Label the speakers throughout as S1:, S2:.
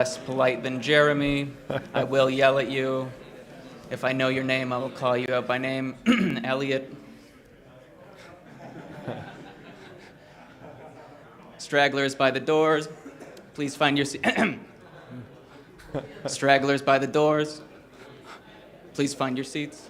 S1: Less polite than Jeremy. I will yell at you. If I know your name, I will call you out by name. Elliot. Stragglers by the doors. Please find your seat. Stragglers by the doors. Please find your seats.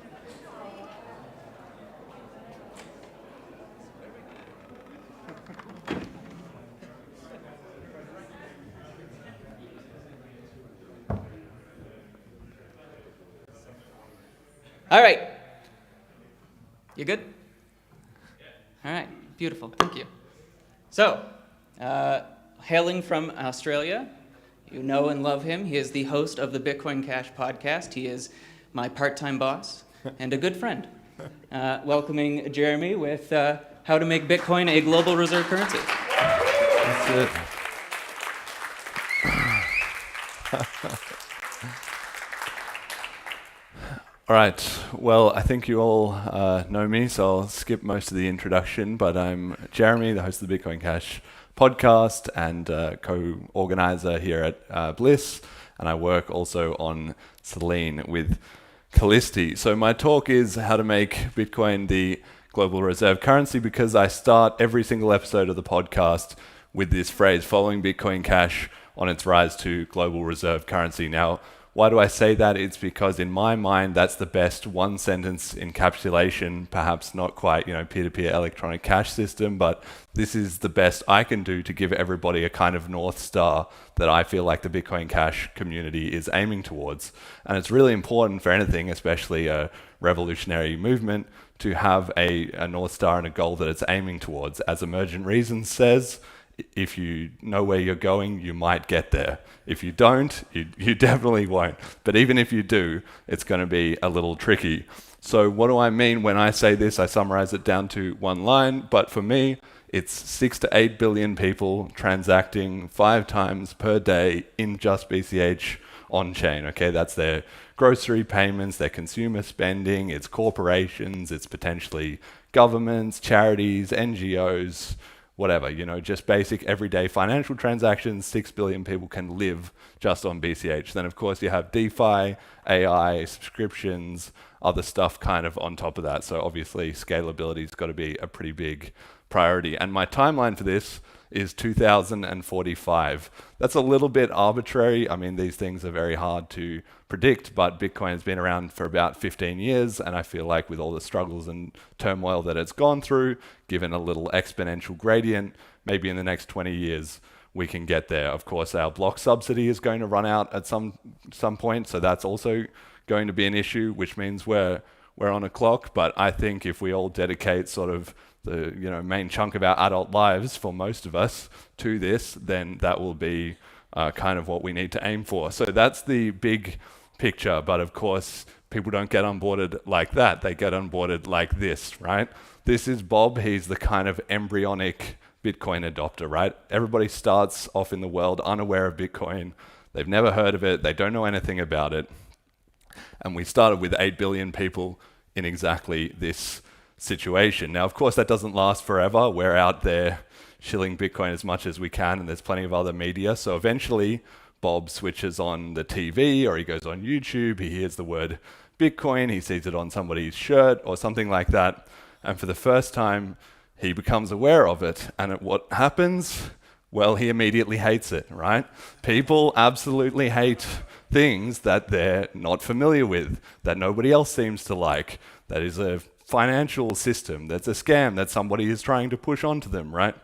S1: All right. You good? All right. Beautiful. Thank you. So, hailing from Australia, you know and love him. He is the host of the Bitcoin Cash podcast. He is my part-time boss and a good friend. Welcoming Jeremy with how to make Bitcoin a global reserve currency.
S2: That's it. All right, well, I think you all know me, so I'll skip most of the introduction, but I'm Jeremy, the host of the Bitcoin Cash podcast and co-organizer here at BLISS, and I work also on Selene with Callisti. So my talk is how to make Bitcoin the global reserve currency, because I start every single episode of the podcast with this phrase, following Bitcoin Cash on its rise to global reserve currency. Now, why do I say that? It's because in my mind, that's the best one sentence encapsulation, perhaps not quite, peer-to-peer electronic cash system, but this is the best I can do to give everybody a kind of North Star that I feel like the Bitcoin Cash community is aiming towards. And it's really important for anything, especially a revolutionary movement, to have a North Star and a goal that it's aiming towards. As Emergent Reasons says, if you know where you're going, you might get there. If you don't, you definitely won't. But even if you do, it's going to be a little tricky. So what do I mean when I say this? I summarize it down to one line. But for me, it's 6 to 8 billion people transacting 5 times per day in just BCH on-chain. Okay, that's their grocery payments, their consumer spending, it's corporations, it's potentially governments, charities, NGOs, whatever, just basic everyday financial transactions. 6 billion people can live just on BCH. Then of course you have DeFi, AI, subscriptions, other stuff kind of on top of that. So obviously scalability's got to be a pretty big priority. And my timeline for this is 2045. That's a little bit arbitrary. I mean, these things are very hard to predict, but Bitcoin has been around for about 15 years, and I feel like with all the struggles and turmoil that it's gone through, given a little exponential gradient, maybe in the next 20 years we can get there. Of course, our block subsidy is going to run out at some point, so that's also going to be an issue, which means we're on a clock. But I think if we all dedicate sort of the main chunk of our adult lives for most of us to this, then that will be kind of what we need to aim for. So that's the big picture. But of course, people don't get onboarded like that. They get onboarded like this, right? This is Bob. He's the kind of embryonic Bitcoin adopter, right? Everybody starts off in the world unaware of Bitcoin. They've never heard of it. They don't know anything about it. And we started with 8 billion people in exactly this situation. Now, of course, that doesn't last forever. We're out there shilling Bitcoin as much as we can, and there's plenty of other media. So eventually, Bob switches on the TV, or he goes on YouTube, he hears the word Bitcoin, he sees it on somebody's shirt or something like that, and for the first time, he becomes aware of it. And what happens? Well, he immediately hates it, right? People absolutely hate things that they're not familiar with, that nobody else seems to like, that is a financial system, that's a scam that somebody is trying to push onto them, right?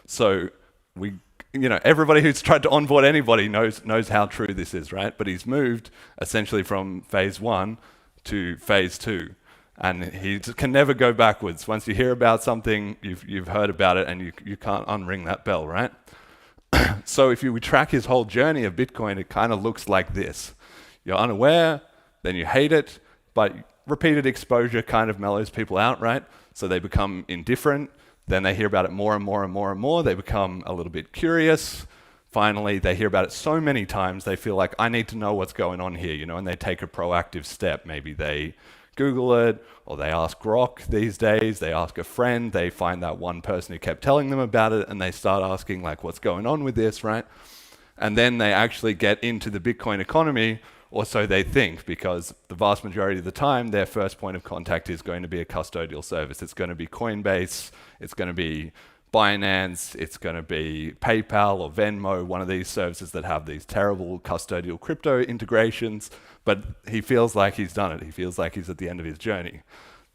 S2: So everybody who's tried to onboard anybody knows how true this is, right? But he's moved essentially from phase 1 to phase 2, and he can never go backwards. Once you hear about something, you've heard about it, and you can't unring that bell, right? So if we track his whole journey of Bitcoin, it kind of looks like this. You're unaware, then you hate it, but repeated exposure kind of mellows people out, right? So they become indifferent, then they hear about it more and more and more and more, they become a little bit curious, finally they hear about it so many times they feel like, I need to know what's going on here, and they take a proactive step. Maybe they Google it, or they ask Grok these days, they ask a friend, they find that one person who kept telling them about it, and they start asking, like, what's going on with this, right? and then they actually get into the Bitcoin economy, or so they think, because the vast majority of the time, their first point of contact is going to be a custodial service. It's going to be Coinbase, it's going to be Binance, it's going to be PayPal or Venmo, one of these services that have these terrible custodial crypto integrations, but he feels like he's done it. He feels like he's at the end of his journey.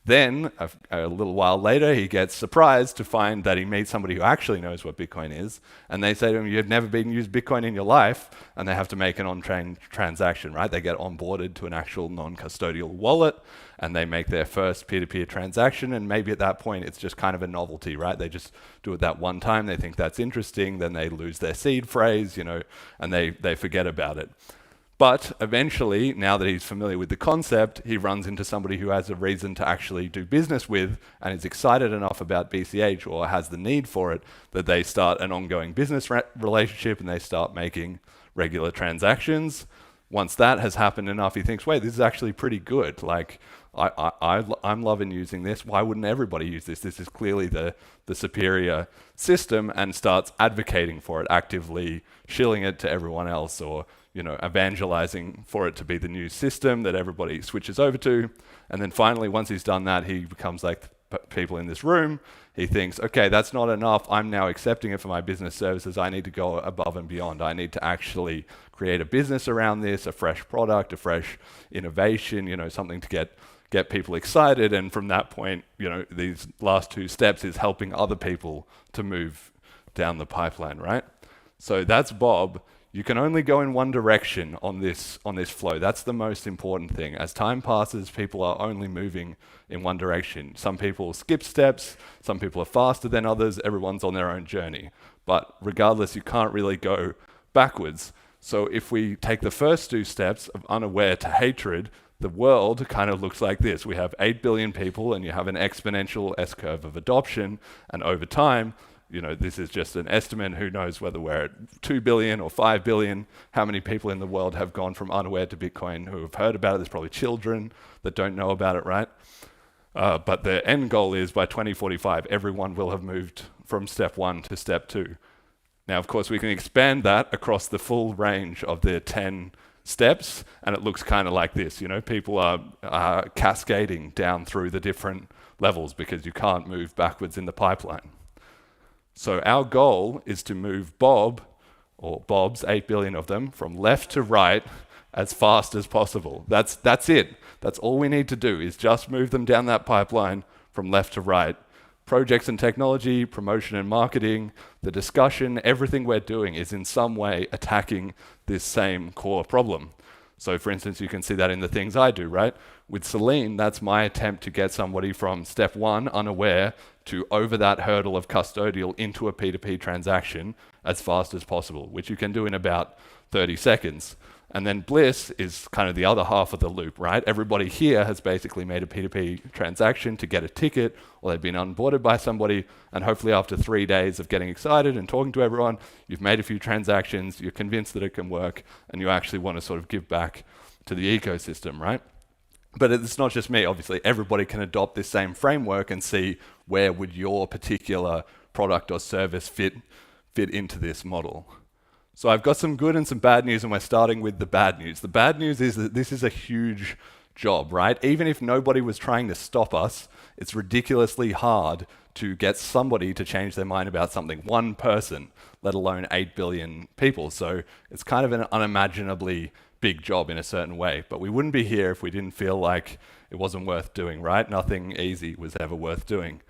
S2: Then, a little while later, he gets surprised to find that he meets somebody who actually knows what Bitcoin is, and they say to him, you've never used Bitcoin in your life, and they have to make an on-chain transaction, right? They get onboarded to an actual non-custodial wallet, and they make their first peer-to-peer transaction, and maybe at that point, it's just kind of a novelty, right? They just do it that one time, they think that's interesting, then they lose their seed phrase, and they forget about it. But eventually, now that he's familiar with the concept, he runs into somebody who has a reason to actually do business with and is excited enough about BCH or has the need for it that they start an ongoing business relationship and they start making regular transactions. Once that has happened enough, he thinks, wait, this is actually pretty good. Like, I'm loving using this. Why wouldn't everybody use this? This is clearly the superior system, and starts advocating for it, actively shilling it to everyone else, or evangelizing for it to be the new system that everybody switches over to. And then finally, once he's done that, he becomes like people in this room. He thinks, okay, that's not enough. I'm now accepting it for my business services. I need to go above and beyond. I need to actually create a business around this, a fresh product, a fresh innovation, something to get people excited. And from that point, these last two steps is helping other people to move down the pipeline, right? So that's Bob. You can only go in one direction on this flow. That's the most important thing. As time passes, people are only moving in one direction. Some people skip steps, some people are faster than others, everyone's on their own journey. But regardless, you can't really go backwards. So if we take the first two steps of unaware to hatred, the world kind of looks like this. We have 8 billion people, and you have an exponential S-curve of adoption, and over time, this is just an estimate. Who knows whether we're at 2 billion or 5 billion. How many people in the world have gone from unaware to Bitcoin who have heard about it? There's probably children that don't know about it, right? But the end goal is by 2045, everyone will have moved from step 1 to step 2. Now, of course, we can expand that across the full range of the 10 steps, and it looks kind of like this. People are cascading down through the different levels because you can't move backwards in the pipeline. So our goal is to move Bob, or Bob's, 8 billion of them, from left to right as fast as possible. That's it. That's all we need to do, is just move them down that pipeline from left to right. Projects and technology, promotion and marketing, the discussion, everything we're doing is in some way attacking this same core problem. So for instance, you can see that in the things I do, right? With Celine, that's my attempt to get somebody from step 1, unaware, to over that hurdle of custodial into a P2P transaction as fast as possible, which you can do in about 30 seconds. And then BLISS is kind of the other half of the loop, right? Everybody here has basically made a P2P transaction to get a ticket, or they've been onboarded by somebody, and hopefully after 3 days of getting excited and talking to everyone, you've made a few transactions, you're convinced that it can work, and you actually want to sort of give back to the ecosystem, right? But it's not just me, obviously. Everybody can adopt this same framework and see where would your particular product or service fit into this model. So I've got some good and some bad news, and we're starting with the bad news. The bad news is that this is a huge job, right? Even if nobody was trying to stop us, it's ridiculously hard to get somebody to change their mind about something. One person, let alone 8 billion people. So it's kind of an unimaginably big job in a certain way, but we wouldn't be here if we didn't feel like it wasn't worth doing, right? Nothing easy was ever worth doing.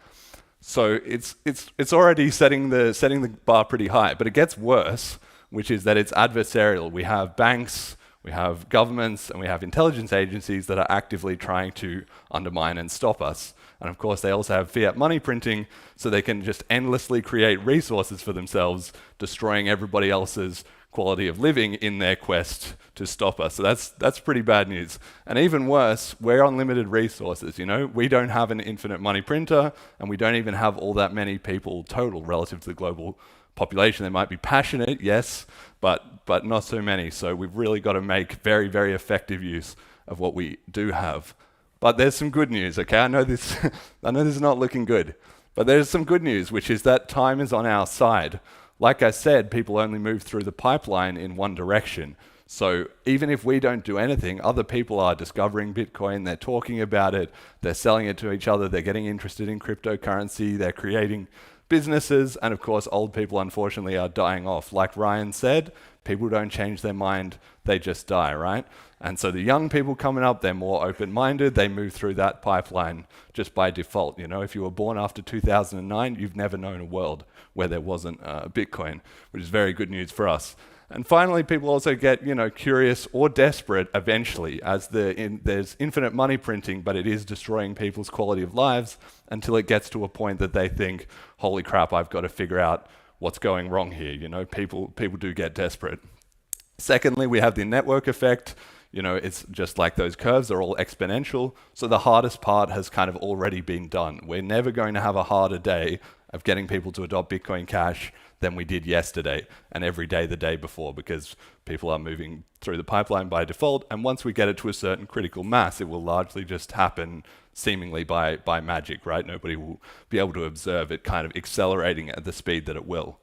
S2: So it's already setting the bar pretty high, but it gets worse, which is that it's adversarial. We have banks, we have governments, and we have intelligence agencies that are actively trying to undermine and stop us. And of course, they also have fiat money printing, so they can just endlessly create resources for themselves, destroying everybody else's quality of living in their quest to stop us. So that's pretty bad news. And even worse, we're on limited resources, We don't have an infinite money printer, and we don't even have all that many people total relative to the global population. They might be passionate, yes, but not so many. So we've really got to make very, very effective use of what we do have. But there's some good news, okay? I know this is not looking good, but there's some good news, which is that time is on our side. like I said, people only move through the pipeline in one direction. So even if we don't do anything, other people are discovering Bitcoin, they're talking about it, they're selling it to each other, they're getting interested in cryptocurrency, they're creating businesses, and of course, old people, unfortunately, are dying off. Like Ryan said, people don't change their mind, they just die, right? And so the young people coming up, they're more open-minded, they move through that pipeline just by default. You know, if you were born after 2009, you've never known a world where there wasn't Bitcoin, which is very good news for us. And finally, people also get, curious or desperate eventually, as there's infinite money printing, but it is destroying people's quality of lives until it gets to a point that they think, holy crap, I've got to figure out what's going wrong here. People do get desperate. Secondly, we have the network effect. It's just like those curves are all exponential. So the hardest part has kind of already been done. We're never going to have a harder day of getting people to adopt Bitcoin Cash than we did yesterday and every day the day before, because people are moving through the pipeline by default. And once we get it to a certain critical mass, it will largely just happen seemingly by magic, right? Nobody will be able to observe it kind of accelerating at the speed that it will.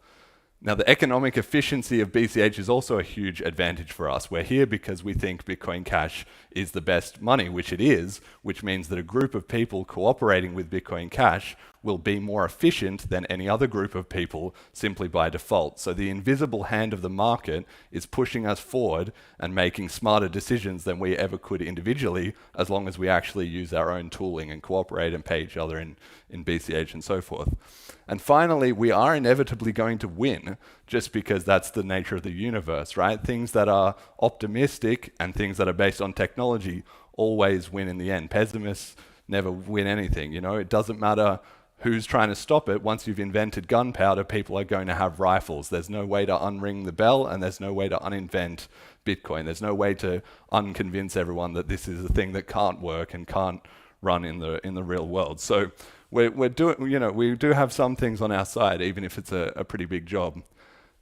S2: Now, the economic efficiency of BCH is also a huge advantage for us. We're here because we think Bitcoin Cash is the best money, which it is, which means that a group of people cooperating with Bitcoin Cash will be more efficient than any other group of people simply by default. So the invisible hand of the market is pushing us forward and making smarter decisions than we ever could individually, as long as we actually use our own tooling and cooperate and pay each other in BCH and so forth. And finally, we are inevitably going to win, just because that's the nature of the universe, right? Things that are optimistic and things that are based on technology always win in the end. Pessimists never win anything. It doesn't matter who's trying to stop it. Once you've invented gunpowder, people are going to have rifles. There's no way to unring the bell, and there's no way to uninvent Bitcoin. There's no way to unconvince everyone that this is a thing that can't work and can't run in the real world. So we do have some things on our side, even if it's a pretty big job.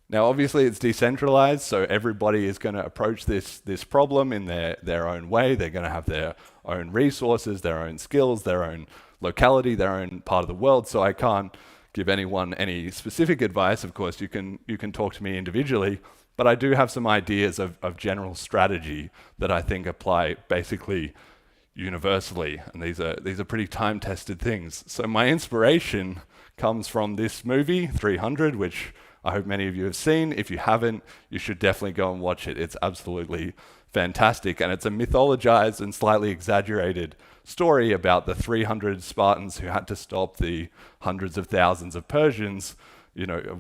S2: Now, obviously, it's decentralized, so everybody is going to approach this problem in their own way. They're going to have their own resources, their own skills, their own locality, their own part of the world. So I can't give anyone any specific advice. Of course, you can talk to me individually, but I do have some ideas of general strategy that I think apply basically universally, and these are pretty time-tested things. So my inspiration comes from this movie, 300, which I hope many of you have seen. If you haven't, you should definitely go and watch it. It's absolutely fantastic, and it's a mythologized and slightly exaggerated story about the 300 Spartans who had to stop the hundreds of thousands of Persians,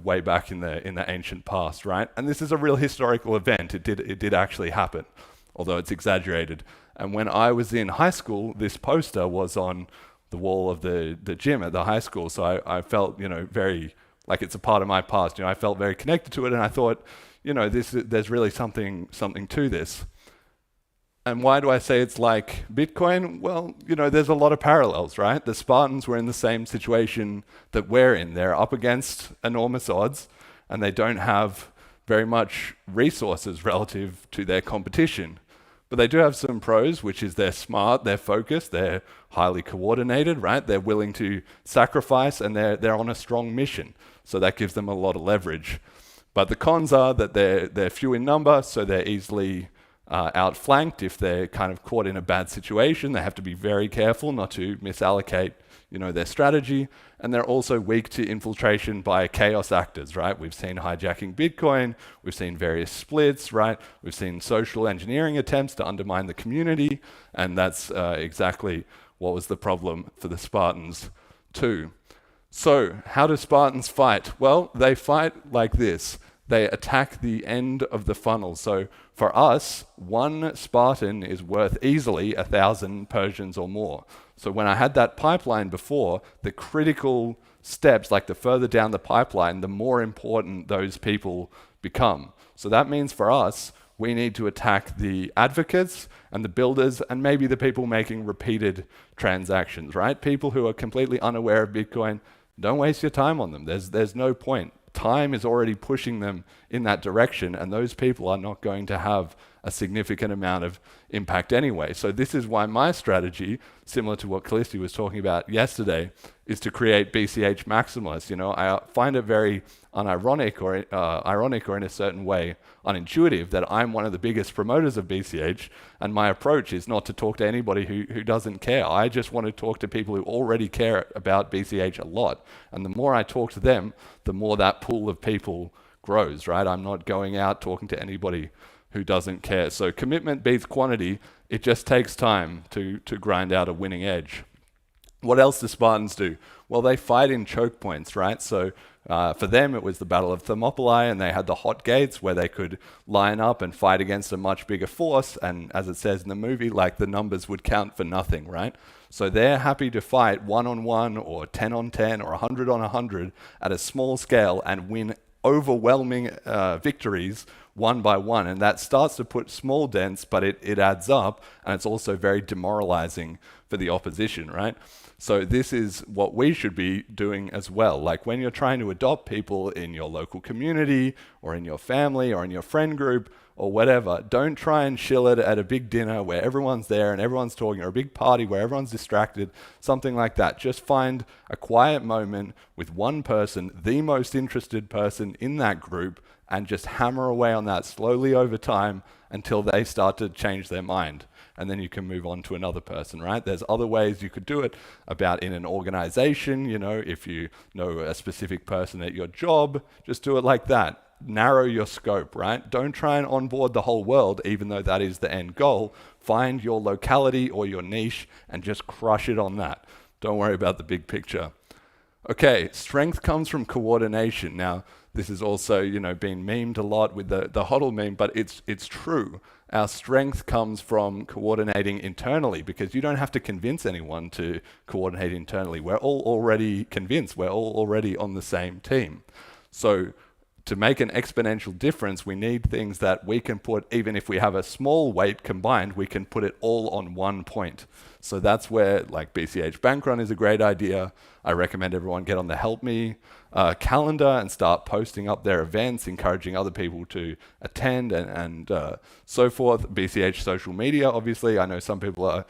S2: way back in the ancient past, right? And this is a real historical event. It did actually happen, although it's exaggerated. And when I was in high school, this poster was on the wall of the gym at the high school. So I felt, very like it's a part of my past. I felt very connected to it, and I thought, there's really something to this. And why do I say it's like Bitcoin? Well, there's a lot of parallels, right? The Spartans were in the same situation that we're in. They're up against enormous odds, and they don't have very much resources relative to their competition. But they do have some pros, which is they're smart, they're focused, they're highly coordinated, right? They're willing to sacrifice, and they're on a strong mission. So that gives them a lot of leverage. But the cons are that they're few in number, so they're easily outflanked if they're kind of caught in a bad situation. They have to be very careful not to misallocate their strategy, and they're also weak to infiltration by chaos actors, right? We've seen hijacking Bitcoin, we've seen various splits, right? We've seen social engineering attempts to undermine the community, and that's exactly what was the problem for the Spartans too. So, how do Spartans fight? Well, they fight like this. They attack the end of the funnel. So for us, one Spartan is worth easily 1,000 Persians or more. So when I had that pipeline before, the critical steps, like the further down the pipeline, the more important those people become. So that means for us, we need to attack the advocates and the builders and maybe the people making repeated transactions, right? People who are completely unaware of Bitcoin, don't waste your time on them. There's no point. Time is already pushing them in that direction, and those people are not going to have a significant amount of impact anyway. So this is why my strategy, similar to what Callisti was talking about yesterday, is to create BCH maximalists. I find it very unironic or ironic, or in a certain way unintuitive, that I'm one of the biggest promoters of BCH, and my approach is not to talk to anybody who doesn't care. I just want to talk to people who already care about BCH a lot, and the more I talk to them, the more that pool of people grows, right? I'm not going out talking to anybody who doesn't care. So commitment beats quantity. It just takes time to grind out a winning edge. What else do Spartans do? Well, they fight in choke points, right? So for them, it was the Battle of Thermopylae, and they had the hot gates where they could line up and fight against a much bigger force. And as it says in the movie, like, the numbers would count for nothing, right? So they're happy to fight 1-on-1 or 10-on-10 or 100-on-100 at a small scale and win overwhelming victories one by one. And that starts to put small dents, but it adds up, and it's also very demoralizing for the opposition, right? So this is what we should be doing as well. Like, when you're trying to adopt people in your local community or in your family or in your friend group or whatever, don't try and shill it at a big dinner where everyone's there and everyone's talking, or a big party where everyone's distracted, something like that. Just find a quiet moment with one person, the most interested person in that group, and just hammer away on that slowly over time until they start to change their mind. And then you can move on to another person, right? There's other ways you could do it about in an organization. If you know a specific person at your job, just do it like that. Narrow your scope, right? Don't try and onboard the whole world, even though that is the end goal. Find your locality or your niche and just crush it on that. Don't worry about the big picture. Okay, strength comes from coordination. Now, this is also, been memed a lot with the HODL meme, but it's true. Our strength comes from coordinating internally, because you don't have to convince anyone to coordinate internally. We're all already convinced. We're all already on the same team. So to make an exponential difference, we need things that we can put, even if we have a small weight combined, we can put it all on one point. So that's where, like, BCH Bankrun is a great idea. I recommend everyone get on the Help Me calendar and start posting up their events, encouraging other people to attend and so forth. BCH social media, obviously. I know some people are,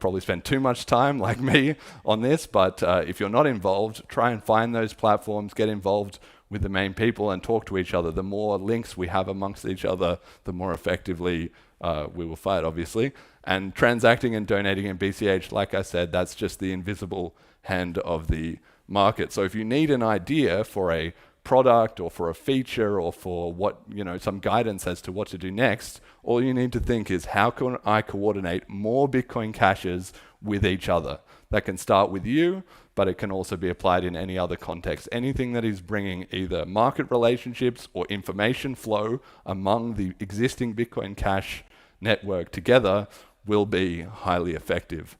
S2: probably spend too much time, like me, on this, but if you're not involved, try and find those platforms, get involved with the main people and talk to each other. The more links we have amongst each other, the more effectively we will fight, obviously. And transacting and donating in BCH, like I said, that's just the invisible hand of the market. So if you need an idea for a product or for a feature or for what, some guidance as to what to do next, all you need to think is, how can I coordinate more Bitcoin caches with each other? That can start with you, but it can also be applied in any other context. Anything that is bringing either market relationships or information flow among the existing Bitcoin Cash network together will be highly effective.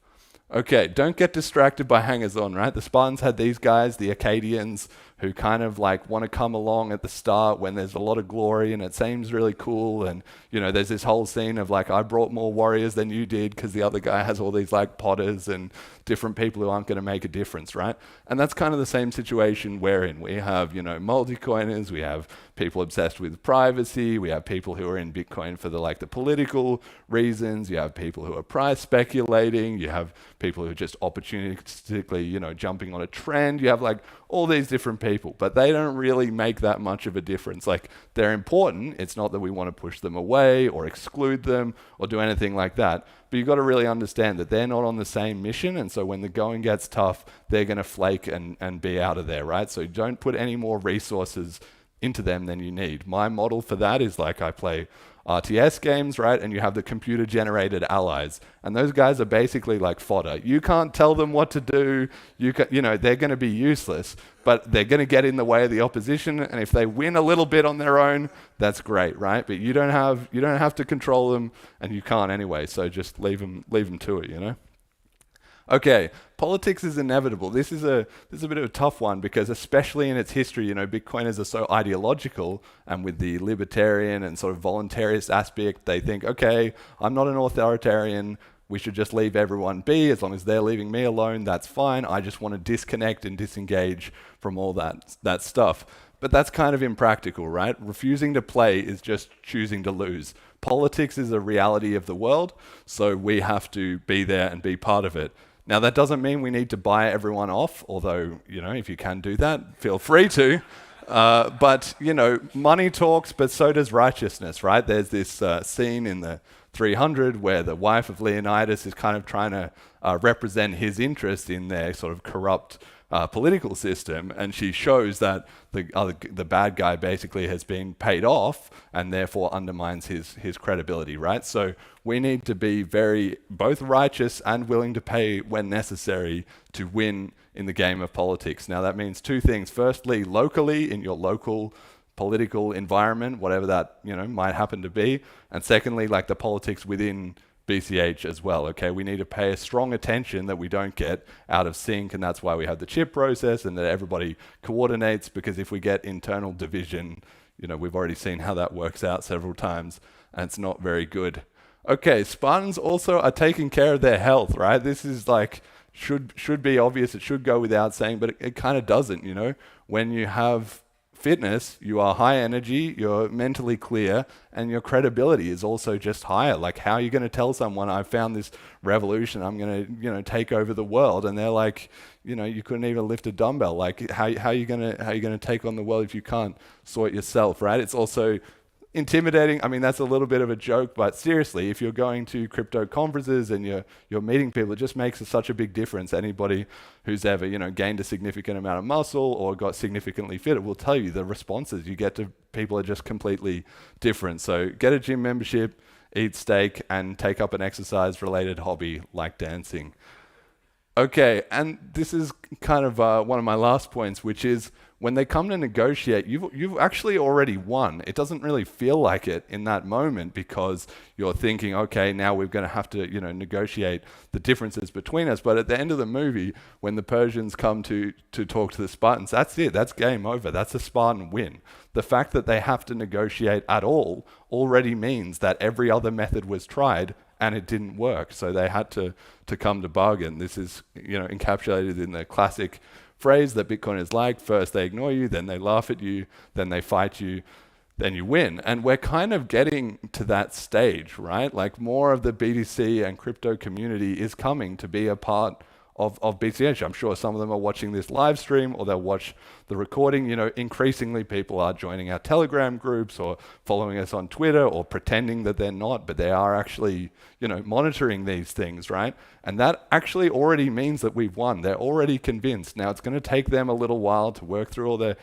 S2: Okay, don't get distracted by hangers-on, right? The Spartans had these guys, the Acadians, who kind of like want to come along at the start when there's a lot of glory and it seems really cool, and there's this whole scene of like, I brought more warriors than you did because the other guy has all these like potters and different people who aren't going to make a difference, right? And that's kind of the same situation we're in. We have multi-coiners, we have people obsessed with privacy, we have people who are in Bitcoin for the political reasons, you have people who are price speculating, you have people who are just opportunistically jumping on a trend, you have like all these different people, but they don't really make that much of a difference. Like, they're important. It's not that we want to push them away or exclude them or do anything like that, but you've got to really understand that they're not on the same mission, and so when the going gets tough, they're going to flake and be out of there, right? So don't put any more resources into them than you need. My model for that is like, I play RTS games, right? And you have the computer generated allies, and those guys are basically like fodder. You can't tell them what to do. They're going to be useless, but they're going to get in the way of the opposition. And if they win a little bit on their own, that's great, right? But you don't have to control them, and you can't anyway. So just leave them to it, Okay, politics is inevitable. This is a bit of a tough one, because especially in its history, Bitcoiners are so ideological, and with the libertarian and sort of voluntarist aspect, they think, okay, I'm not an authoritarian, we should just leave everyone be. As long as they're leaving me alone, that's fine. I just want to disconnect and disengage from all that stuff. But that's kind of impractical, right? Refusing to play is just choosing to lose. politics is a reality of the world, so we have to be there and be part of it. Now, that doesn't mean we need to buy everyone off, although, if you can do that, feel free to. But, money talks, but so does righteousness, right? There's this scene in the 300 where the wife of Leonidas is kind of trying to represent his interest in their sort of corrupt political system, and she shows that the bad guy basically has been paid off and therefore undermines his credibility, right? So we need to be very both righteous and willing to pay when necessary to win in the game of politics. Now that means two things. Firstly, locally, in your local political environment, whatever that might happen to be, and secondly, like the politics within BCH as well. Okay, we need to pay a strong attention that we don't get out of sync, and that's why we have the chip process and that everybody coordinates, because if we get internal division, we've already seen how that works out several times, and it's not very good. Okay, Spartans also are taking care of their health, right? This is like should be obvious, it should go without saying, but it kind of doesn't. When you have fitness, you are high energy, you're mentally clear, and your credibility is also just higher. Like, how are you going to tell someone, I found this revolution, I'm going to, take over the world, and they're like, you couldn't even lift a dumbbell. Like, how are you going to take on the world if you can't sort yourself, right? It's also intimidating. I mean, that's a little bit of a joke, but seriously, if you're going to crypto conferences and you're meeting people, it just makes such a big difference. Anybody who's ever, gained a significant amount of muscle or got significantly fit, it will tell you the responses you get to people are just completely different. So get a gym membership, eat steak, and take up an exercise-related hobby like dancing. Okay, and this is kind of one of my last points, which is when they come to negotiate, you've actually already won. It doesn't really feel like it in that moment because you're thinking, okay, now we're going to have to, negotiate the differences between us. But at the end of the movie, when the Persians come to talk to the Spartans, that's it. That's game over. That's a Spartan win. The fact that they have to negotiate at all already means that every other method was tried and it didn't work. So they had to come to bargain. This is, encapsulated in the classic phrase that Bitcoiners like: first they ignore you, then they laugh at you, then they fight you, then you win. And we're kind of getting to that stage, right? Like, more of the BTC and crypto community is coming to be a part of BCH. I'm sure some of them are watching this live stream or they'll watch the recording. Increasingly people are joining our Telegram groups or following us on Twitter or pretending that they're not, but they are actually, monitoring these things, right? And that actually already means that we've won. They're already convinced. Now, it's going to take them a little while to work through all their,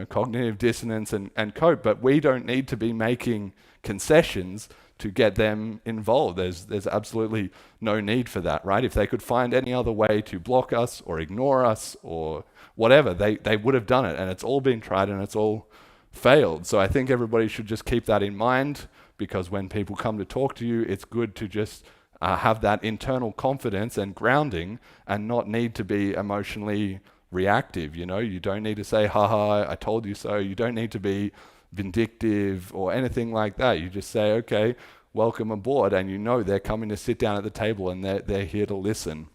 S2: cognitive dissonance and cope, but we don't need to be making concessions to get them involved. There's absolutely no need for that, right? If they could find any other way to block us or ignore us or whatever, they would have done it, and it's all been tried and it's all failed. So I think everybody should just keep that in mind, because when people come to talk to you, it's good to just have that internal confidence and grounding and not need to be emotionally reactive. You don't need to say, haha, I told you so. You don't need to be vindictive or anything like that. You just say, okay, welcome aboard, and they're coming to sit down at the table and they're here to listen.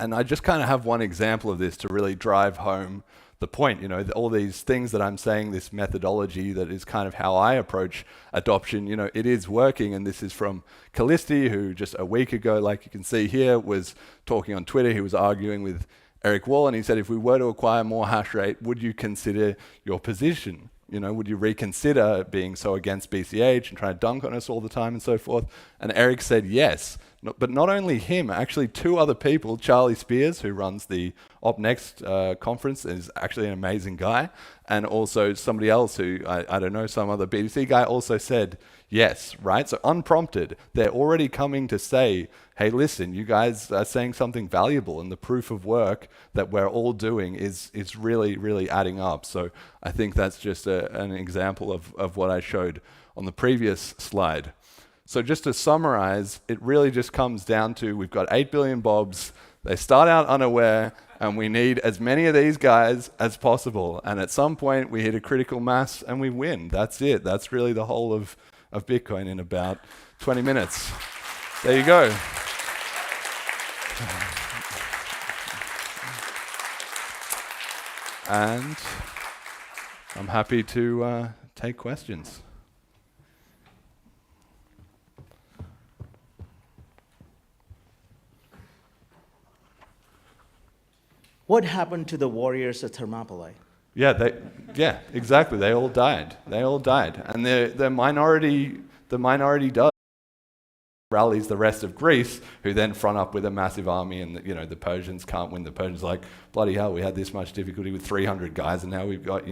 S2: And I just kind of have one example of this to really drive home the point. All these things that I'm saying, this methodology that is kind of how I approach adoption, it is working. And this is from Callisti, who just a week ago, like you can see here, was talking on Twitter. He was arguing with Eric Wall, and he said, if we were to acquire more hash rate, would you consider your position? Would you reconsider being so against BCH and trying to dunk on us all the time and so forth? And Eric said yes. But not only him, actually two other people, Charlie Spears, who runs the OpNext conference, is actually an amazing guy, and also somebody else who, I don't know, some other BTC guy also said yes, right? So unprompted, they're already coming to say, hey, listen, you guys are saying something valuable, and the proof of work that we're all doing is really, really adding up. So I think that's just an example of what I showed on the previous slide. So just to summarize, it really just comes down to, we've got 8 billion bobs, they start out unaware, and we need as many of these guys as possible. And at some point, we hit a critical mass and we win. That's it. That's really the whole of Bitcoin in about 20 minutes. There you go. And I'm happy to take questions.
S3: What happened to the warriors of Thermopylae?
S2: Yeah, exactly. They all died. And the minority does rallies the rest of Greece, who then front up with a massive army, and the Persians can't win. The Persians are like, bloody hell, we had this much difficulty with 300 guys, and now we've got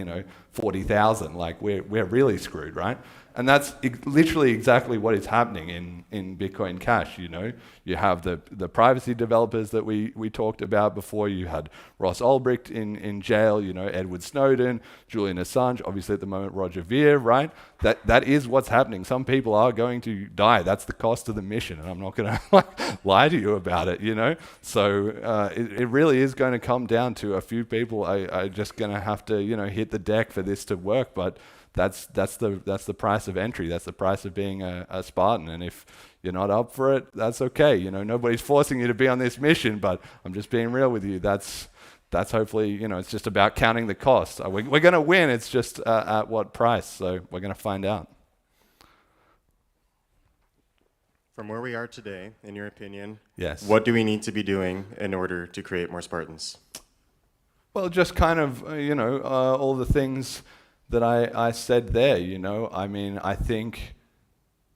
S2: 40,000. Like we're really screwed, right? And that's literally exactly what is happening in Bitcoin Cash. You have the privacy developers that we talked about before. You had Ross Ulbricht in jail. Edward Snowden, Julian Assange, obviously at the moment Roger Ver, right? That is what's happening. Some people are going to die. That's the cost of the mission, and I'm not going to lie to you about it. So it really is going to come down to a few people are just going to have to hit the deck for this to work. But that's the price of entry. That's the price of being a Spartan. And if you're not up for it, that's okay. Nobody's forcing you to be on this mission, but I'm just being real with you. That's hopefully, it's just about counting the cost. We're going to win. It's just at what price. So we're going to find out.
S4: From where we are today, in your opinion,
S2: yes,
S4: what do we need to be doing in order to create more Spartans?
S2: Well, just kind of, all the things that I said there, I think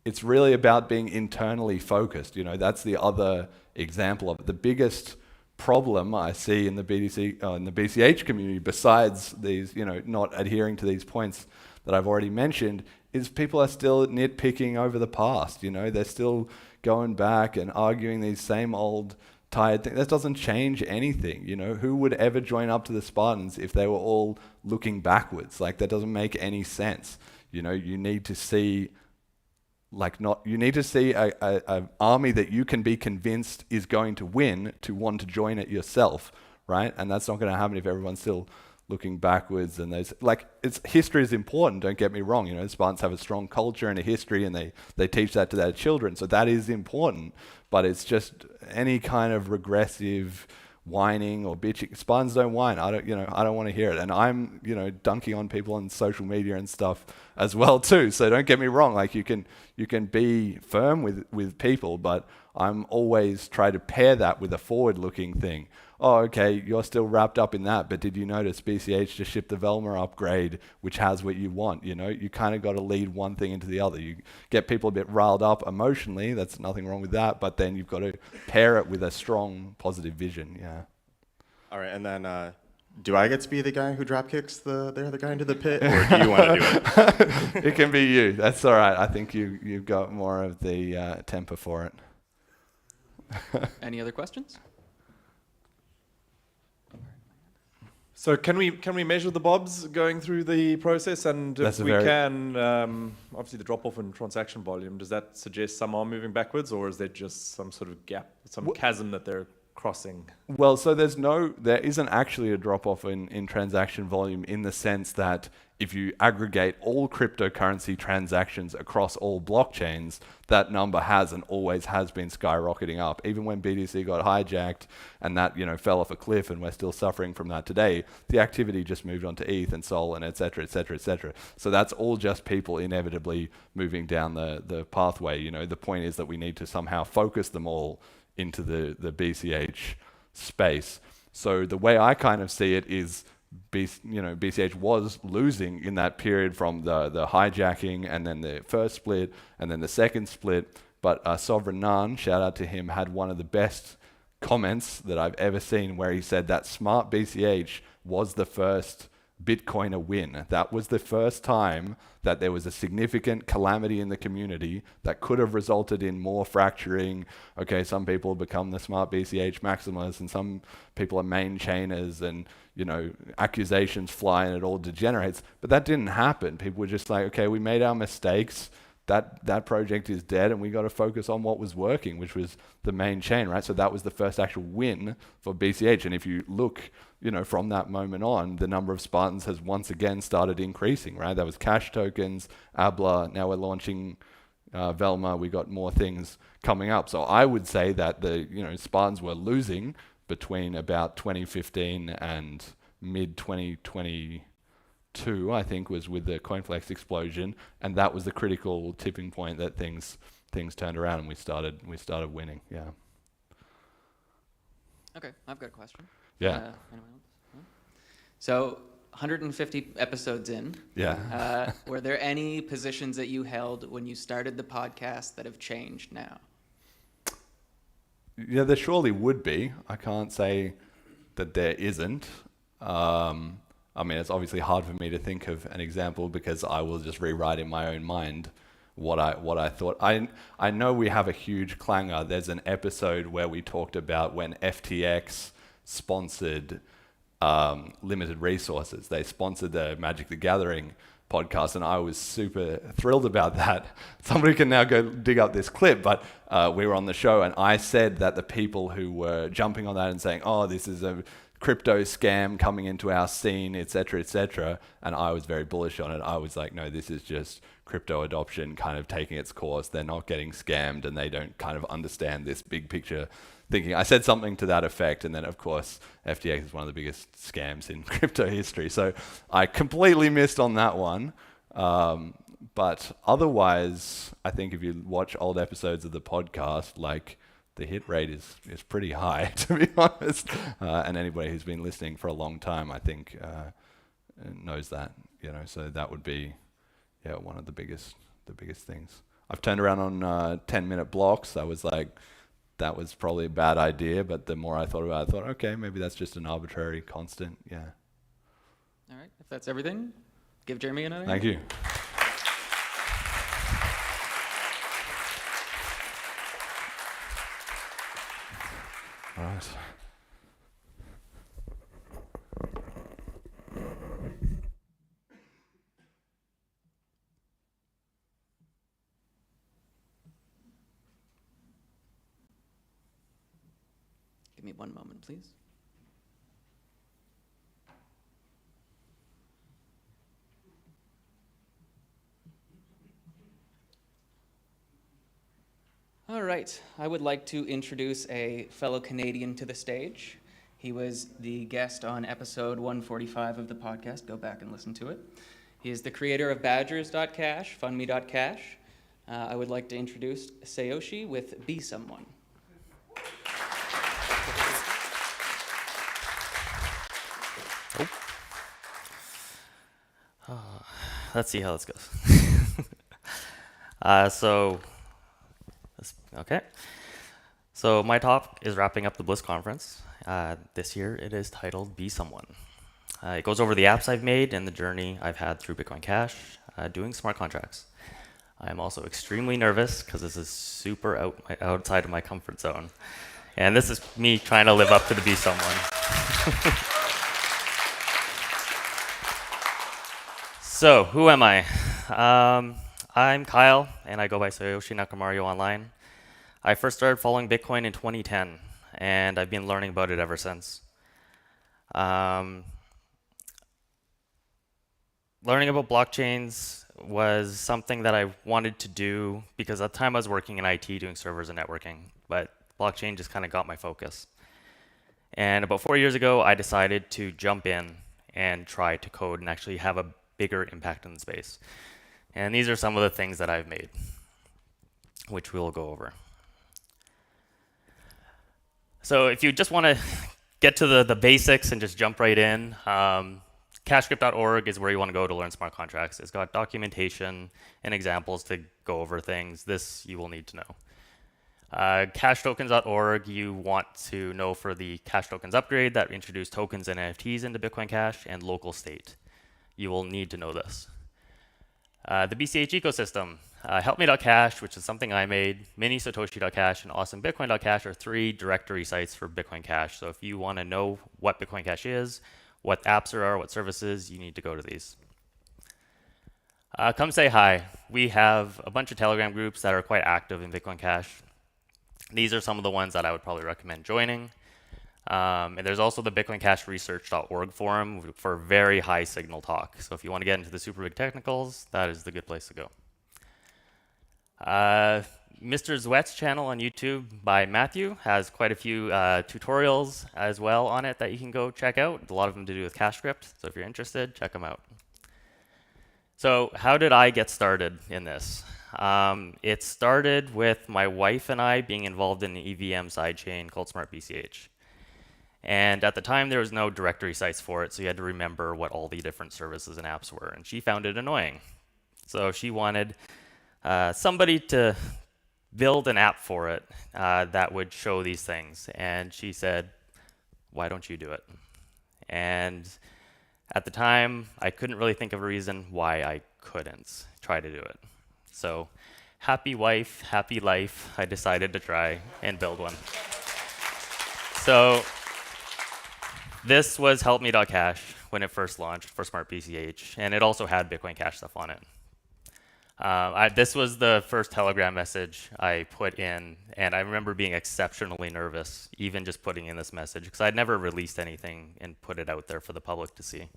S2: it's really about being internally focused. That's the other example of it. The biggest problem I see in the in the BCH community, besides these, not adhering to these points that I've already mentioned, is people are still nitpicking over the past. They're still going back and arguing these same old tired thing. That doesn't change anything. Who would ever join up to the Spartans if they were all looking backwards? Like, that doesn't make any sense. You need to see a army that you can be convinced is going to win to want to join it yourself, right? And that's not going to happen if everyone's still looking backwards. And history is important, don't get me wrong. The Spartans have a strong culture and a history, and they teach that to their children. So that is important, but it's just any kind of regressive whining or bitching. Spartans don't whine. I don't want to hear it. And I'm, dunking on people on social media and stuff as well too. So don't get me wrong. Like, you can be firm with people, but I'm always try to pair that with a forward-looking thing. Oh, okay, you're still wrapped up in that, but did you notice BCH just shipped the Velma upgrade, which has what you want? You kind of got to lead one thing into the other. You get people a bit riled up emotionally, that's nothing wrong with that, but then you've got to pair it with a strong, positive vision, yeah.
S4: All right, and then do I get to be the guy who drop kicks the other guy into the pit, or do you want to do it?
S2: It can be you, that's all right. I think you've got more of the temper for it.
S1: Any other questions?
S5: So can we measure the bobs going through the process, and if we can, obviously the drop off in transaction volume, does that suggest some are moving backwards, or is there just some sort of gap, some chasm that they're crossing?
S2: Well, so there isn't actually a drop off in transaction volume, in the sense that if you aggregate all cryptocurrency transactions across all blockchains, that number has and always has been skyrocketing up. Even when BTC got hijacked and that fell off a cliff, and we're still suffering from that today, the activity just moved on to ETH and Sol and et cetera, et cetera, et cetera. So that's all just people inevitably moving down the pathway. The point is that we need to somehow focus them all into the BCH space. So the way I kind of see it is, BCH was losing in that period from the hijacking, and then the first split, and then the second split. But Sovereign Nan, shout out to him, had one of the best comments that I've ever seen, where he said that smart BCH was the first Bitcoiner win. That was the first time that there was a significant calamity in the community that could have resulted in more fracturing. Okay, some people become the smart BCH maximalists, and some people are main chainers, and accusations fly and it all degenerates. But that didn't happen. People were just like, okay, we made our mistakes. That project is dead, and we got to focus on what was working, which was the main chain, right? So that was the first actual win for BCH. And if you look, from that moment on, the number of Spartans has once again started increasing, right? That was Cash tokens, Abla. Now we're launching Velma. We got more things coming up. So I would say that the Spartans were losing between about 2015 and mid 2022, I think, was with the CoinFlex explosion, and that was the critical tipping point that things turned around and we started winning. Yeah.
S1: Okay, I've got a question.
S2: Yeah.
S1: Anyone else? No? So 150 episodes in.
S2: Yeah.
S1: Were there any positions that you held when you started the podcast that have changed now?
S2: Yeah, there surely would be. I can't say that there isn't. I mean, it's obviously hard for me to think of an example because I will just rewrite in my own mind what I thought. I know we have a huge clangor. There's an episode where we talked about when FTX sponsored limited resources. They sponsored the Magic the Gathering podcast, and I was super thrilled about that. Somebody can now go dig up this clip, but we were on the show, and I said that the people who were jumping on that and saying, oh, this is a crypto scam coming into our scene, etc., and I was very bullish on it. I was like, no, this is just crypto adoption kind of taking its course. They're not getting scammed, and they don't kind of understand this big picture thinking. I said something to that effect, and then of course FTX is one of the biggest scams in crypto history, so I completely missed on that one. But otherwise, I think if you watch old episodes of the podcast, like, the hit rate is pretty high, to be honest. And anybody who's been listening for a long time, I think, knows that. So that would be, one of the biggest things. I've turned around on 10-minute blocks. I was like, that was probably a bad idea, but the more I thought about it, I thought, okay, maybe that's just an arbitrary constant. Yeah.
S1: All right, if that's everything, give Jeremy another.
S2: Thank you. All right.
S1: Give me one moment, please. All right, I would like to introduce a fellow Canadian to the stage. He was the guest on episode 145 of the podcast. Go back and listen to it. He is the creator of Badgers.cash, Fundme.cash. I would like to introduce Sayoshi with Be Someone.
S6: Let's see how this goes. Okay. So my talk is wrapping up the BLISS conference. This year it is titled Be Someone. It goes over the apps I've made and the journey I've had through Bitcoin Cash, doing smart contracts. I'm also extremely nervous because this is super outside of my comfort zone. And this is me trying to live up to the Be Someone. So, who am I? I'm Kyle, and I go by Sayoshi Nakamario online. I first started following Bitcoin in 2010, and I've been learning about it ever since. Learning about blockchains was something that I wanted to do because at the time I was working in IT doing servers and networking, but blockchain just kind of got my focus. And about 4 years ago, I decided to jump in and try to code and actually have a bigger impact in the space. And these are some of the things that I've made, which we'll go over. So if you just want to get to the basics and just jump right in, cashscript.org is where you want to go to learn smart contracts. It's got documentation and examples to go over things. This you will need to know. Cashtokens.org, you want to know for the cash tokens upgrade that introduced tokens and NFTs into Bitcoin Cash, and local state. You will need to know this. The BCH ecosystem, helpme.cash, which is something I made, minisatoshi.cash, and awesomebitcoin.cash are 3 directory sites for Bitcoin Cash. So if you want to know what Bitcoin Cash is, what apps there are, what services, you need to go to these. Come say hi. We have a bunch of Telegram groups that are quite active in Bitcoin Cash. These are some of the ones that I would probably recommend joining. And there's also the bitcoincashresearch.org forum for very high signal talk. So if you want to get into the super big technicals, that is the good place to go. Mr. Zwet's channel on YouTube by Matthew has quite a few tutorials as well on it that you can go check out. A lot of them to do with CashScript. So if you're interested, check them out. So how did I get started in this? It started with my wife and I being involved in an EVM sidechain called Smart BCH. And at the time, there was no directory sites for it, so you had to remember what all the different services and apps were. And she found it annoying. So she wanted somebody to build an app for it that would show these things. And she said, why don't you do it? And at the time, I couldn't really think of a reason why I couldn't try to do it. So happy wife, happy life, I decided to try and build one. So this was helpme.cash when it first launched for Smart BCH, and it also had Bitcoin Cash stuff on it. This was the first Telegram message I put in, and I remember being exceptionally nervous, even just putting in this message, because I'd never released anything and put it out there for the public to see.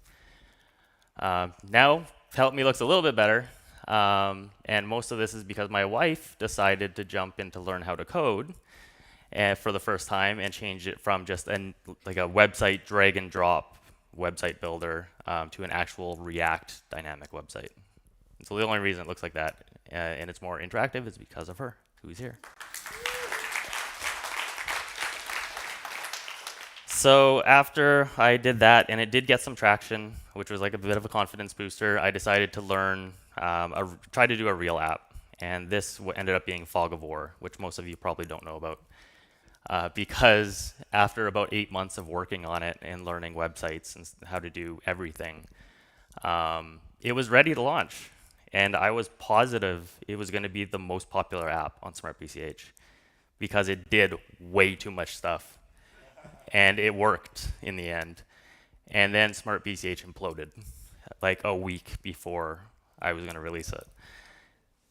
S6: Now, Help Me looks a little bit better, and most of this is because my wife decided to jump in to learn how to code for the first time and change it from just like a website drag and drop website builder to an actual React dynamic website. So the only reason it looks like that and it's more interactive is because of her, who's here. So after I did that, and it did get some traction, which was like a bit of a confidence booster, I decided to learn, try to do a real app. And this ended up being Fog of War, which most of you probably don't know about. Because after about 8 months of working on it and learning websites and how to do everything, it was ready to launch. And I was positive it was going to be the most popular app on Smart BCH because it did way too much stuff. And it worked in the end. And then Smart BCH imploded like a week before I was going to release it.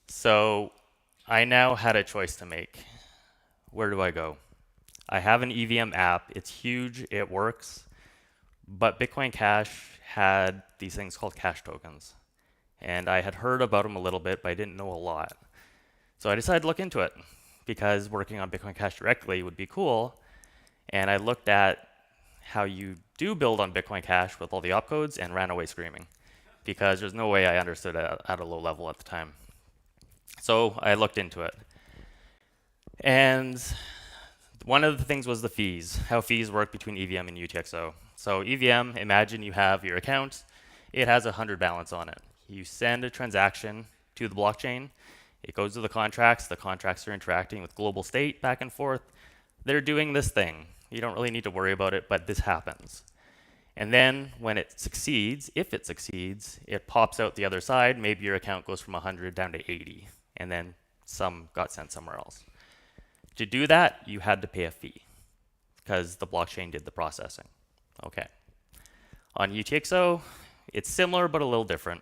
S6: So I now had a choice to make. Where do I go? I have an EVM app. It's huge. It works. But Bitcoin Cash had these things called cash tokens. And I had heard about them a little bit, but I didn't know a lot. So I decided to look into it because working on Bitcoin Cash directly would be cool. And I looked at how you do build on Bitcoin Cash with all the opcodes and ran away screaming because there's no way I understood it at a low level at the time. So I looked into it. And one of the things was the fees, how fees work between EVM and UTXO. So EVM, imagine you have your account. It has 100 balance on it. You send a transaction to the blockchain. It goes to the contracts. The contracts are interacting with global state back and forth. They're doing this thing. You don't really need to worry about it, but this happens. And then when it succeeds, if it succeeds, it pops out the other side. Maybe your account goes from 100 down to 80, and then some got sent somewhere else. To do that, you had to pay a fee because the blockchain did the processing. Okay. On UTXO, it's similar but a little different.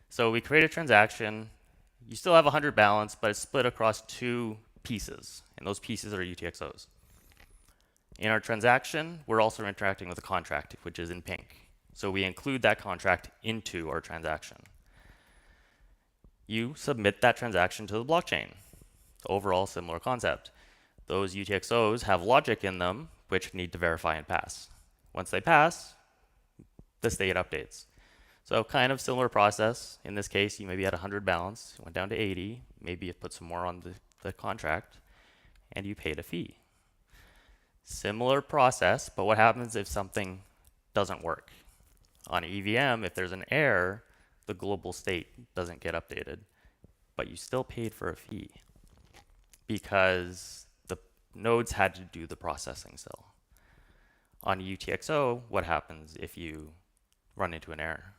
S6: So we create a transaction. You still have 100 balance, but it's split across 2 pieces, and those pieces are UTXOs. In our transaction, we're also interacting with a contract, which is in pink. So we include that contract into our transaction. You submit that transaction to the blockchain. Overall, similar concept. Those UTXOs have logic in them, which need to verify and pass. Once they pass, the state updates. So kind of similar process. In this case, you maybe had 100 balance, went down to 80, maybe it put some more on the contract, and you paid a fee. Similar process, but what happens if something doesn't work? On EVM, if there's an error, the global state doesn't get updated, but you still paid for a fee because the nodes had to do the processing still. On UTXO, what happens if you run into an error?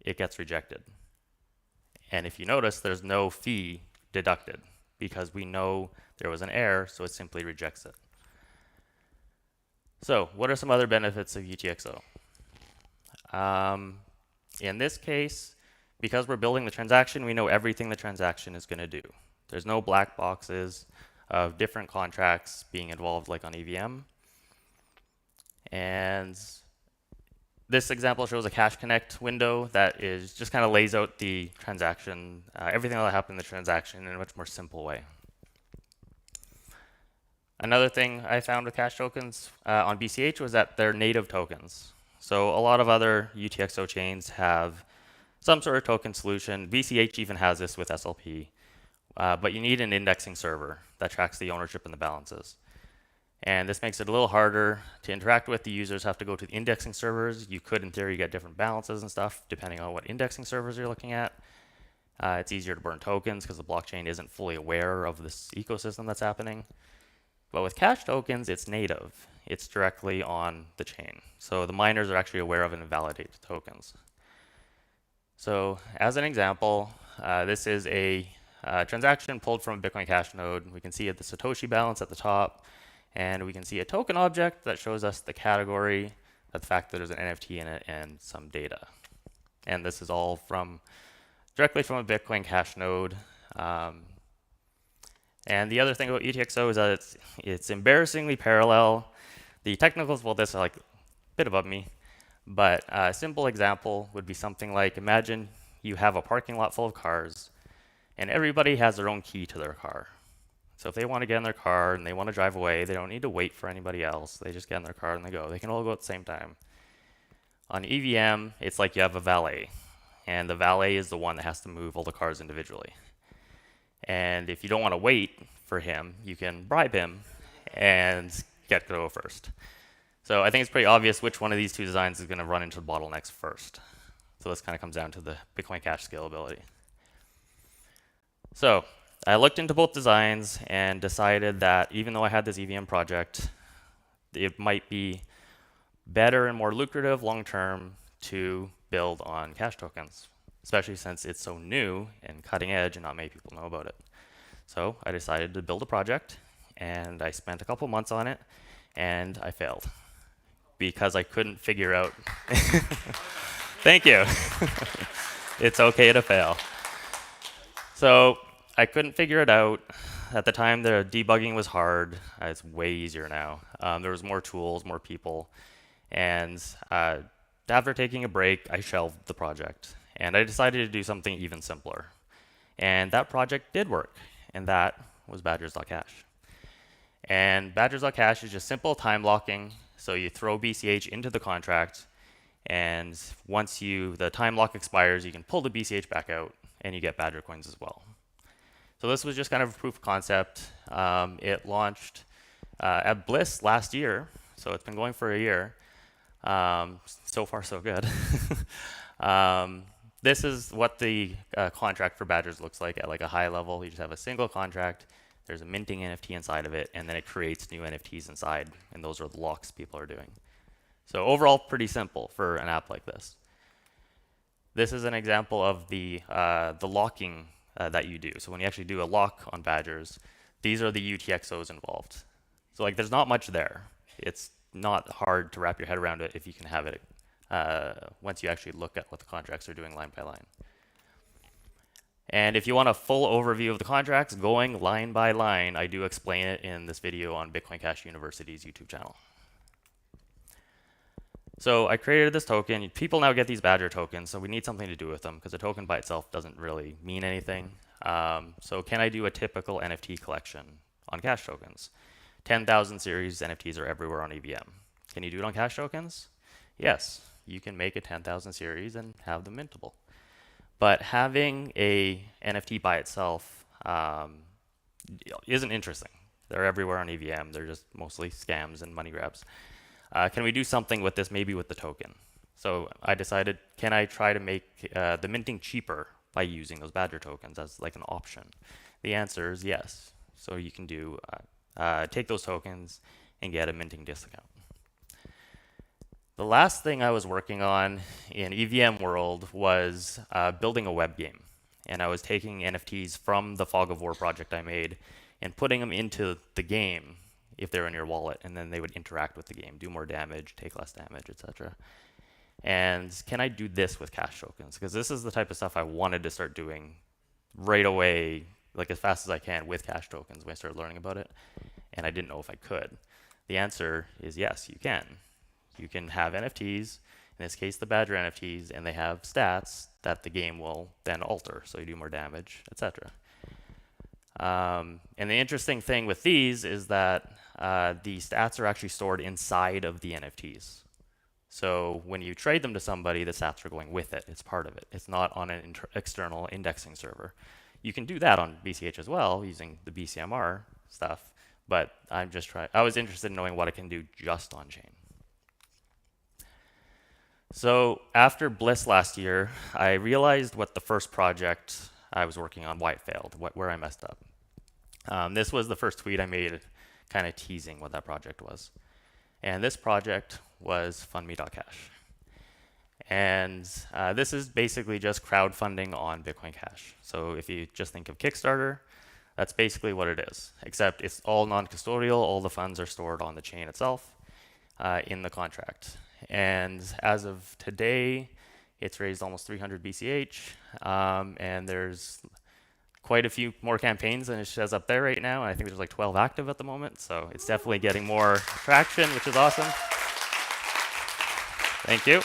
S6: It gets rejected. And if you notice, there's no fee deducted because we know there was an error, so it simply rejects it. So what are some other benefits of UTXO? In this case, because we're building the transaction, we know everything the transaction is going to do. There's no black boxes of different contracts being involved like on EVM. And this example shows a Cash Connect window that is just kind of lays out the transaction, everything that happened in the transaction in a much more simple way. Another thing I found with cash tokens on BCH was that they're native tokens. So a lot of other UTXO chains have some sort of token solution. BCH even has this with SLP. But you need an indexing server that tracks the ownership and the balances. And this makes it a little harder to interact with. The users have to go to the indexing servers. You could, in theory, get different balances and stuff depending on what indexing servers you're looking at. It's easier to burn tokens because the blockchain isn't fully aware of this ecosystem that's happening. But with cash tokens, it's native. It's directly on the chain. So the miners are actually aware of and validate the tokens. So as an example, this is a transaction pulled from a Bitcoin Cash node. We can see the Satoshi balance at the top, and we can see a token object that shows us the category, the fact that there's an NFT in it, and some data. And this is all directly from a Bitcoin Cash node. And the other thing about UTXO is that it's embarrassingly parallel. The technicals, well, this are like a bit above me, but a simple example would be something like, imagine you have a parking lot full of cars, and everybody has their own key to their car. So if they want to get in their car and they want to drive away, they don't need to wait for anybody else. They just get in their car and they go. They can all go at the same time. On EVM, it's like you have a valet, and the valet is the one that has to move all the cars individually. And if you don't want to wait for him, you can bribe him and get to go first. So I think it's pretty obvious which one of these two designs is going to run into the bottlenecks first. So this kind of comes down to the Bitcoin Cash scalability. So I looked into both designs and decided that even though I had this EVM project, it might be better and more lucrative long-term to build on cash tokens, especially since it's so new and cutting edge and not many people know about it. So I decided to build a project, and I spent a couple months on it, and I failed because I couldn't figure out. Thank you. It's okay to fail. So I couldn't figure it out. At the time, the debugging was hard. It's way easier now. There was more tools, more people. And after taking a break, I shelved the project. And I decided to do something even simpler. And that project did work. And that was Badgers.cash. And Badgers.cash is just simple time locking. So you throw BCH into the contract. And once the time lock expires, you can pull the BCH back out. And you get Badger coins as well. So this was just kind of a proof of concept. It launched at BLISS last year. So it's been going for a year. So far, so good. This is what the contract for Badgers looks like at like a high level. You just have a single contract. There's a minting NFT inside of it, and then it creates new NFTs inside, and those are the locks people are doing. So overall, pretty simple for an app like this. This is an example of the locking that you do. So when you actually do a lock on Badgers, these are the UTXOs involved. So like, there's not much there. It's not hard to wrap your head around it if you can have it once you actually look at what the contracts are doing line by line. And if you want a full overview of the contracts going line by line, I do explain it in this video on Bitcoin Cash University's YouTube channel. So I created this token. People now get these Badger tokens, so we need something to do with them because a token by itself doesn't really mean anything. So can I do a typical NFT collection on cash tokens? 10,000 series NFTs are everywhere on EVM. Can you do it on cash tokens? Yes, you can make a 10,000 series and have them mintable. But having a NFT by itself isn't interesting. They're everywhere on EVM. They're just mostly scams and money grabs. Can we do something with this, maybe with the token? So I decided, can I try to make the minting cheaper by using those Badger tokens as like an option? The answer is yes. So you can do take those tokens and get a minting discount. The last thing I was working on in EVM world was building a web game. And I was taking NFTs from the Fog of War project I made and putting them into the game if they're in your wallet, and then they would interact with the game, do more damage, take less damage, etc. And can I do this with cash tokens? Because this is the type of stuff I wanted to start doing right away, like as fast as I can with cash tokens when I started learning about it, and I didn't know if I could. The answer is yes, you can. You can have NFTs, in this case the Badger NFTs, and they have stats that the game will then alter, so you do more damage, etc. And the interesting thing with these is that the stats are actually stored inside of the NFTs. So when you trade them to somebody, the stats are going with it. It's part of it. It's not on an external indexing server. You can do that on BCH as well using the BCMR stuff, but I was interested in knowing what it can do just on chain. So after BLISS last year, I realized what the first project I was working on, why it failed, where I messed up. This was the first tweet I made kind of teasing what that project was. And this project was fundme.cash. And this is basically just crowdfunding on Bitcoin Cash. So if you just think of Kickstarter, that's basically what it is, except it's all non-custodial. All the funds are stored on the chain itself in the contract. And as of today, it's raised almost 300 BCH, and there's quite a few more campaigns than it says up there right now. And I think there's like 12 active at the moment, so it's definitely getting more traction, which is awesome. Thank you.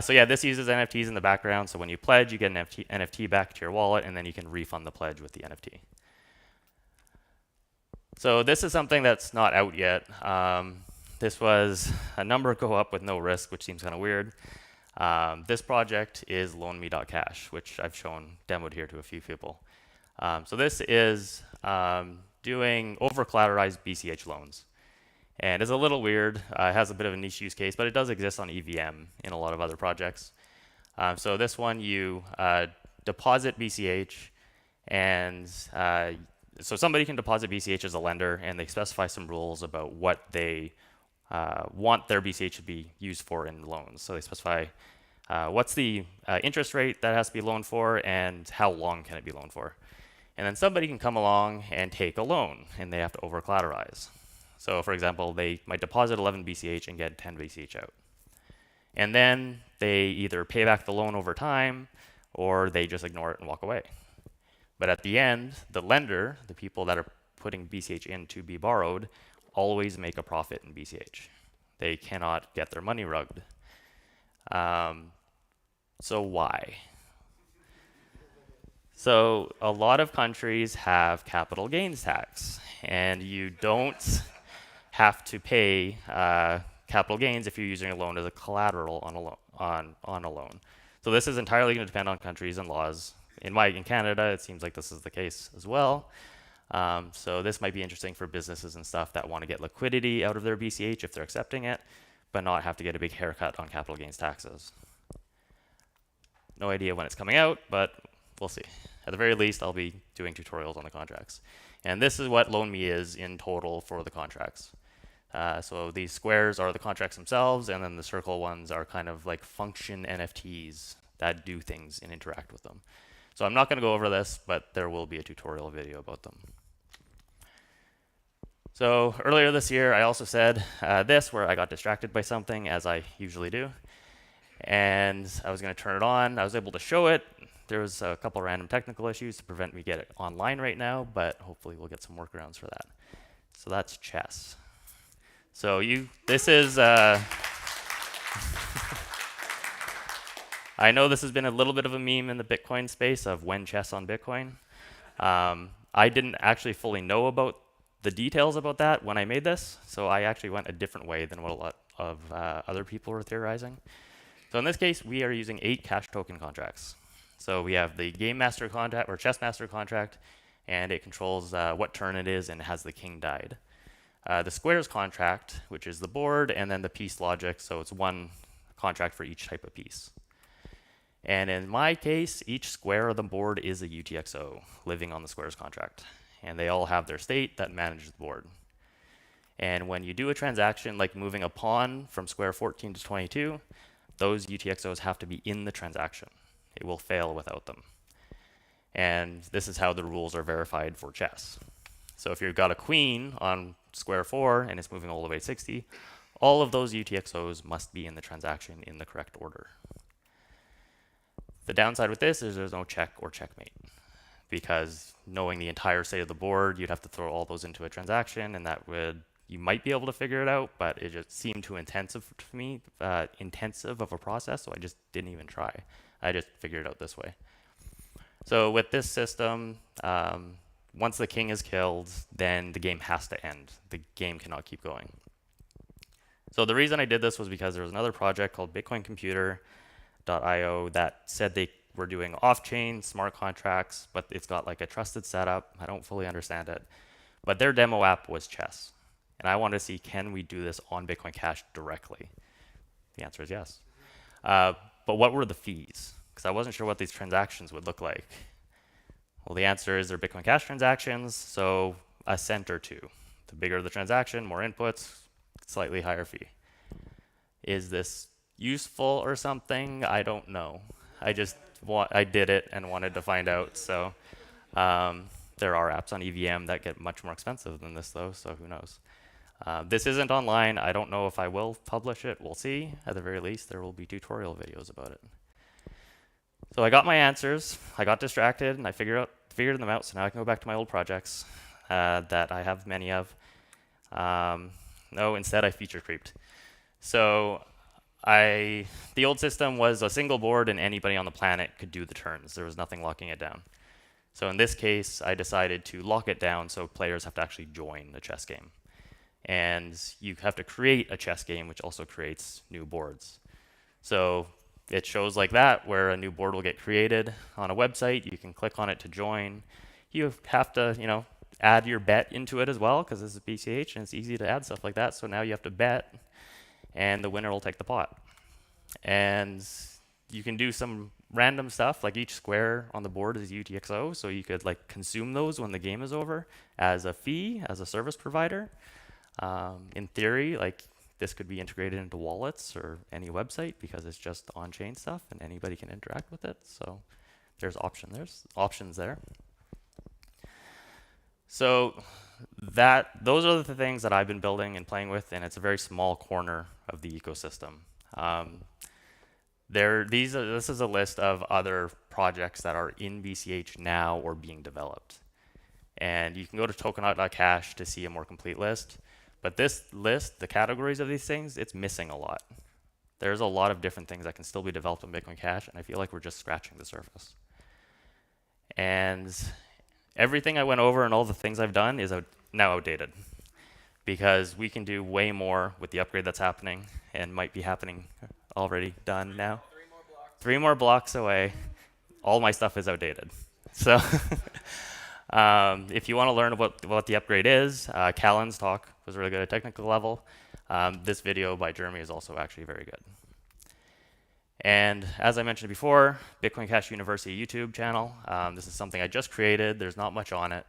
S6: So yeah, this uses NFTs in the background. So when you pledge, you get an NFT back to your wallet, and then you can refund the pledge with the NFT. So this is something that's not out yet. This was a number go up with no risk, which seems kind of weird. This project is loanme.cash, which I've shown demoed here to a few people. So this is doing over-collateralized BCH loans. And it's a little weird. It has a bit of a niche use case, but it does exist on EVM in a lot of other projects. So this one, you deposit BCH, and so somebody can deposit BCH as a lender, and they specify some rules about what they want their BCH to be used for in loans. So they specify what's the interest rate that has to be loaned for, and how long can it be loaned for. And then somebody can come along and take a loan, and they have to over-collateralize. So for example, they might deposit 11 BCH and get 10 BCH out. And then they either pay back the loan over time, or they just ignore it and walk away. But at the end, the lender, the people that are putting BCH in to be borrowed, always make a profit in BCH. They cannot get their money rugged. So why? So a lot of countries have capital gains tax, and you don't have to pay capital gains if you're using a loan as a collateral on a loan. So this is entirely going to depend on countries and laws. In Canada, it seems like this is the case as well. So this might be interesting for businesses and stuff that want to get liquidity out of their BCH if they're accepting it, but not have to get a big haircut on capital gains taxes. No idea when it's coming out, but we'll see. At the very least, I'll be doing tutorials on the contracts. And this is what LoanMe is in total for the contracts. So these squares are the contracts themselves, and then the circle ones are kind of like function NFTs that do things and interact with them. So I'm not going to go over this, but there will be a tutorial video about them. So earlier this year, I also said this, where I got distracted by something, as I usually do. And I was going to turn it on. I was able to show it. There was a couple random technical issues to prevent me getting it online right now, but hopefully we'll get some workarounds for that. So that's chess. So this is, I know this has been a little bit of a meme in the Bitcoin space of when chess on Bitcoin. I didn't actually fully know about the details about that when I made this, so I actually went a different way than what a lot of other people were theorizing. So in this case, we are using 8 cash token contracts. So we have the game master contract or chess master contract, and it controls what turn it is and has the king died. The squares contract, which is the board, and then the piece logic, so it's one contract for each type of piece. And in my case, each square of the board is a UTXO living on the squares contract. And they all have their state that manages the board. And when you do a transaction like moving a pawn from square 14 to 22, those UTXOs have to be in the transaction. It will fail without them. And this is how the rules are verified for chess. So if you've got a queen on square 4 and it's moving all the way to 60, all of those UTXOs must be in the transaction in the correct order. The downside with this is there's no check or checkmate, because knowing the entire state of the board, you'd have to throw all those into a transaction, and you might be able to figure it out, but it just seemed too intensive to me, intensive of a process, so I just didn't even try. I just figured it out this way. So with this system, once the king is killed, then the game has to end. The game cannot keep going. So the reason I did this was because there was another project called BitcoinComputer.io that said they were doing off-chain smart contracts, but it's got like a trusted setup. I don't fully understand it. But their demo app was chess. And I wanted to see, can we do this on Bitcoin Cash directly? The answer is yes. But what were the fees? Because I wasn't sure what these transactions would look like. Well, the answer is they're Bitcoin Cash transactions, so a cent or two. The bigger the transaction, more inputs, slightly higher fee. Is this useful or something? I don't know. I did it and wanted to find out. So there are apps on EVM that get much more expensive than this, though, so who knows? This isn't online. I don't know if I will publish it. We'll see. At the very least, there will be tutorial videos about it. So I got my answers. I got distracted, and I figured them out. So now I can go back to my old projects that I have many of. No, instead I feature creeped. So the old system was a single board, and anybody on the planet could do the turns. There was nothing locking it down. So in this case, I decided to lock it down so players have to actually join the chess game. And you have to create a chess game, which also creates new boards. So it shows like that, where a new board will get created on a website. You can click on it to join. You have to, add your bet into it as well, because this is BCH, and it's easy to add stuff like that. So now you have to bet, and the winner will take the pot. And you can do some random stuff, like each square on the board is UTXO, so you could consume those when the game is over as a fee, as a service provider. In theory, this could be integrated into wallets or any website because it's just on-chain stuff and anybody can interact with it. So there's options there. So those are the things that I've been building and playing with, and it's a very small corner of the ecosystem. This is a list of other projects that are in BCH now or being developed. And you can go to tokenaut.cash to see a more complete list. But this list, the categories of these things, it's missing a lot. There's a lot of different things that can still be developed on Bitcoin Cash, and I feel like we're just scratching the surface. And everything I went over and all the things I've done is now outdated, because we can do way more with the upgrade that's happening and might be happening already done now. 3 more blocks away. All my stuff is outdated. So if you want to learn what the upgrade is, Callan's talk was really good at technical level. This video by Jeremy is also actually very good. And as I mentioned before, Bitcoin Cash University YouTube channel. This is something I just created. There's not much on it.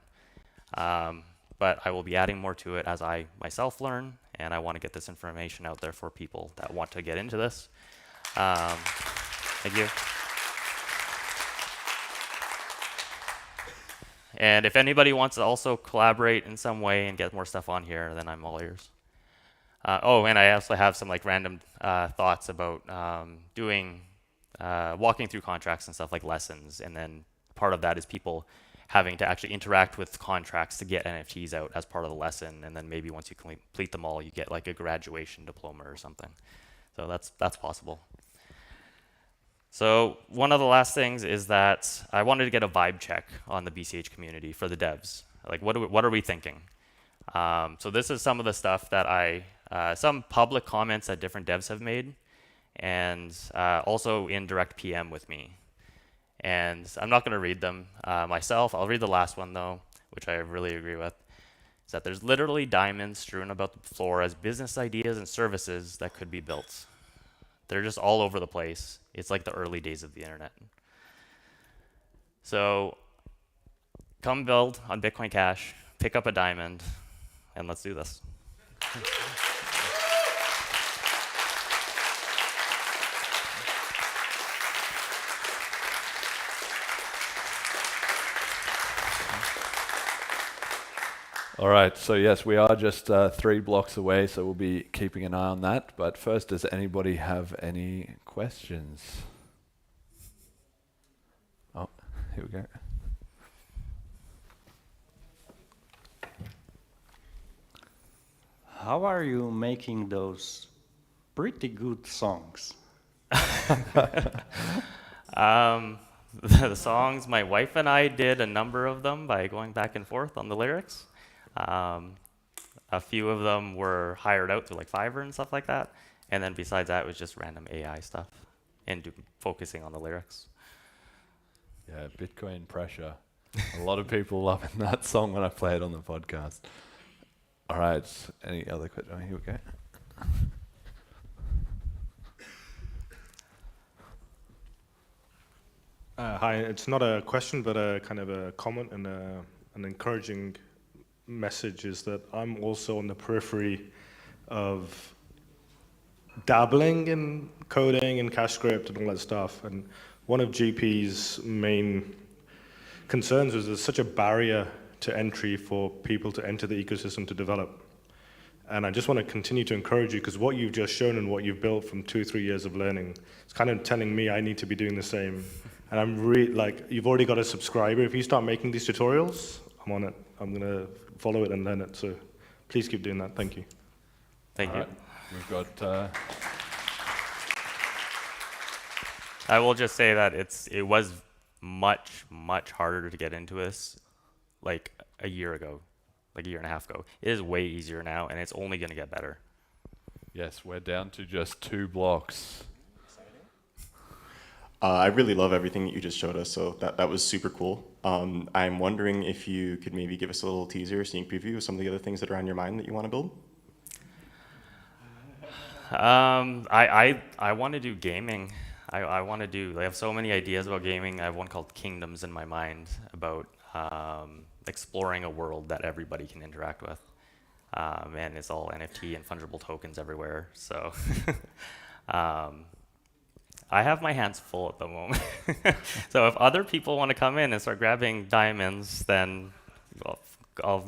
S6: But I will be adding more to it as I myself learn, and I want to get this information out there for people that want to get into this. Thank you. And if anybody wants to also collaborate in some way and get more stuff on here, then I'm all ears. And I also have some random thoughts about walking through contracts and stuff, like lessons, and then part of that is people having to actually interact with contracts to get NFTs out as part of the lesson, and then maybe once you complete them all, you get a graduation diploma or something. So that's possible. So one of the last things is that I wanted to get a vibe check on the BCH community for the devs. What are we thinking? So this is some of the stuff that some public comments that different devs have made, and also in direct PM with me. And I'm not going to read them myself. I'll read the last one, though, which I really agree with. Is that there's literally diamonds strewn about the floor as business ideas and services that could be built. They're just all over the place. It's like the early days of the internet. So come build on Bitcoin Cash, pick up a diamond, and let's do this.
S2: All right, so yes, we are just 3 blocks away, so we'll be keeping an eye on that. But first, does anybody have any questions? Oh, here we go.
S7: How are you making those pretty good songs?
S6: The songs, my wife and I did a number of them by going back and forth on the lyrics. A few of them were hired out through Fiverr and stuff like that. And then besides that, it was just random AI stuff and focusing on the lyrics.
S2: Yeah, Bitcoin pressure. A lot of people loving that song when I play it on the podcast. All right. Any other questions? Oh, here we go.
S8: Hi, it's not a question, but a kind of a comment and an encouraging message is that I'm also on the periphery of dabbling in coding and cache script and all that stuff. And one of GP's main concerns was there's such a barrier to entry for people to enter the ecosystem to develop. And I just want to continue to encourage you, because what you've just shown and what you've built from 2-3 years of learning, it's kind of telling me I need to be doing the same. And I'm really, like, you've already got a subscriber. If you start making these tutorials, I'm on it. I'm going to follow it and learn it. So please keep doing that. Thank you.
S6: Thank you.
S2: Right. We've got...
S6: I will just say that it was much harder to get into this like a year ago, like a year and a half ago. It is way easier now, and it's only going to get better.
S2: Yes, we're down to just 2 blocks.
S4: I really love everything that you just showed us, so that was super cool. I'm wondering if you could maybe give us a little teaser, sneak preview of some of the other things that are on your mind that you want to build.
S6: I want to do gaming. I want to do. I have so many ideas about gaming. I have one called Kingdoms in my mind about exploring a world that everybody can interact with, and it's all NFT and fungible tokens everywhere. So. I have my hands full at the moment. So if other people want to come in and start grabbing diamonds, then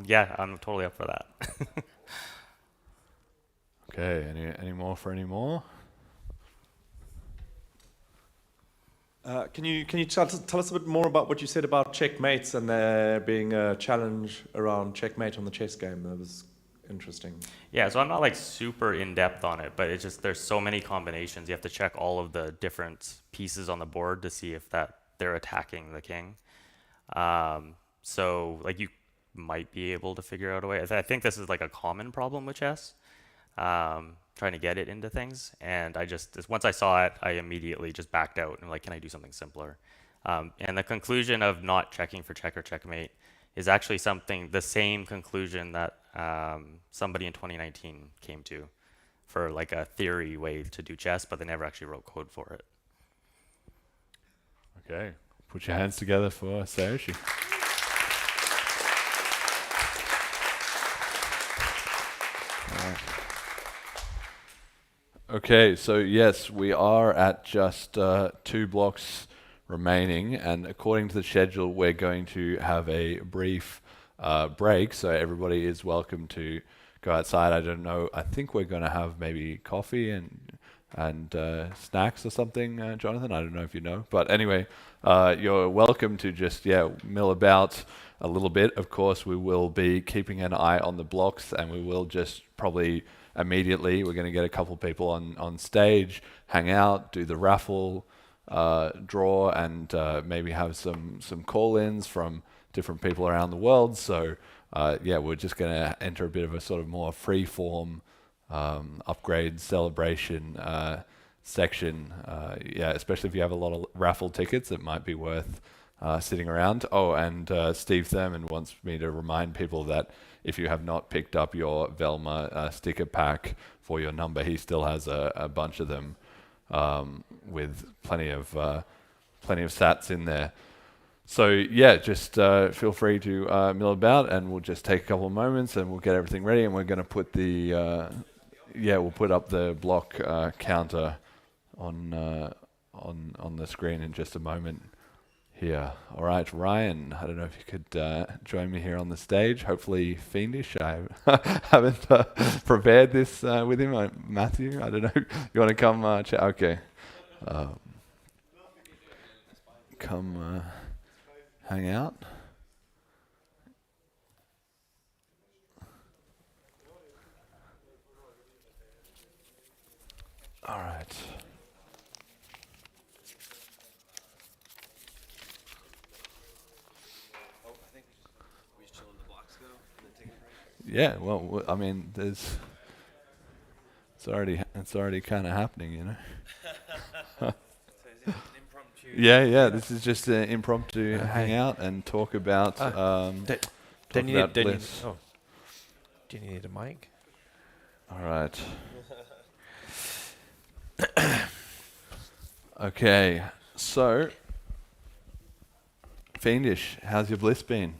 S6: yeah, I'm totally up for that.
S2: Okay, any more for any more?
S5: Can you tell us a bit more about what you said about checkmates and there being a challenge around checkmate on the chess game? That was interesting.
S6: Yeah, so I'm not like super in depth on it, but it's just there's so many combinations. You have to check all of the different pieces on the board to see if they're attacking the king. So like you might be able to figure out a way. I think this is like a common problem with chess, trying to get it into things. And once I saw it, I immediately just backed out and like, can I do something simpler? And the conclusion of not checking for check or checkmate is actually the same conclusion that somebody in 2019 came to for like a theory way to do chess, but they never actually wrote code for it.
S2: Okay, put your hands together for Sayoshi. Okay, so yes, we are at just 2 blocks remaining, and according to the schedule, we're going to have a brief break, so everybody is welcome to go outside. I don't know, I think we're going to have maybe coffee and snacks or something, Jonathan. I don't know if you know, but anyway, you're welcome to just mill about a little bit. Of course, we will be keeping an eye on the blocks, and we will just probably immediately, we're going to get a couple people on stage, hang out, do the raffle draw, and maybe have some call-ins from different people around the world. So we're just going to enter a bit of a sort of more free-form upgrade celebration section. Especially if you have a lot of raffle tickets, it might be worth sitting around. Oh, and Steve Thurman wants me to remind people that if you have not picked up your Velma sticker pack for your number, he still has a bunch of them with plenty of sats in there. So just feel free to mill about, and we'll just take a couple of moments, and we'll get everything ready, and we're going to put we'll put up the block counter on the screen in just a moment. Here. All right, Ryan, I don't know if you could join me here on the stage. Hopefully Fiendish. I haven't prepared this with him. Matthew, I don't know. You want to come chat? Okay. Come hang out. All right. Yeah, well, I mean, it's already kind of happening, you know.
S9: So is it an impromptu
S2: Yeah. This is just an impromptu hangout and talk about BLISS.
S9: Do you need a mic?
S2: All right. Okay, so Fiendish, how's your BLISS been?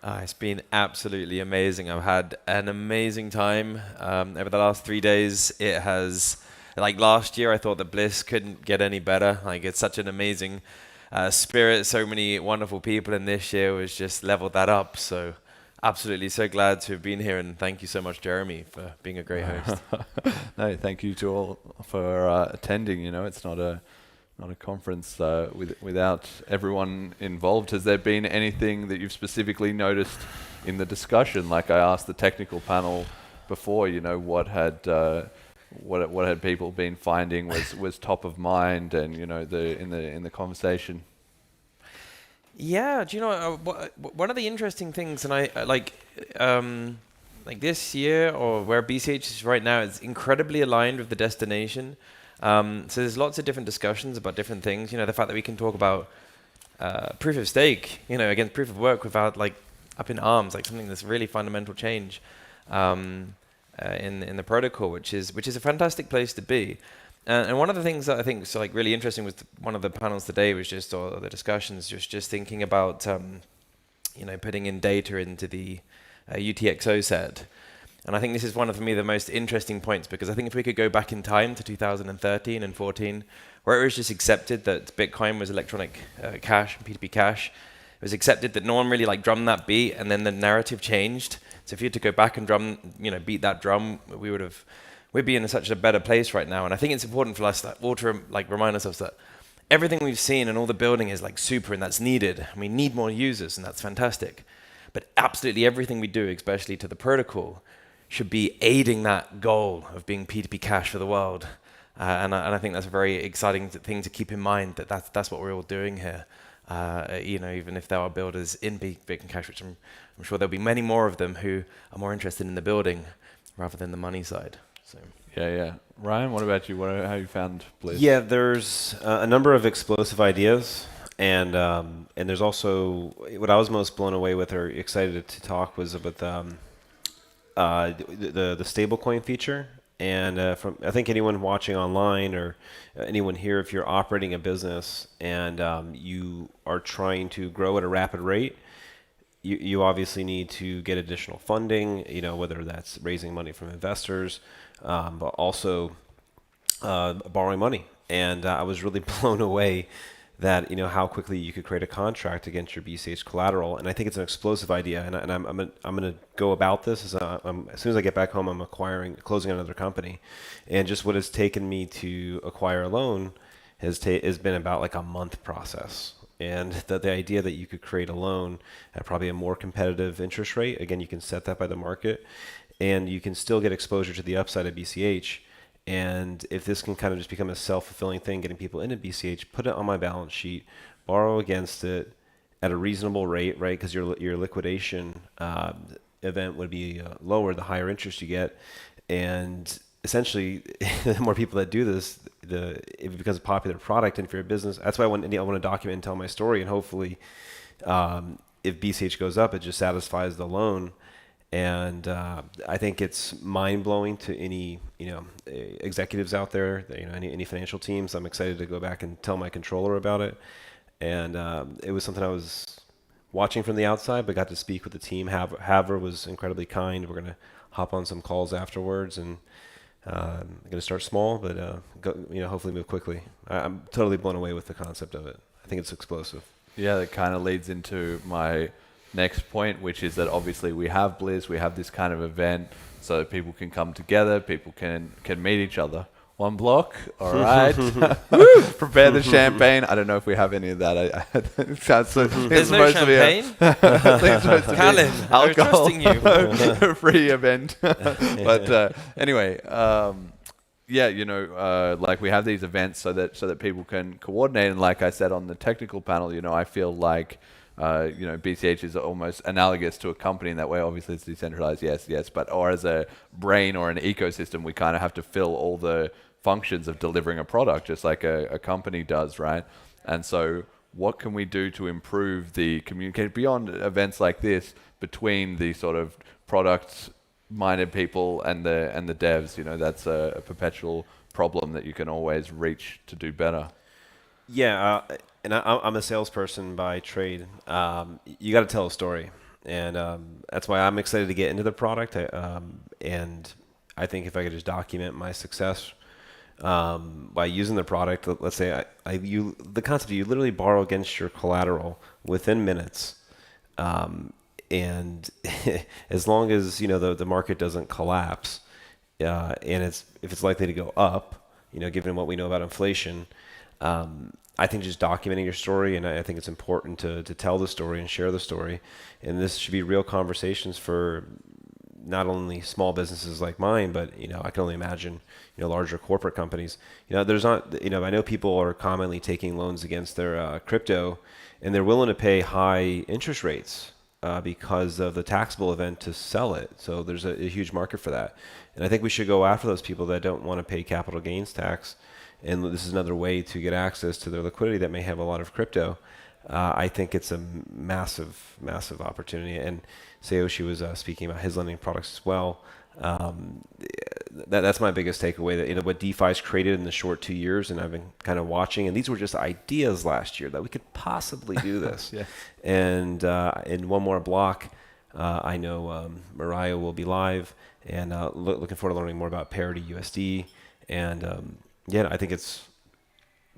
S9: It's been absolutely amazing. I've had an amazing time over the last 3 days. It has, like last year, I thought that BLISS couldn't get any better. Like it's such an amazing spirit, so many wonderful people, and this year was just leveled that up. So absolutely so glad to have been here, and thank you so much, Jeremy, for being a great host.
S2: No, thank you to all for attending. You know, it's not a conference without everyone involved. Has there been anything that you've specifically noticed in the discussion? Like I asked the technical panel before, you know, what had people been finding was top of mind, and you know, in the conversation.
S9: Yeah, do you know one of the interesting things, and I like this year, or where BCH is right now, is incredibly aligned with the destination. So there's lots of different discussions about different things. You know, the fact that we can talk about proof of stake, you know, against proof of work without like up in arms, like something that's really fundamental change in the protocol, which is a fantastic place to be. And one of the things that I think is like really interesting with one of the panels today was just, or the discussions, just thinking about you know, putting in data into the UTXO set. And I think this is one of, for me, the most interesting points, because I think if we could go back in time to 2013 and 14, where it was just accepted that Bitcoin was electronic cash, P2P cash, it was accepted that no one really like drummed that beat, and then the narrative changed. So if you had to go back and beat that drum, we'd be in such a better place right now. And I think it's important for us all to remind ourselves that everything we've seen and all the building is like super, and that's needed. And we need more users, and that's fantastic. But absolutely everything we do, especially to the protocol, should be aiding that goal of being P2P cash for the world. And I think that's a very exciting thing to keep in mind, that's what we're all doing here. You know, even if there are builders in Bitcoin Cash, which I'm sure there'll be many more of them who are more interested in the building rather than the money side. So.
S2: Yeah. Ryan, what about you? How you found BLISS?
S10: Yeah, there's a number of explosive ideas, and there's also what I was most blown away with or excited to talk was about the stablecoin feature. And from I think anyone watching online or anyone here, if you're operating a business and you are trying to grow at a rapid rate, you obviously need to get additional funding, you know, whether that's raising money from investors, but also borrowing money. And I was really blown away that, you know, how quickly you could create a contract against your BCH collateral. And I think it's an explosive idea. And I'm going to go about this as soon as I get back home. I'm closing another company, and just what has taken me to acquire a loan has been about like a month process. And the idea that you could create a loan at probably a more competitive interest rate, again, you can set that by the market, and you can still get exposure to the upside of BCH. And if this can kind of just become a self-fulfilling thing, getting people into BCH, put it on my balance sheet, borrow against it at a reasonable rate, right? Because your liquidation event would be lower the higher interest you get. And essentially, the more people that do this, it becomes a popular product. And for your business, that's why I want to document and tell my story. And hopefully, if BCH goes up, it just satisfies the loan. And I think it's mind-blowing to any executives out there, any financial teams. I'm excited to go back and tell my controller about it. And it was something I was watching from the outside, but got to speak with the team. Havre was incredibly kind. We're going to hop on some calls afterwards, and I'm going to start small, but hopefully move quickly. I'm totally blown away with the concept of it. I think it's explosive.
S2: Yeah, that kind of leads into my next point, which is that obviously we have BLISS, we have this kind of event so that people can come together, people can meet each other. One block, all right. Prepare the champagne. I don't know if we have any of that.
S9: There's no champagne?
S2: Callum,
S9: I was trusting you.
S2: Free event. But anyway, like we have these events so that people can coordinate. And like I said on the technical panel, I feel like BCH is almost analogous to a company in that way. Obviously, it's decentralized, yes, or as a brain or an ecosystem, we kind of have to fill all the functions of delivering a product, just like a company does, right? And so what can we do to improve the communication beyond events like this between the sort of product-minded people and the devs? You know, that's a perpetual problem that you can always reach to do better.
S10: Yeah, and I'm a salesperson by trade. You got to tell a story, and that's why I'm excited to get into the product. And I think if I could just document my success by using the product, let's say the concept you literally borrow against your collateral within minutes, and as long as the market doesn't collapse, and if it's likely to go up, given what we know about inflation. I think just documenting your story, and I think it's important to tell the story and share the story. And this should be real conversations for not only small businesses like mine, but I can only imagine larger corporate companies. There's not I know people are commonly taking loans against their crypto, and they're willing to pay high interest rates because of the taxable event to sell it. So there's a huge market for that, and I think we should go after those people that don't want to pay capital gains tax. And this is another way to get access to their liquidity that may have a lot of crypto. I think it's a massive, massive opportunity. And Sayoshi was speaking about his lending products as well. That's my biggest takeaway, that what DeFi's created in the short 2 years, and I've been kind of watching, and these were just ideas last year that we could possibly do this. Yeah. And in one more block, I know Mariah will be live, and looking forward to learning more about Parity USD. And yeah, I think it's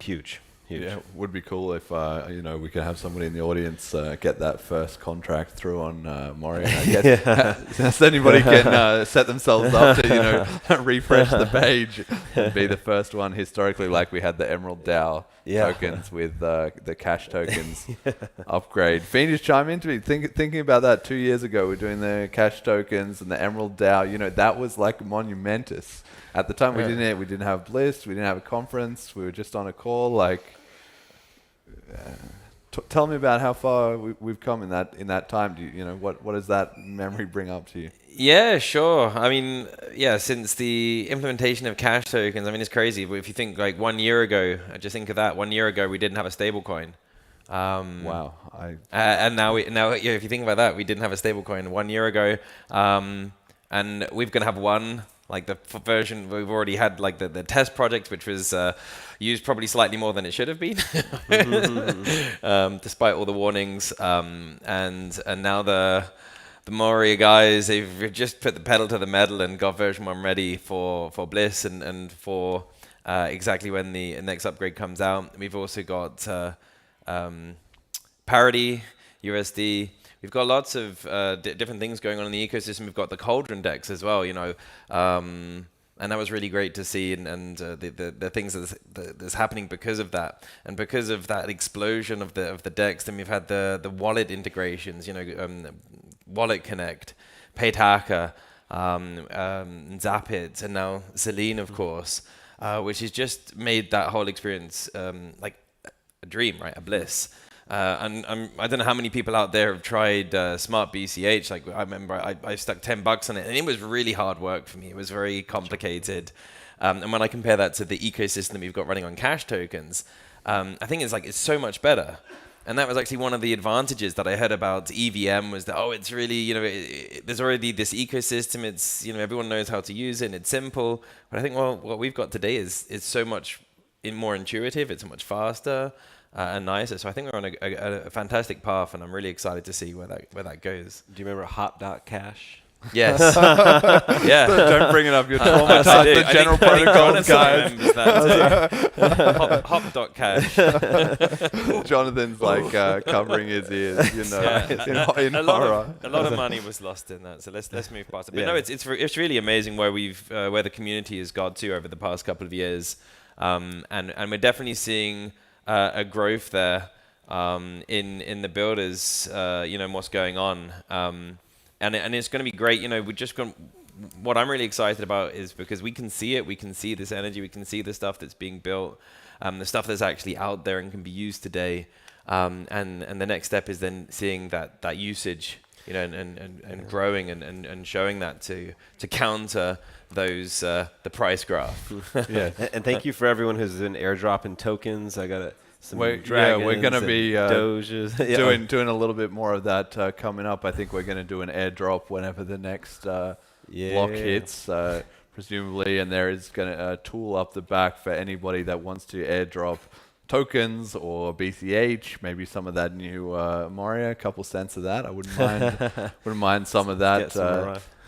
S10: huge. Yeah,
S2: it would be cool if we could have somebody in the audience get that first contract through on Mori. So anybody can set themselves up to refresh the page and be the first one historically, like we had the Emerald DAO tokens with the cash tokens upgrade. Fiend, just chime into me. Thinking about that 2 years ago, we're doing the cash tokens and the Emerald DAO. That was like monumentous. At the time, we didn't have BLISS, we didn't have a conference, we were just on a call. Tell me about how far we've come in that time. What does that memory bring up to you?
S9: Yeah, sure. I mean, since the implementation of cash tokens, it's crazy. But if you think like 1 year ago, just think of that. 1 year ago, we didn't have a stablecoin.
S2: Wow.
S9: And now if you think about that, we didn't have a stablecoin 1 year ago, and we're gonna have one. Like the version we've already had, like the test project, which was used probably slightly more than it should have been, despite all the warnings. And now the Mori guys, they've just put the pedal to the metal and got version 1 ready for BLISS and for exactly when the next upgrade comes out. We've also got Parity USD. We've got lots of different things going on in the ecosystem. We've got the Cauldron decks as well, and that was really great to see, and the things that's happening because of that, and because of that explosion of the decks. Then we've had the wallet integrations, Wallet Connect, Paytaka, Zapit, and now Celine, of course, which has just made that whole experience like a dream, right? A bliss. And I don't know how many people out there have tried Smart BCH. Like I remember I stuck $10 on it, and it was really hard work for me. It was very complicated. And when I compare that to the ecosystem that we've got running on cash tokens, I think it's so much better. And that was actually one of the advantages that I heard about EVM was that, it's really, there's already this ecosystem. It's, everyone knows how to use it and it's simple. But I think, what we've got today is so much more intuitive. It's so much faster. And nicer. So I think we're on a fantastic path, and I'm really excited to see where that goes.
S10: Do you remember Hop.cash?
S9: Yes. Yeah.
S2: Don't bring it up. You're traumatized. The general protocols guys.
S9: Hop.cash.
S2: Jonathan's covering his ears, in horror.
S9: A lot of money was lost in that. So let's move past it. But no, it's really amazing where where the community has got to over the past couple of years, and we're definitely seeing a growth there in the builders, what's going on, and it's going to be great. What I'm really excited about is because we can see it, we can see this energy, we can see the stuff that's being built, the stuff that's actually out there and can be used today, and the next step is then seeing that usage, and growing and showing that to counter those the price graph.
S10: Yeah, and thank you for everyone who's been airdropping tokens. I gotta some
S2: we're
S10: dragons
S2: going to
S10: and
S2: be
S10: doges. Yeah.
S2: doing a little bit more of that coming up. I think we're going to do an airdrop whenever the next block hits, presumably, and there is going to a tool up the back for anybody that wants to airdrop tokens or BCH, maybe some of that new Moria, a couple cents of that. I wouldn't mind wouldn't mind some of that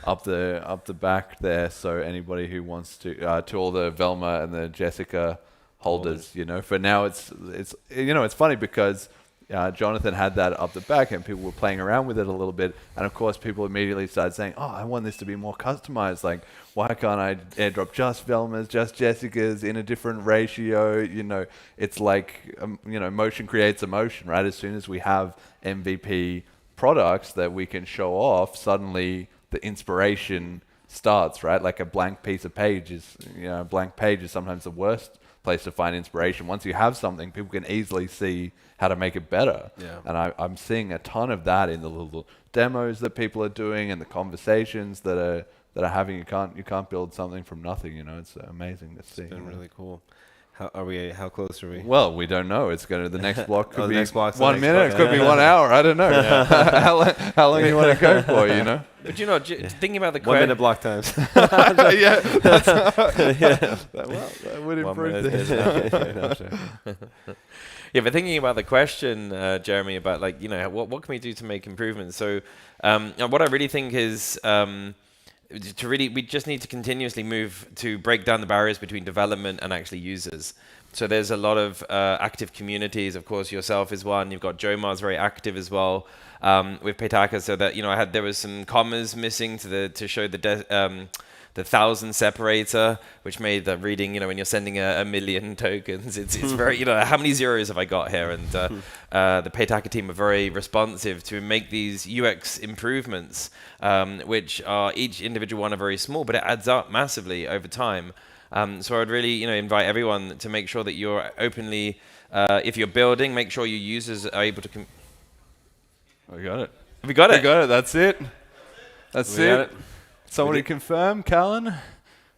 S2: up the back there. So anybody who wants to all the Velma and the Jessica holders, for now it's funny because Jonathan had that up the back and people were playing around with it a little bit, and of course people immediately started saying, oh, I want this to be more customized, like why can't I airdrop just Velmas, just Jessicas in a different ratio? It's like motion creates emotion, right? As soon as we have MVP products that we can show off, suddenly the inspiration starts, right? Like a blank piece of page is blank page is sometimes the worst place to find inspiration. Once you have something, people can easily see how to make it better. Yeah. And I'm seeing a ton of that in the little demos that people are doing and the conversations that are having. You can't build something from nothing. It's amazing to see.
S10: It's been really cool. How close are we?
S2: Well, we don't know. It's going to the next block could be
S10: 1
S2: minute. It could be 1 hour. I don't know. How long do you want to go for?
S9: But thinking about the
S10: 1 minute block times.
S2: Yeah. That would improve this.
S9: Yeah, but thinking about the question, Jeremy, about what can we do to make improvements? So, what I really think is we just need to continuously move to break down the barriers between development and actually users. So there's a lot of active communities. Of course, yourself is one. You've got Jomar's very active as well with Petaka. So that there was some commas missing to show the 1,000 separator, which made the reading, when you're sending a million tokens, it's very, how many zeros have I got here? And the Petaka team are very responsive to make these UX improvements, which are each individual one are very small, but it adds up massively over time. So I would really, invite everyone to make sure that you're openly, if you're building, make sure your users are able to.
S2: We got it.
S9: We got it.
S2: We got it. That's it. That's it. Somebody confirm, Callan?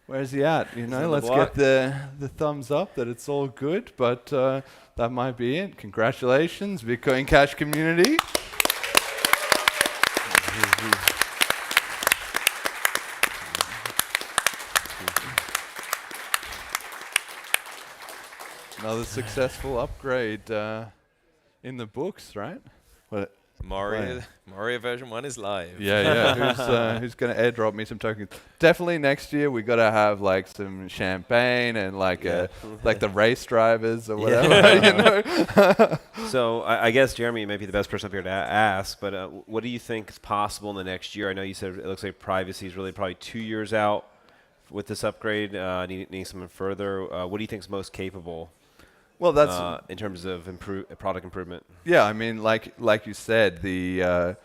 S2: Where's he at? Let's get the thumbs up that it's all good, but that might be it. Congratulations, Bitcoin Cash community. Another successful upgrade in the books, right? What?
S9: Moria version 1 is live.
S2: Yeah. Who's going to airdrop me some tokens? Definitely next year we got to have like some champagne and like the race drivers or whatever.
S10: So I guess Jeremy may be the best person up here to ask, but what do you think is possible in the next year? I know you said it looks like privacy is really probably 2 years out with this upgrade, needing something further. What do you think is most capable?
S2: Well, that's
S10: in terms of product improvement.
S2: Yeah, I mean, like you said, the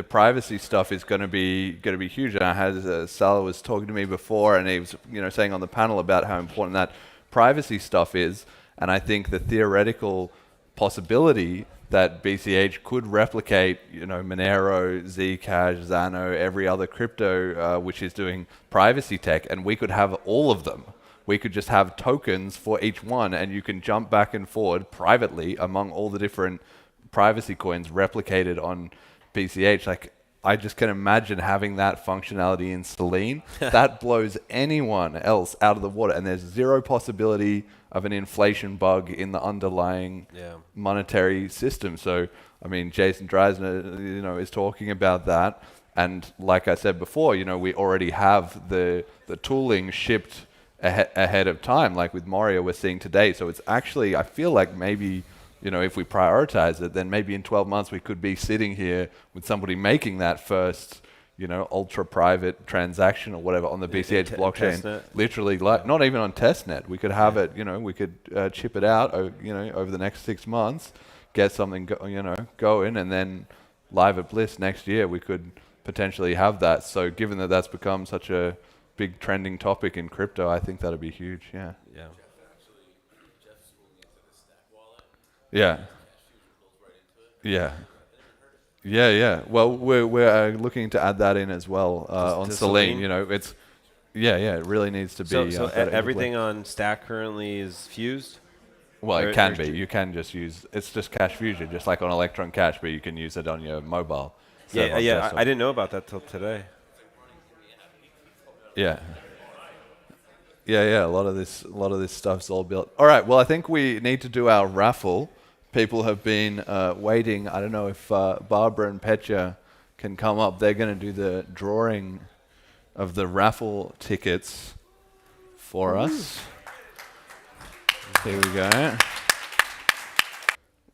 S2: privacy stuff is going to be huge. And I had Salah was talking to me before, and he was saying on the panel about how important that privacy stuff is. And I think the theoretical possibility that BCH could replicate, Monero, Zcash, Xano, every other crypto which is doing privacy tech, and we could have all of them. We could just have tokens for each one, and you can jump back and forward privately among all the different privacy coins replicated on BCH. Like, I just can imagine having that functionality in Selene. That blows anyone else out of the water, and there's zero possibility of an inflation bug in the underlying monetary system. So, I mean, Jason Dreisner, is talking about that, and like I said before, we already have the tooling shipped ahead of time, like with Moria we're seeing today. So it's actually, I feel like maybe, if we prioritize it, then maybe in 12 months we could be sitting here with somebody making that first, ultra private transaction or whatever on the BCH blockchain. Literally, not even on testnet. We could have it, we could chip it out, over the next 6 months, get something, going, and then live at BLISS next year we could potentially have that. So given that that's become such a big trending topic in crypto, I think that'd be huge. Yeah. Well, we're looking to add that in as well on Selene. It's it really needs to be.
S10: So everything on Stack currently is fused.
S2: Well,
S10: Or-
S2: it can
S10: or-
S2: be. You can just use. It's just Cash Fusion, just like on Electron Cash, but you can use it on your mobile. instead of
S10: Yeah,
S2: on
S10: yeah.
S2: desktop.
S10: I didn't know about that till today.
S2: Yeah. Yeah. A lot of this stuff's all built. All right. Well, I think we need to do our raffle. People have been waiting. I don't know if Barbara and Petya can come up. They're going to do the drawing of the raffle tickets for us. Here we go.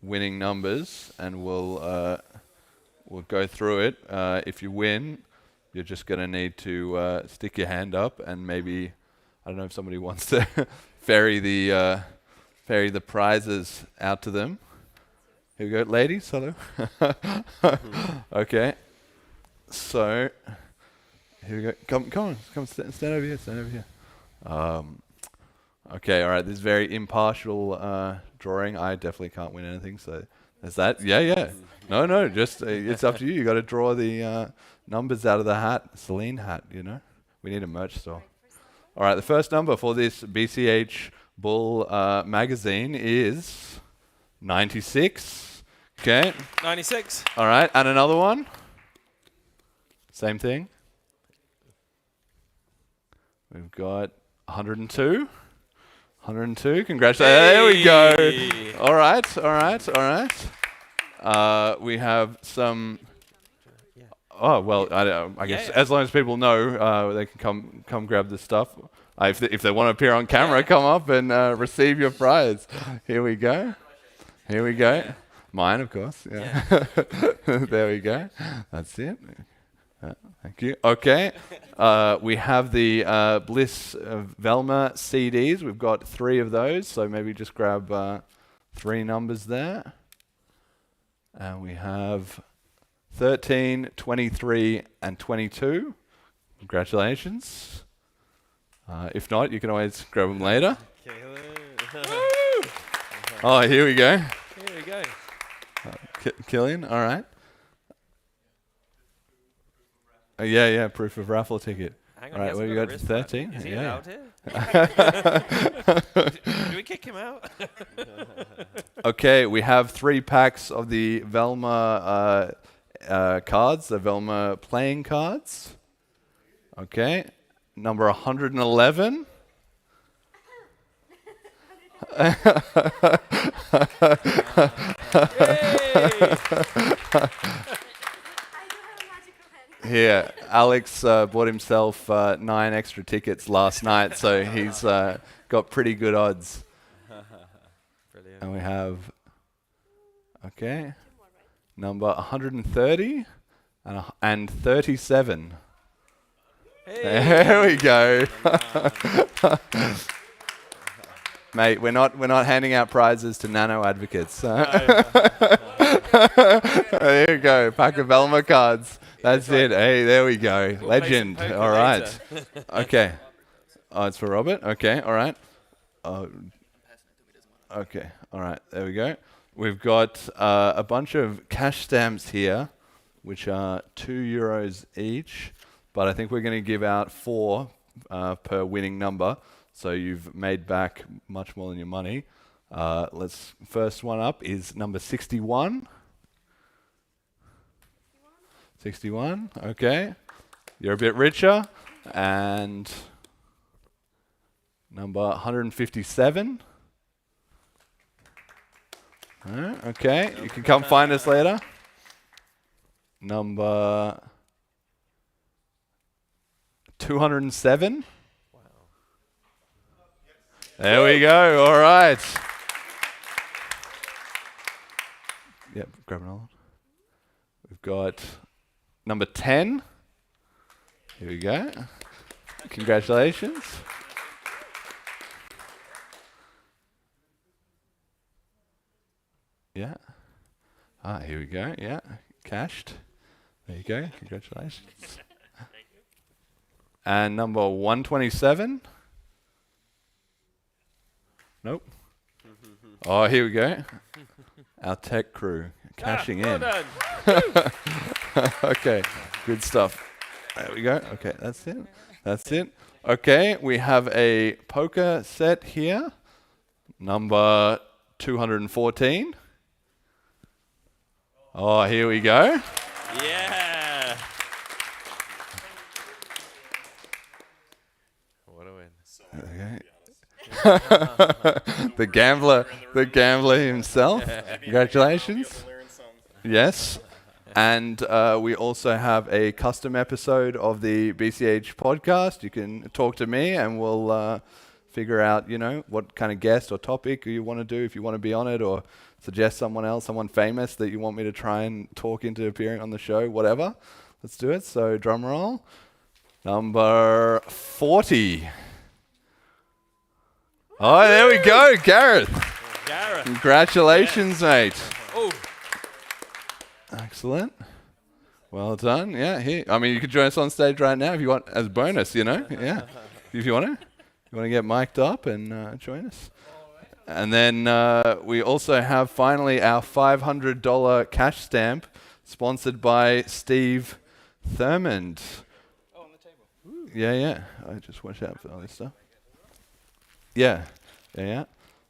S2: Winning numbers, and we'll go through it. If you win, you're just going to need to stick your hand up, and maybe I don't know if somebody wants to ferry the prizes out to them. Here we go, ladies. Hello. Okay. So here we go. Come on. Stand over here. Stand over here. Okay. All right. This is very impartial drawing. I definitely can't win anything. So there's that. Yeah. No. Just it's up to you. You got to draw the numbers out of the hat. Celine hat. You know. We need a merch store. All right. The first number for this BCH Bull magazine is 96. Okay.
S9: 96.
S2: All right. And another one. Same thing. We've got 102. 102. Congratulations. Hey. There we go. All right. We have some. Oh well, I guess as long as people know, they can come grab the stuff. If they want to appear on camera, come up and receive your prize. Here we go. Mine, of course. Yeah. There we go. That's it. Thank you. Okay. We have the BLISS Velma CDs. We've got 3 of those, so maybe just grab 3 numbers there. And we have 13, 23, and 22. Congratulations. If not, you can always grab them later. Oh, here we go. Killian, all right. Yeah, proof of raffle ticket.
S9: Hang on,
S2: All right, what you got? 13?
S9: Is he
S2: Yeah.
S9: allowed here? Do we kick him out?
S2: Okay, we have 3 packs of the Velma cards, the Velma playing cards. Okay, number 111. Here, Alex bought himself 9 extra tickets last night, so he's got pretty good odds.
S9: Brilliant.
S2: And we have, okay, number 130 and 37.
S9: Hey.
S2: There we go. Mate, we're not handing out prizes to nano advocates. There you go, pack of Velma cards. That's it. Hey, there we go. Legend. All right. Okay. Oh, it's for Robert? Okay, all right. Okay, all right. There we go. We've got a bunch of cash stamps here, which are €2 each, but I think we're going to give out 4 per winning number. So you've made back much more than your money. First one up is number 61. 61, okay. You're a bit richer. And number 157. Okay, you can come find us later. Number 207. There we go. All right. Yep, grab another one. We've got number 10. Here we go. Congratulations. Yeah. Here we go. Yeah, cashed. There you go. Congratulations. And number 127. Nope. Oh, here we go. Our tech crew cashing in.
S9: Done.
S2: Okay, good stuff. There we go. Okay, that's it. Okay, we have a poker set here. Number 214. Oh, here we go.
S9: Yeah. What a win.
S2: Okay. the gambler himself. Congratulations. Yes. And we also have a custom episode of the BCH podcast. You can talk to me and we'll figure out, what kind of guest or topic you want to do, if you want to be on it, or suggest someone else, someone famous that you want me to try and talk into appearing on the show, whatever. Let's do it. So drum roll. Number 40. Oh, there we go, Gareth.
S9: Gareth.
S2: Congratulations, mate.
S9: Oh.
S2: Excellent. Well done. Yeah, here. I mean, you could join us on stage right now if you want, as bonus, Yeah. If you want to get mic'd up and join us. And then we also have finally our $500 cash stamp sponsored by Steve Thurmond.
S1: Oh, on the table.
S2: Yeah. I just watch out for all this stuff. Yeah.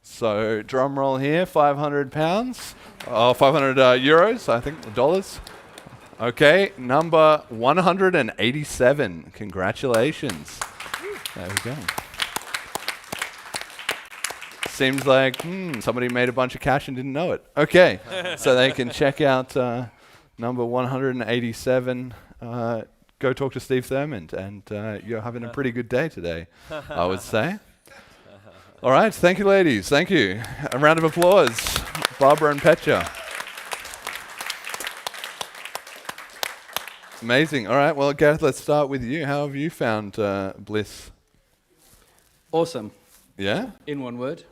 S2: So drum roll here, 500 pounds. Oh, 500 euros, I think, dollars. Okay, number 187. Congratulations. There we go. Seems like somebody made a bunch of cash and didn't know it. Okay, so they can check out number 187. Go talk to Steve Thurmond, and you're having a pretty good day today, I would say. All right, thank you, ladies. Thank you. A round of applause, Barbara and Petra. Amazing. All right, well, Gareth, let's start with you. How have you found BLISS?
S11: Awesome.
S2: Yeah?
S11: In one word.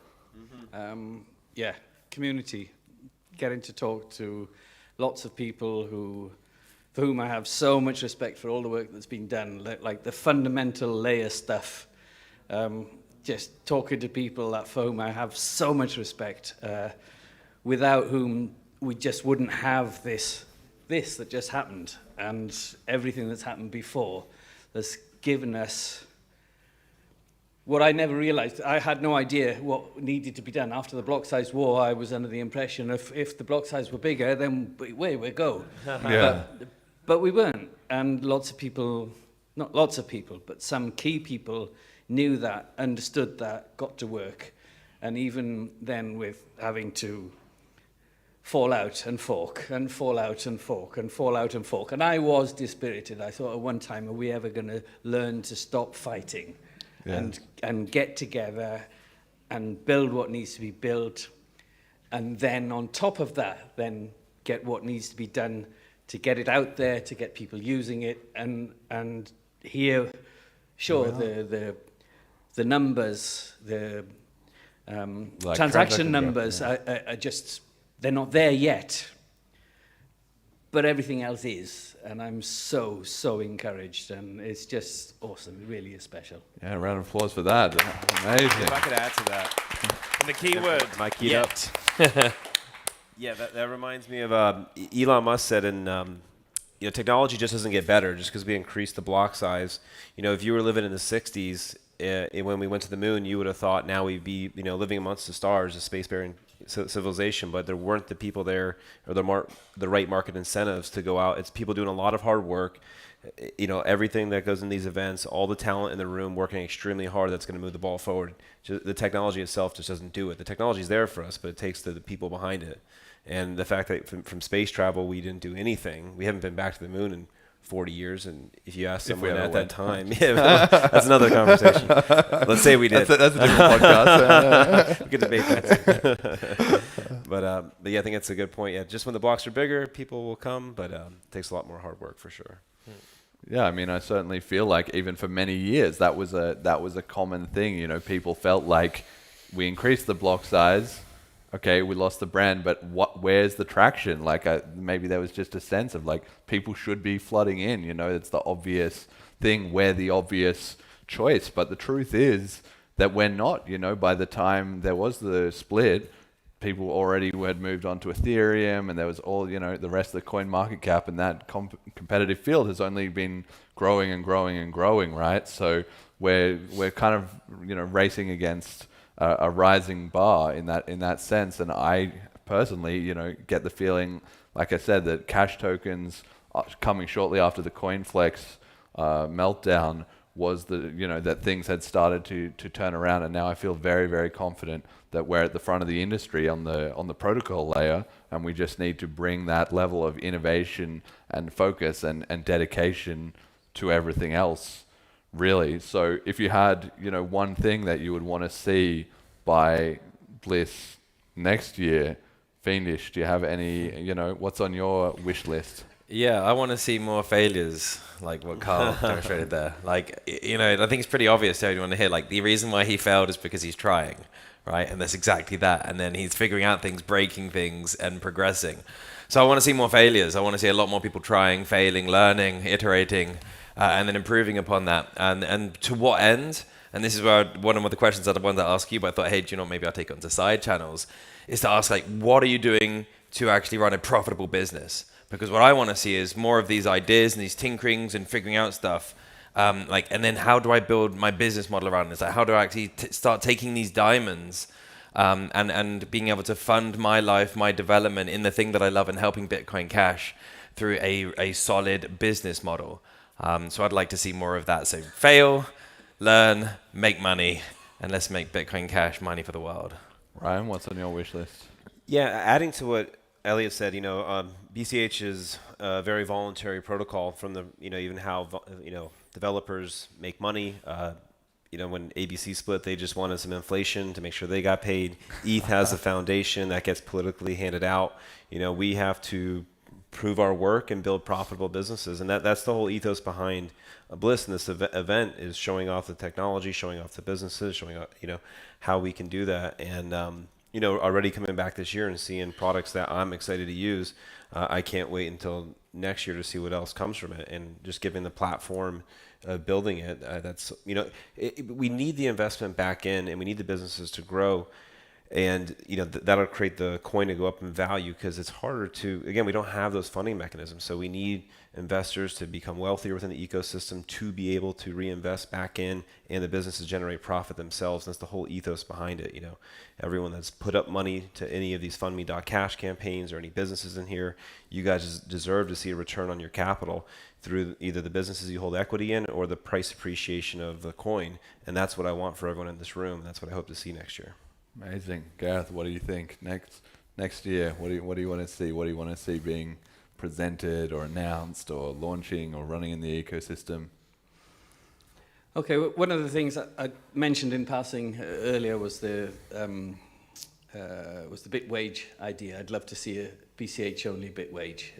S11: Community. Getting to talk to lots of people for whom I have so much respect for all the work that's been done, like the fundamental layer stuff. Just talking to people for whom I have so much respect, without whom we just wouldn't have this that just happened, and everything that's happened before that's given us what I never realized. I had no idea what needed to be done. After the block size war, I was under the impression if the block size were bigger, then away we go.
S2: Yeah.
S11: But we weren't, and lots of people, not lots of people, but some key people knew that, understood that, got to work. And even then with having to fall out and fork, and fall out and fork, and fall out and fork. And I was dispirited. I thought at one time, are we ever going to learn to stop fighting and get together and build what needs to be built? And then on top of that, then get what needs to be done to get it out there, to get people using it. And here, sure, the numbers, the
S2: Like
S11: transaction numbers are just, they're not there yet, but everything else is, and I'm so encouraged, and it's just awesome. It really is special.
S2: Yeah, a round of applause for that. Amazing.
S9: If I could add to that. And the key word,
S10: Mike,
S9: yet.
S10: Yeah, that reminds me of Elon Musk said technology just doesn't get better just because we increase the block size. If you were living in the 60s when we went to the moon, you would have thought now we'd be living amongst the stars, a spacefaring civilization, but there weren't the people there or the right market incentives to go out. It's people doing a lot of hard work. Everything that goes in these events, all the talent in the room working extremely hard that's going to move the ball forward. The technology itself just doesn't do it. The technology is there for us, but it takes the people behind it. And the fact that from space travel, we didn't do anything. We haven't been back to the moon in 40 years, and if you ask someone at that time, that's another conversation. Let's say we did.
S2: That's a different podcast.
S10: We could debate that. But yeah, I think that's a good point. Yeah, just when the blocks are bigger, people will come, but it takes a lot more hard work for sure.
S2: Yeah, I mean, I certainly feel like even for many years that was a common thing. People felt like we increased the block size. Okay, we lost the brand, but where's the traction? Like maybe there was just a sense of like people should be flooding in, it's the obvious thing, we're the obvious choice. But the truth is that we're not, by the time there was the split, people already had moved on to Ethereum, and there was all, the rest of the coin market cap, and that competitive field has only been growing and growing and growing, right? So we're kind of, racing against a rising bar in that sense. And I personally, get the feeling, like I said, that cash tokens coming shortly after the CoinFlex meltdown was that things had started to turn around, and now I feel very, very confident that we're at the front of the industry on the protocol layer, and we just need to bring that level of innovation and focus and dedication to everything else, really. So if you had one thing that you would want to see by BLISS next year, Fiendish, do you have any, what's on your wish list?
S9: Yeah, I want to see more failures, like what Carl demonstrated there. Like, I think it's pretty obvious to everyone here. Like, the reason why he failed is because he's trying, right? And that's exactly that. And then he's figuring out things, breaking things, and progressing. So I want to see more failures. I want to see a lot more people trying, failing, learning, iterating, and then improving upon that. And to what end? And this is where one of the questions that I wanted to ask you, but I thought, hey, maybe I'll take it onto side channels, is to ask, like, what are you doing to actually run a profitable business? Because what I want to see is more of these ideas and these tinkerings and figuring out stuff. And then how do I build my business model around this? Like, how do I actually start taking these diamonds and being able to fund my life, my development in the thing that I love, and helping Bitcoin Cash through a solid business model. So I'd like to see more of that. So fail, learn, make money, and let's make Bitcoin Cash money for the world.
S2: Ryan, what's on your wish list?
S10: Yeah, adding to what Elliot said, BCH is a very voluntary protocol from the, even how, developers make money. When ABC split, they just wanted some inflation to make sure they got paid. ETH has a foundation that gets politically handed out. We have to prove our work and build profitable businesses. And that's the whole ethos behind BLISS. And this event is showing off the technology, showing off the businesses, showing off, how we can do that. And, already coming back this year and seeing products that I'm excited to use. I can't wait until next year to see what else comes from it, and just giving the platform, building it. That's we need the investment back in, and we need the businesses to grow, and that'll create the coin to go up in value, because it's harder to. Again, we don't have those funding mechanisms, so we need investors to become wealthier within the ecosystem to be able to reinvest back in, and the businesses generate profit themselves. That's the whole ethos behind it. Everyone that's put up money to any of these fundme.cash campaigns or any businesses in here, you guys deserve to see a return on your capital through either the businesses you hold equity in or the price appreciation of the coin. And that's what I want for everyone in this room. That's what I hope to see next year.
S2: Amazing. Gareth, what do you think next year? What do you want to see? What do you want to see being presented or announced or launching or running in the ecosystem?
S11: Okay, one of the things that I mentioned in passing earlier was the bit wage idea. I'd love to see a BCH only bit wage.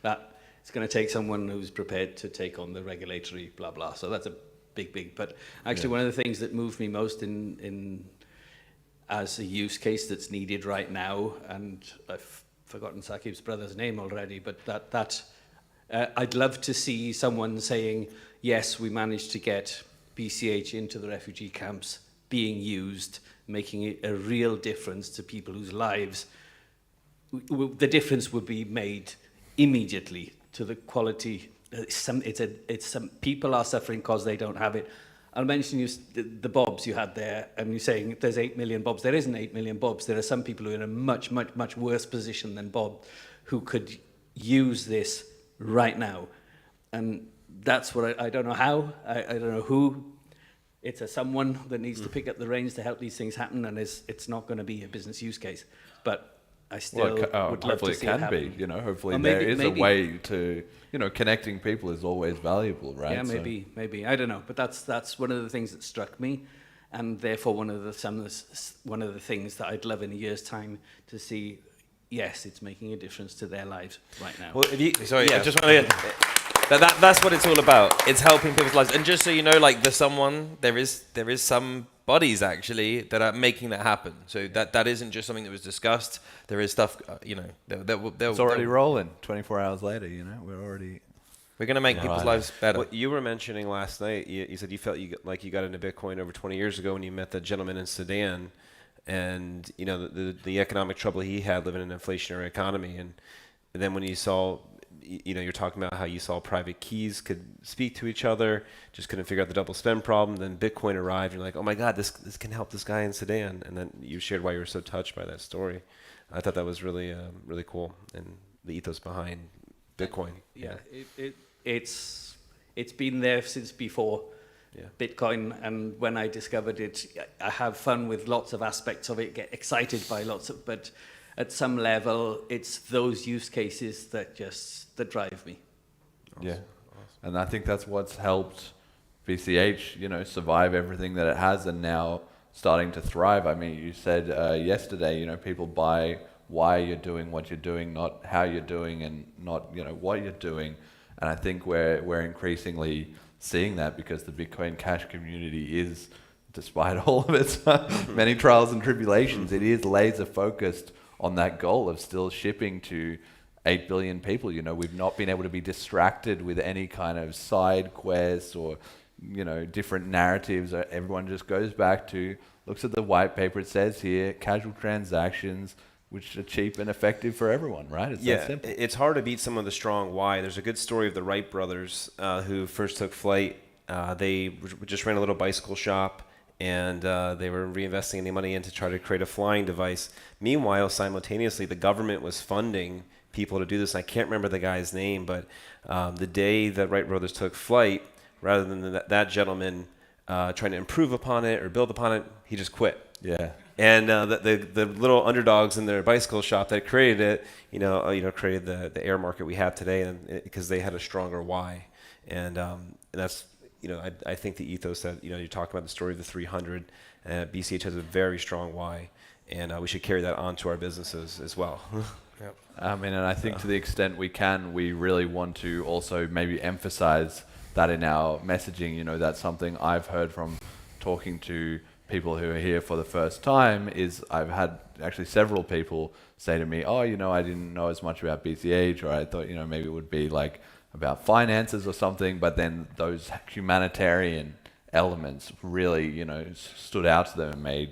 S11: That it's going to take someone who's prepared to take on the regulatory blah blah. So that's a big. But actually, one of the things that moved me most in as a use case that's needed right now, and I've forgotten Sakib's brother's name already, but I'd love to see someone saying, yes, we managed to get BCH into the refugee camps being used, making it a real difference to people whose lives, the difference would be made immediately to the quality. Some people are suffering because they don't have it. I'll mention the bobs you had there, and you're saying there's 8 million bobs. There isn't 8 million bobs. There are some people who are in a much worse position than Bob, who could use this right now. And that's what I don't know how, I don't know who. It's a someone that needs to pick up the reins to help these things happen, and it's not going to be a business use case. But I still would love to see it happen.
S2: Hopefully it can be, hopefully there is a way to, connecting people is always valuable, right?
S11: Yeah, maybe. I don't know. But that's one of the things that struck me, and therefore one of the things that I'd love in a year's time to see. Yes, it's making a difference to their lives right now.
S9: Well, I just want to. That's what it's all about. It's helping people's lives. And just so you know, like there is some bodies actually that are making that happen. So that isn't just something that was discussed. There is stuff,
S2: it's already rolling. 24 hours later,
S9: we're going to make people's lives better.
S10: What you were mentioning last night, you said you felt like you got into Bitcoin over 20 years ago when you met the gentleman in Sudan, and the economic trouble he had living in an inflationary economy, and then when you saw you're talking about how you saw private keys could speak to each other, just couldn't figure out the double spend problem. Then Bitcoin arrived. You're like, oh my God, this can help this guy in Sudan. And then you shared why you were so touched by that story. I thought that was really really cool, and the ethos behind Bitcoin.
S11: Yeah, it's been there since before Bitcoin, and when I discovered it, I have fun with lots of aspects of it, get excited by but at some level, it's those use cases that drive me.
S2: Awesome. Yeah, and I think that's what's helped BCH, survive everything that it has, and now starting to thrive. I mean, you said yesterday, people buy why you're doing what you're doing, not how you're doing, and not what you're doing. And I think we're increasingly seeing that, because the Bitcoin Cash community is, despite all of its many trials and tribulations, it is laser focused on that goal of still shipping to 8 billion people. We've not been able to be distracted with any kind of side quests or different narratives. Everyone just goes back to, looks at the white paper, it says here, casual transactions, which are cheap and effective for everyone, right? It's that simple.
S10: It's hard to beat some of the strong why. There's a good story of the Wright brothers who first took flight. They just ran a little bicycle shop, and they were reinvesting any money in to try to create a flying device. Meanwhile, simultaneously, the government was funding people to do this. I can't remember the guy's name, but the day that Wright brothers took flight, rather than that gentleman trying to improve upon it or build upon it, he just quit.
S2: Yeah.
S10: And the little underdogs in their bicycle shop that created it, created the air market we have today, and because they had a stronger why, and that's I think the ethos that you talk about the story of the 300, BCH has a very strong why, and we should carry that on to our businesses as well.
S2: Yep. I mean, and I think to the extent we can, we really want to also maybe emphasize that in our messaging. That's something I've heard from talking to people who are here for the first time, is I've had actually several people say to me, I didn't know as much about BCH, or I thought, maybe it would be like about finances or something, but then those humanitarian elements really, stood out to them and made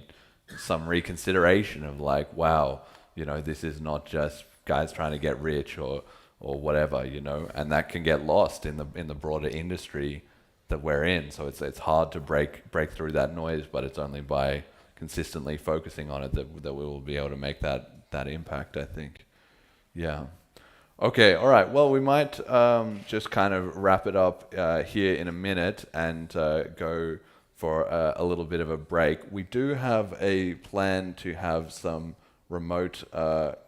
S2: some reconsideration of like, wow, this is not just guys trying to get rich or whatever, and that can get lost in the broader industry that we're in. So it's hard to break through that noise, but it's only by consistently focusing on it that we will be able to make that impact, I think. Yeah. Okay, all right. Well, we might just kind of wrap it up here in a minute and go for a little bit of a break. We do have a plan to have some remote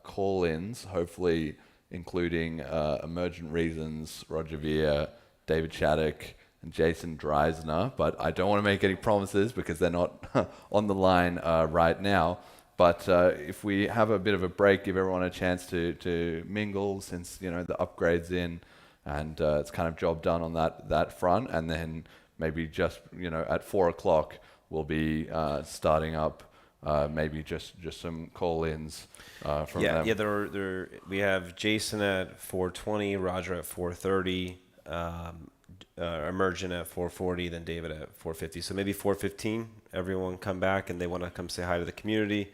S2: call-ins, hopefully including Emergent Reasons, Roger Veer, David Shattuck, and Jason Dreisner, but I don't want to make any promises because they're not on the line right now. But if we have a bit of a break, give everyone a chance to mingle, since the upgrade's in, and it's kind of job done on that front. And then maybe just at 4 o'clock we'll be starting up maybe just some call-ins from them.
S10: Yeah. We have Jason at 4:20, Roger at 4:30. Emergent at 4:40, then David at 4:50. So maybe 4:15, everyone come back and they want to come say hi to the community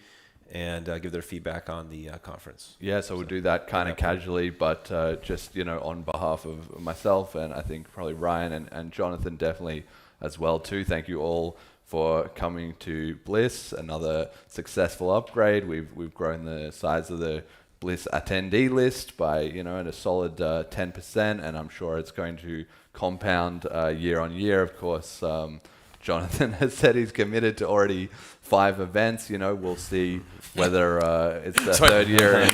S10: and give their feedback on the conference.
S2: Yeah, so we'll do that kind of casually, but just on behalf of myself and I think probably Ryan and Jonathan definitely as well too. Thank you all for coming to BLISS, another successful upgrade. We've grown the size of the BLISS attendee list by a solid 10%, and I'm sure it's going to compound year on year. Of course, Jonathan has said he's committed to already 5 events. We'll see whether it's the third year.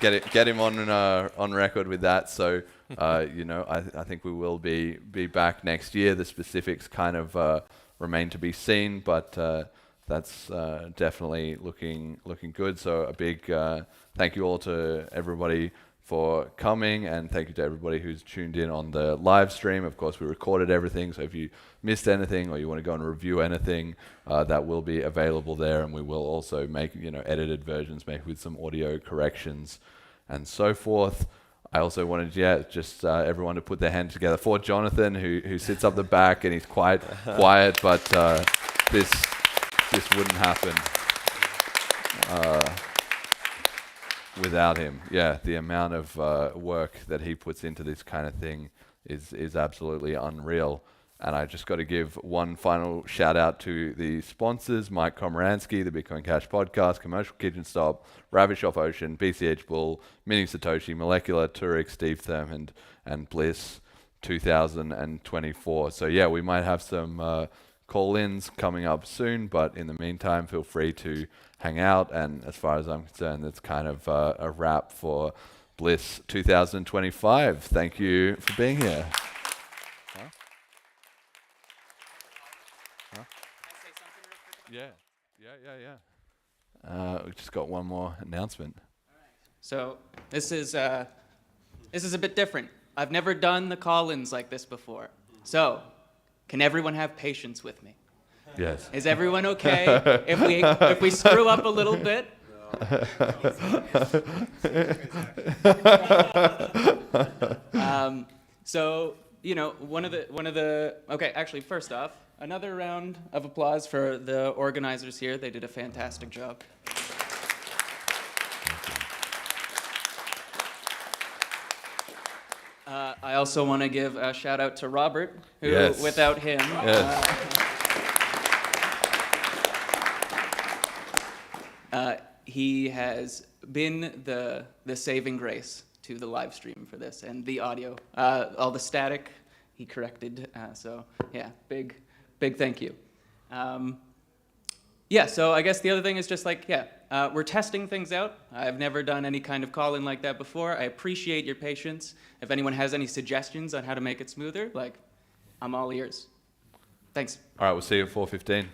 S2: Get him on record with that. So I think we will be back next year. The specifics kind of remain to be seen, but that's definitely looking good. So a big thank you all to everybody for coming, and thank you to everybody who's tuned in on the live stream. Of course, we recorded everything, so if you missed anything or you want to go and review anything, that will be available there, and we will also make edited versions, maybe with some audio corrections and so forth. I also wanted, just everyone to put their hands together for Jonathan, who sits up the back and he's quite quiet, but this wouldn't happen without him. Yeah, the amount of work that he puts into this kind of thing is absolutely unreal. And I just got to give one final shout out to the sponsors: Mike Komaranski, the Bitcoin Cash podcast, Commercial Kitchen Stop, Ravish Off Ocean, BCH Bull, Mini Satoshi, Molecular, Turek, Steve Thurmond, and Bliss 2024. So yeah, we might have some call-ins coming up soon, but in the meantime, feel free to hang out. And as far as I'm concerned, that's kind of a wrap for BLISS 2025. Thank you for being here. Huh? Huh? Yeah. We just got one more announcement.
S1: So this is a bit different. I've never done the call-ins like this before. So can everyone have patience with me?
S2: Yes.
S1: Is everyone okay if we screw up a little bit? So one of the okay, actually, first off, another round of applause for the organizers here. They did a fantastic job. I also want to give a shout out to Robert, who without him, he has been the saving grace to the live stream for this and the audio, all the static he corrected. So yeah, big thank you. Yeah, so I guess the other thing is just like, we're testing things out. I've never done any kind of call-in like that before. I appreciate your patience. If anyone has any suggestions on how to make it smoother, I'm all ears. Thanks.
S2: All right, we'll see you at 4:15.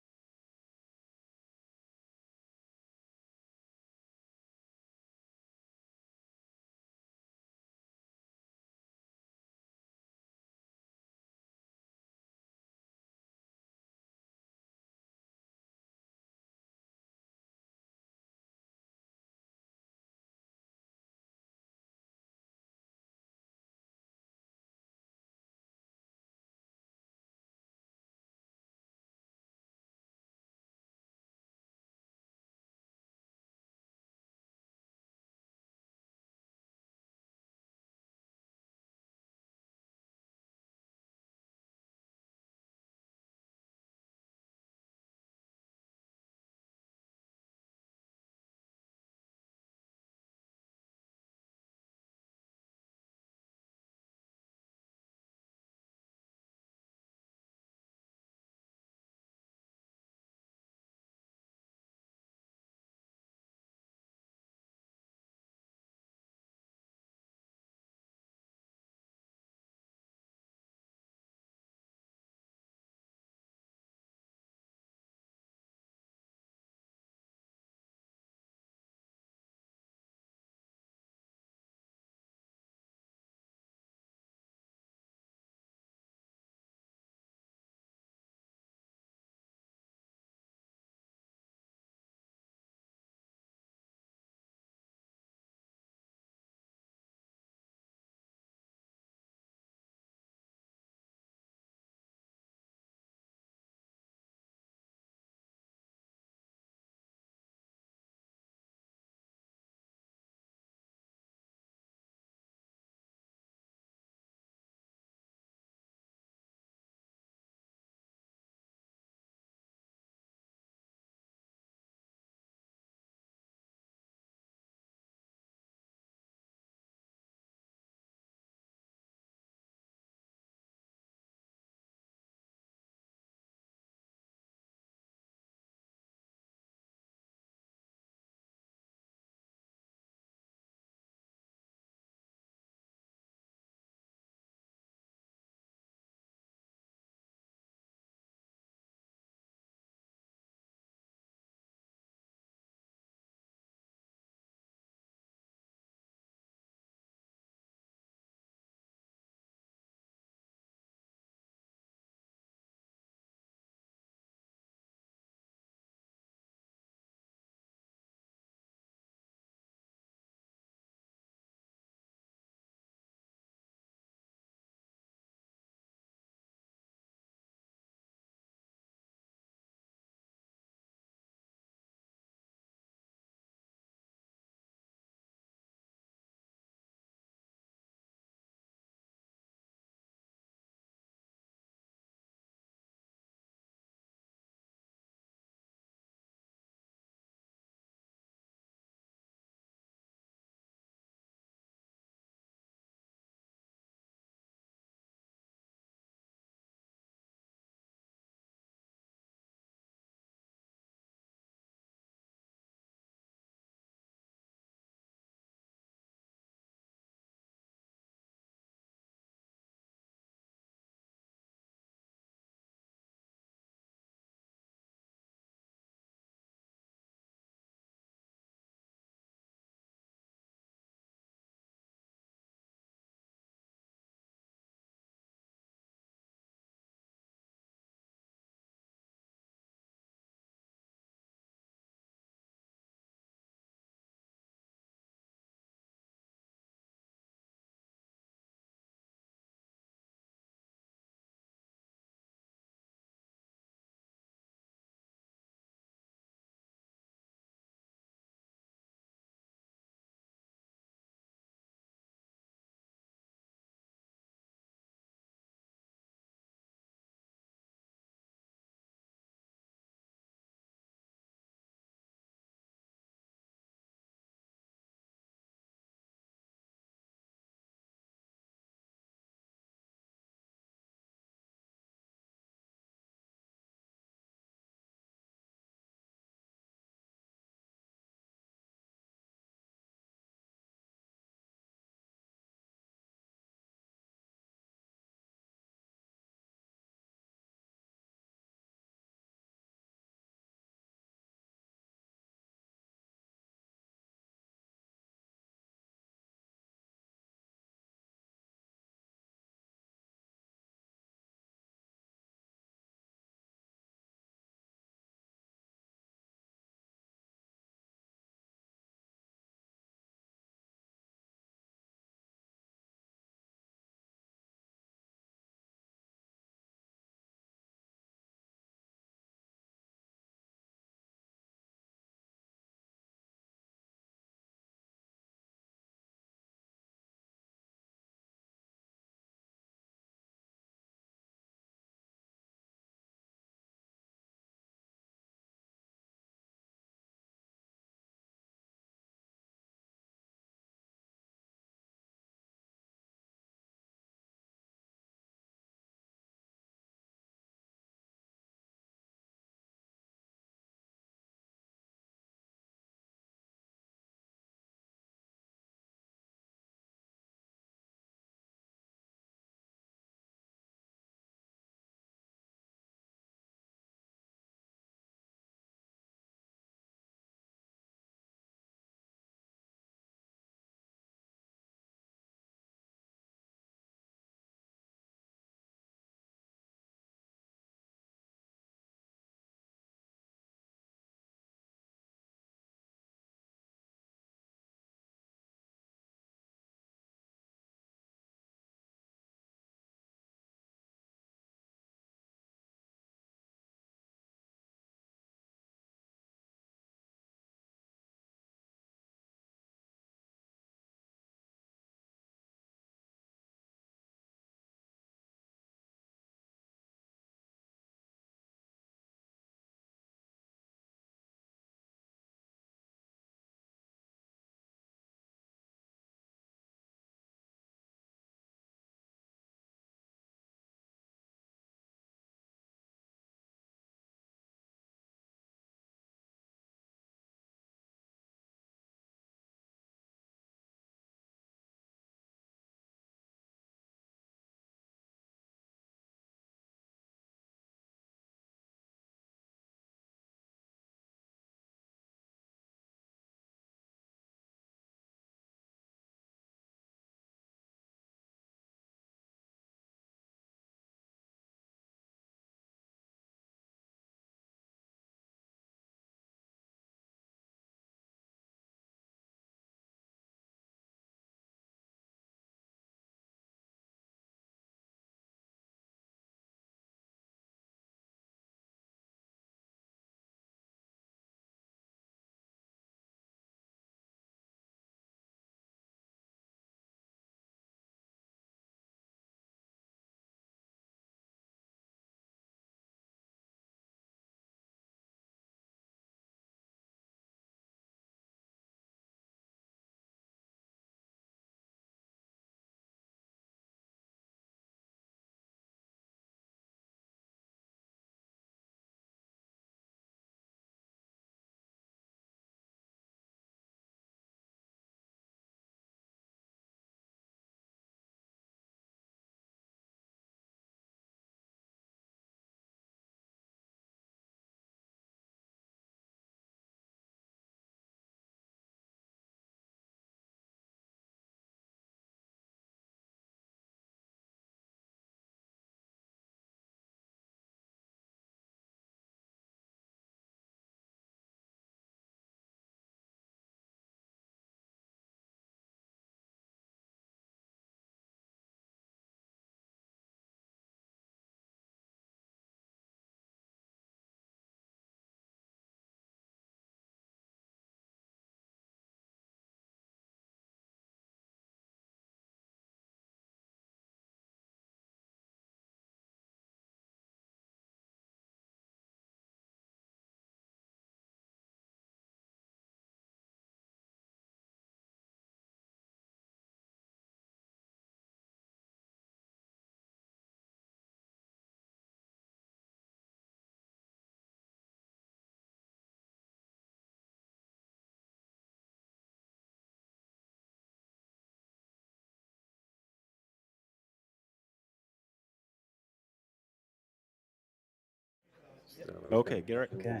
S12: Okay, Garrett.
S7: Okay.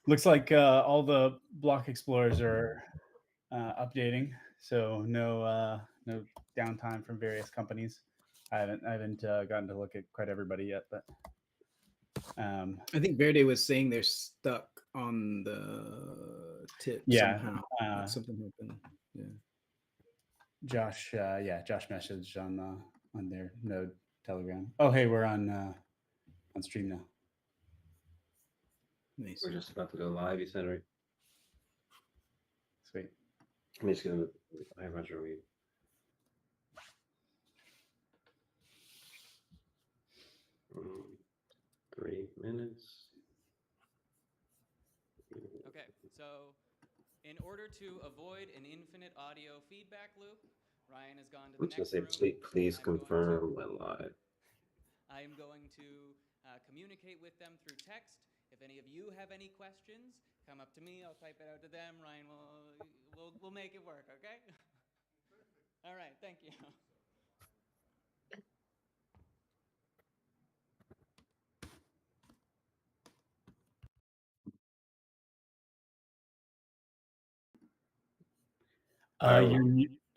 S13: Looks like all the block explorers are updating, so no downtime from various companies. I haven't gotten to look at quite everybody yet, but
S14: I think Verde was saying they're stuck on the tip
S13: yeah,
S14: somehow. Something happened. Yeah.
S13: Josh messaged on their node Telegram. Oh, hey, we're on stream now.
S14: Nice.
S10: We're just about to go live, you said, right?
S13: Sweet.
S10: Let me just get in the hi, Roger. 3 minutes.
S1: Okay, so in order to avoid an infinite audio feedback loop, Ryan has gone to the
S10: I'm just
S1: next
S10: gonna
S1: room.
S10: say, please confirm when live.
S1: I am going to communicate with them through text. If any of you have any questions, come up to me. I'll type it out to them. Ryan we'll make it work. Okay. All right. Thank you.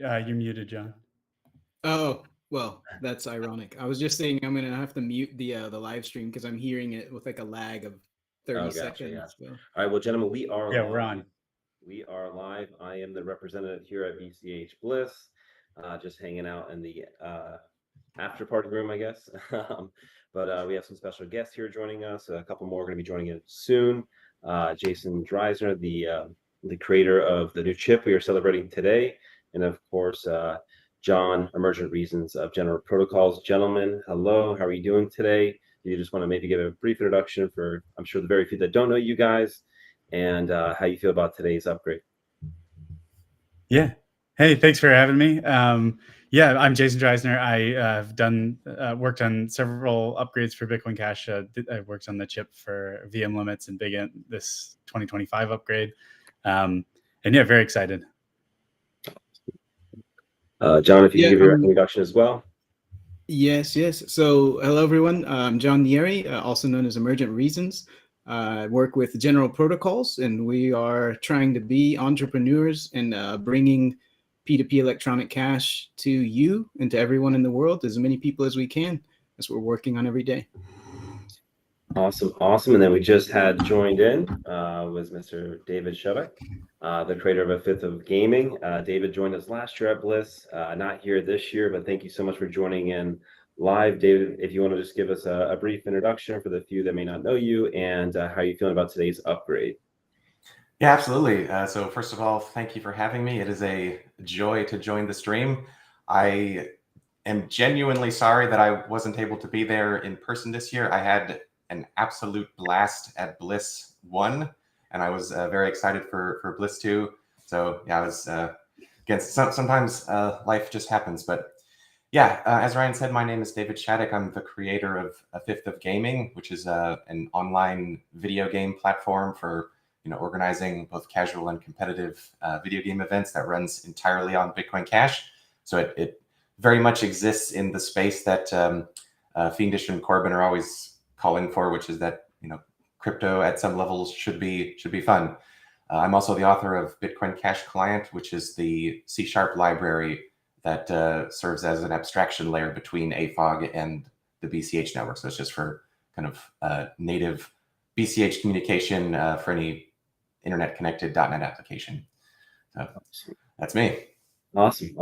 S13: You're muted, John.
S14: Oh, well, that's ironic. I was just saying I'm gonna have to mute the live stream because I'm hearing it with like a lag of 30 seconds.
S10: Gotcha.
S14: So.
S10: All right, well, gentlemen, we are
S13: Yeah,
S10: live.
S13: we're on.
S10: We are live. I am the representative here at BCH BLISS, just hanging out in the after party room, I guess. But we have some special guests here joining us. A couple more are going to be joining us soon. Jason Dreisner, the creator of the new chip we are celebrating today, and of course, John, Emergent Reasons of General Protocols. Gentlemen, hello. How are you doing today? You just want to maybe give a brief introduction for, I'm sure, the very few that don't know you guys, and how you feel about today's upgrade.
S13: Yeah. Hey, thanks for having me. Yeah, I'm Jason Dreisner. I have done worked on several upgrades for Bitcoin Cash. I worked on the chip for VM limits and this 2025 upgrade. And yeah, very excited.
S10: John, if you can give your introduction as well.
S14: Yes. So, hello, everyone. I'm John Nieri, also known as Emergent Reasons. I work with General Protocols, and we are trying to be entrepreneurs and bringing P2P electronic cash to you and to everyone in the world, as many people as we can. That's what we're working on every day.
S10: Awesome. And then we just had joined in was Mr. David Shubak, the creator of A Fifth of Gaming. David joined us last year at BLISS, not here this year, but thank you so much for joining in live. David, if you want to just give us a brief introduction for the few that may not know you, and how you feeling about today's upgrade.
S15: Yeah, absolutely. So first of all, thank you for having me. It is a joy to join the stream. I am genuinely sorry that I wasn't able to be there in person this year. I had an absolute blast at BLISS 1, and I was very excited for BLISS 2. So yeah, I was, again, sometimes life just happens, but yeah, as Ryan said, my name is David Shattuck. I'm the creator of A Fifth of Gaming, which is an online video game platform for organizing both casual and competitive video game events that runs entirely on Bitcoin Cash. So it very much exists in the space that Fiendish and Corbin are always calling for, which is that crypto at some levels should be fun. I'm also the author of Bitcoin Cash Client, which is the C# library that serves as an abstraction layer between AFOG and the BCH network. So it's just for kind of native BCH communication for any internet connected .NET application. So that's me.
S10: Awesome.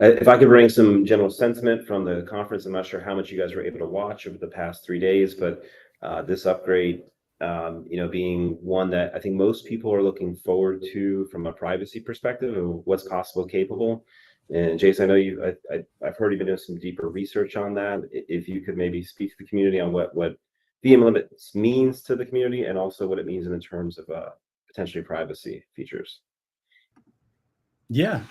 S10: If I could bring some general sentiment from the conference, I'm not sure how much you guys were able to watch over the past 3 days, but this upgrade, being one that I think most people are looking forward to from a privacy perspective of what's possible, capable. And Jason, I know I've heard you've been doing some deeper research on that. If you could maybe speak to the community on what VM limits means to the community, and also what it means in terms of potentially privacy features.
S13: Yeah.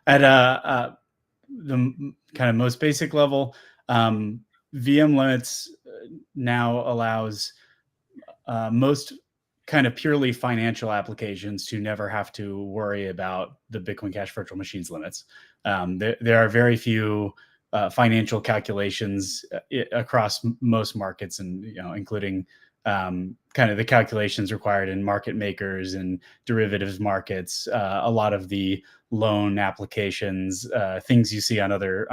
S13: At the kind of most basic level, VM limits now allows most kind of purely financial applications to never have to worry about the Bitcoin Cash virtual machines limits. There are very few financial calculations across most markets, and including kind of the calculations required in market makers and derivatives markets, a lot of the loan applications, things you see on other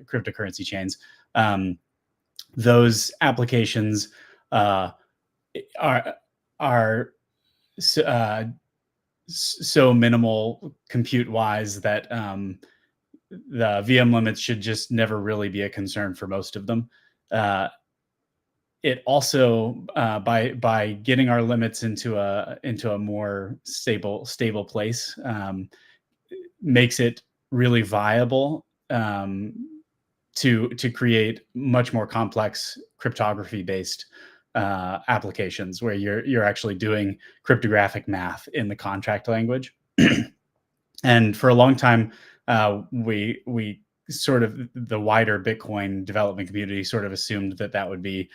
S13: cryptocurrency chains. Those applications are so minimal compute wise that the VM limits should just never really be a concern for most of them. It also, by getting our limits into a more stable place, makes it really viable to create much more complex cryptography based applications where you're actually doing cryptographic math in the contract language. And for a long time, we sort of, the wider Bitcoin development community sort of assumed that would be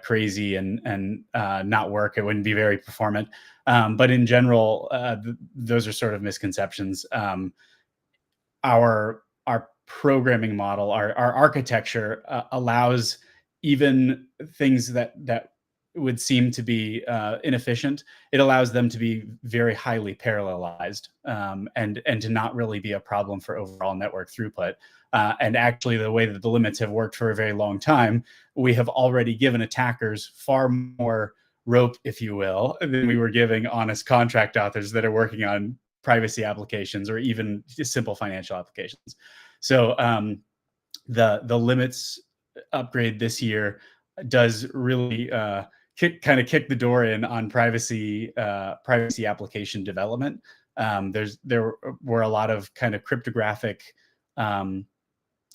S13: crazy and not work. It wouldn't be very performant. But in general, those are sort of misconceptions. Our programming model, our architecture allows even things that would seem to be inefficient. It allows them to be very highly parallelized, and to not really be a problem for overall network throughput. And actually, the way that the limits have worked for a very long time, we have already given attackers far more rope, if you will, than we were giving honest contract authors that are working on privacy applications or even just simple financial applications. So the limits upgrade this year does really kick the door in on privacy application development. There were a lot of kind of cryptographic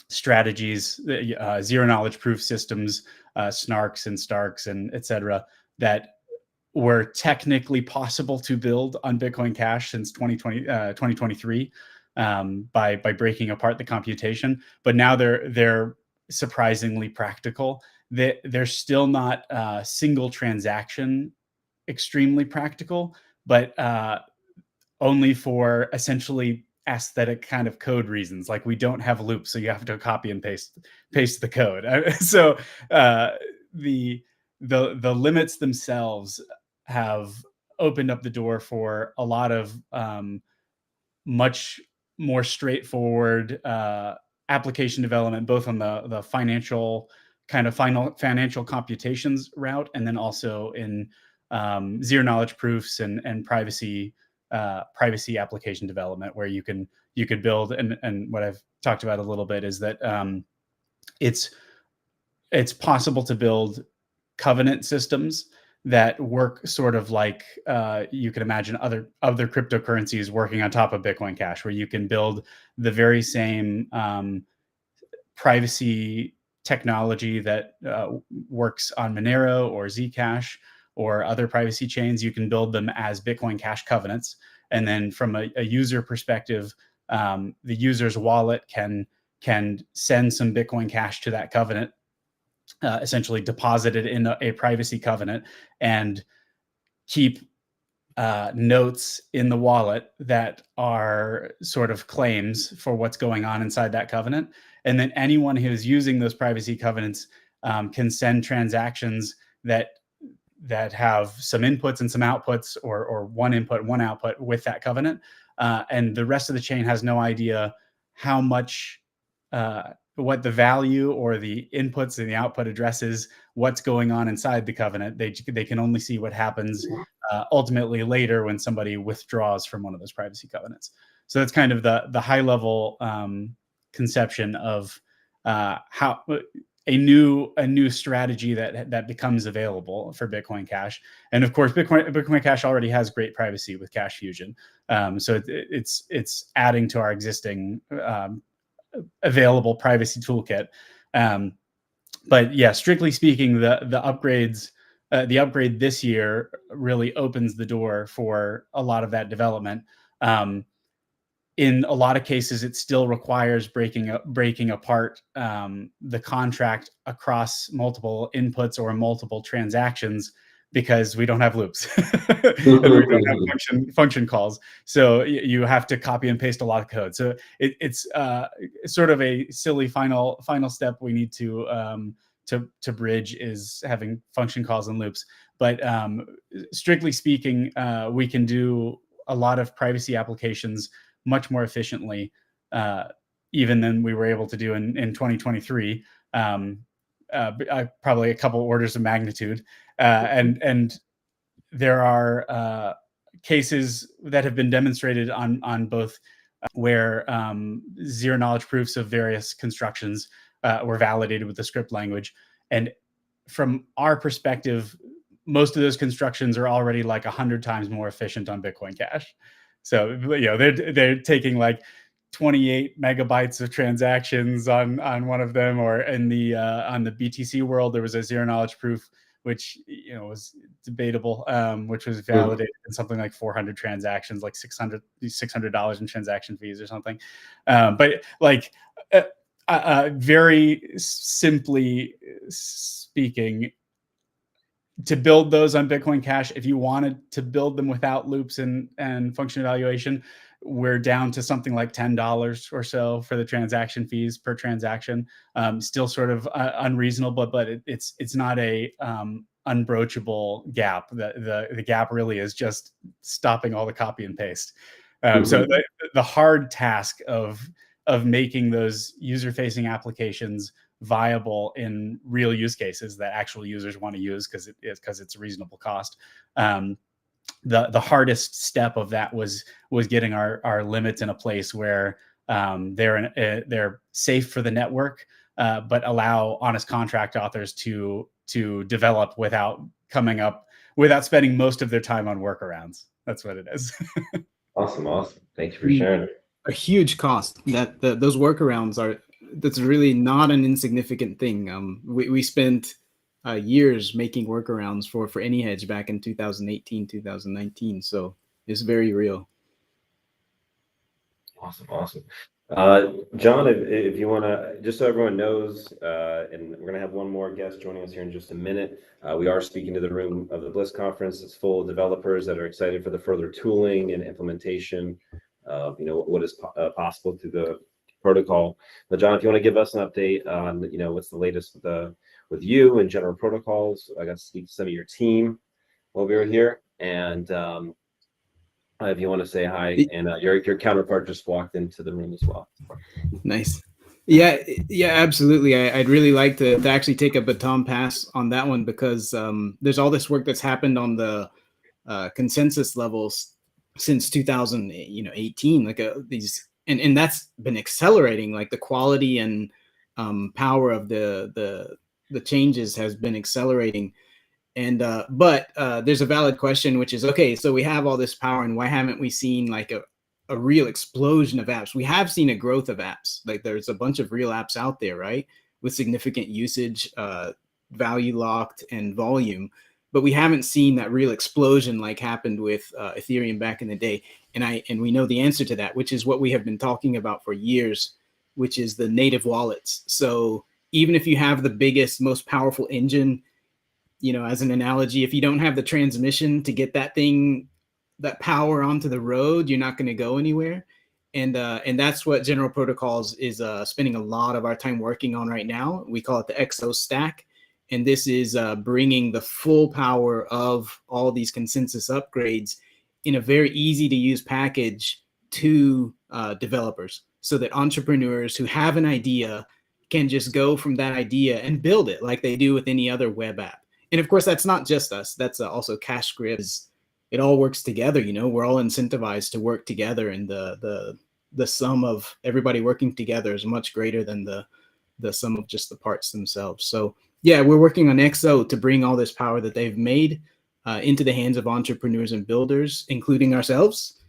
S13: strategies, zero knowledge proof systems, snarks and starks and etc., that were technically possible to build on Bitcoin Cash since 2023 by breaking apart the computation. But now they're surprisingly practical. They're still not single transaction extremely practical, but only for essentially aesthetic kind of code reasons. Like, we don't have loops, so you have to copy and paste the code. So the limits themselves have opened up the door for a lot of much more straightforward application development, both on the financial kind of financial computations route, and then also in zero knowledge proofs and privacy application development, where you could build, and what I've talked about a little bit is that it's possible to build covenant systems that work sort of like you can imagine other cryptocurrencies working on top of Bitcoin Cash, where you can build the very same privacy technology that works on Monero or Zcash or other privacy chains. You can build them as Bitcoin Cash covenants, and then from a user perspective, the user's wallet can send some Bitcoin Cash to that covenant, essentially deposited in a privacy covenant, and keep notes in the wallet that are sort of claims for what's going on inside that covenant. And then anyone who's using those privacy covenants can send transactions that have some inputs and some outputs, or one input, one output with that covenant. And the rest of the chain has no idea how much, what the value or the inputs and the output addresses, what's going on inside the covenant. They can only see what happens ultimately later when somebody withdraws from one of those privacy covenants. So that's kind of the high level conception of how a new strategy that becomes available for Bitcoin Cash. And of course, Bitcoin Cash already has great privacy with Cash Fusion, so it's adding to our existing available privacy toolkit. But yeah, strictly speaking, the upgrades, the upgrade this year really opens the door for a lot of that development. In a lot of cases, it still requires breaking apart the contract across multiple inputs or multiple transactions, because we don't have loops and we don't have function calls. So you have to copy and paste a lot of code. So it's sort of a silly final step we need to bridge, is having function calls and loops. But strictly speaking, we can do a lot of privacy applications much more efficiently, even than we were able to do in 2023. Probably a couple orders of magnitude. And there are cases that have been demonstrated on both where zero knowledge proofs of various constructions were validated with the script language. And from our perspective, most of those constructions are already like 100 times more efficient on Bitcoin Cash. So, you know, they're taking like 28 megabytes of transactions on one of them, or in the on the BTC world, there was a zero knowledge proof, which, you know, was debatable, which was validated in something like 400 transactions, like $600 in transaction fees or something. But like, very simply speaking, to build those on Bitcoin Cash, if you wanted to build them without loops and function evaluation, we're down to something like $10 or so for the transaction fees per transaction. Still sort of unreasonable, but it's not a unbroachable gap. The gap really is just stopping all the copy and paste. So the hard task of making those user-facing applications viable in real use cases that actual users want to use because it's a reasonable cost. The hardest step of that was getting our limits in a place where they're safe for the network, but allow honest contract authors to develop without spending most of their time on workarounds. That's what it is.
S10: Awesome. Thank you for sharing.
S14: A huge cost that those workarounds that's really not an insignificant thing. We spent years making workarounds for AnyHedge back in 2018, 2019. So it's very real.
S10: Awesome. John, if you want to, just so everyone knows, and we're going to have one more guest joining us here in just a minute. We are speaking to the room of the BLISS conference. It's full of developers that are excited for the further tooling and implementation of, what is possible through the protocol. But John, if you want to give us an update on, what's the latest with you and general protocols. I got to speak to some of your team while we were here, and if you want to say hi, and your counterpart just walked into the room as well.
S14: Nice. Yeah, absolutely. I'd really like to actually take a baton pass on that one, because there's all this work that's happened on the consensus levels since 2018, like these, and that's been accelerating. Like the quality and power of the changes has been accelerating. And but there's a valid question, which is, okay, so we have all this power, and why haven't we seen like a real explosion of apps? We have seen a growth of apps. Like there's a bunch of real apps out there, right, with significant usage, value locked, and volume. But we haven't seen that real explosion like happened with Ethereum back in the day. And we know the answer to that, which is what we have been talking about for years, which is the native wallets. So even if you have the biggest, most powerful engine, as an analogy, if you don't have the transmission to get that power onto the road, you're not going to go anywhere. And that's what General Protocols is spending a lot of our time working on right now. We call it the XO stack. And this is bringing the full power of all these consensus upgrades in a very easy to use package to developers, so that entrepreneurs who have an idea can just go from that idea and build it like they do with any other web app. And of course, that's not just us. That's also CashScript. It all works together. We're all incentivized to work together, and the sum of everybody working together is much greater than the sum of just the parts themselves. So yeah, we're working on XO to bring all this power that they've made into the hands of entrepreneurs and builders, including ourselves,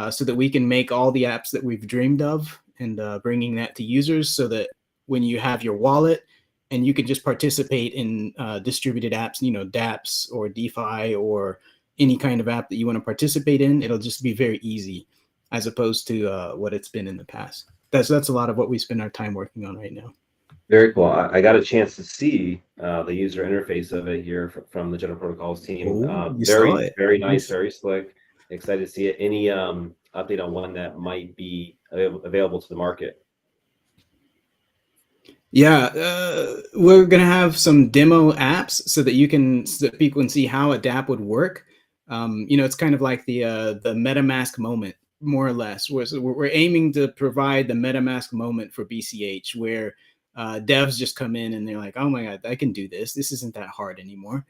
S14: so that we can make all the apps that we've dreamed of, and bringing that to users, so that when you have your wallet and you can just participate in distributed apps, dApps or DeFi or any kind of app that you want to participate in, it'll just be very easy, as opposed to what it's been in the past. That's a lot of what we spend our time working on right now.
S10: Very cool. I got a chance to see the user interface of it here from the General Protocols team.
S14: Oh, you saw
S10: Very,
S14: it.
S10: very nice, very slick. Excited to see it. Any update on when that might be available to the market?
S14: Yeah, we're gonna have some demo apps so that so that people can see how a dApp would work. You know, it's kind of like the MetaMask moment, more or less. We're aiming to provide the MetaMask moment for BCH, where devs just come in and they're like, "Oh my God, I can do this. This isn't that hard anymore."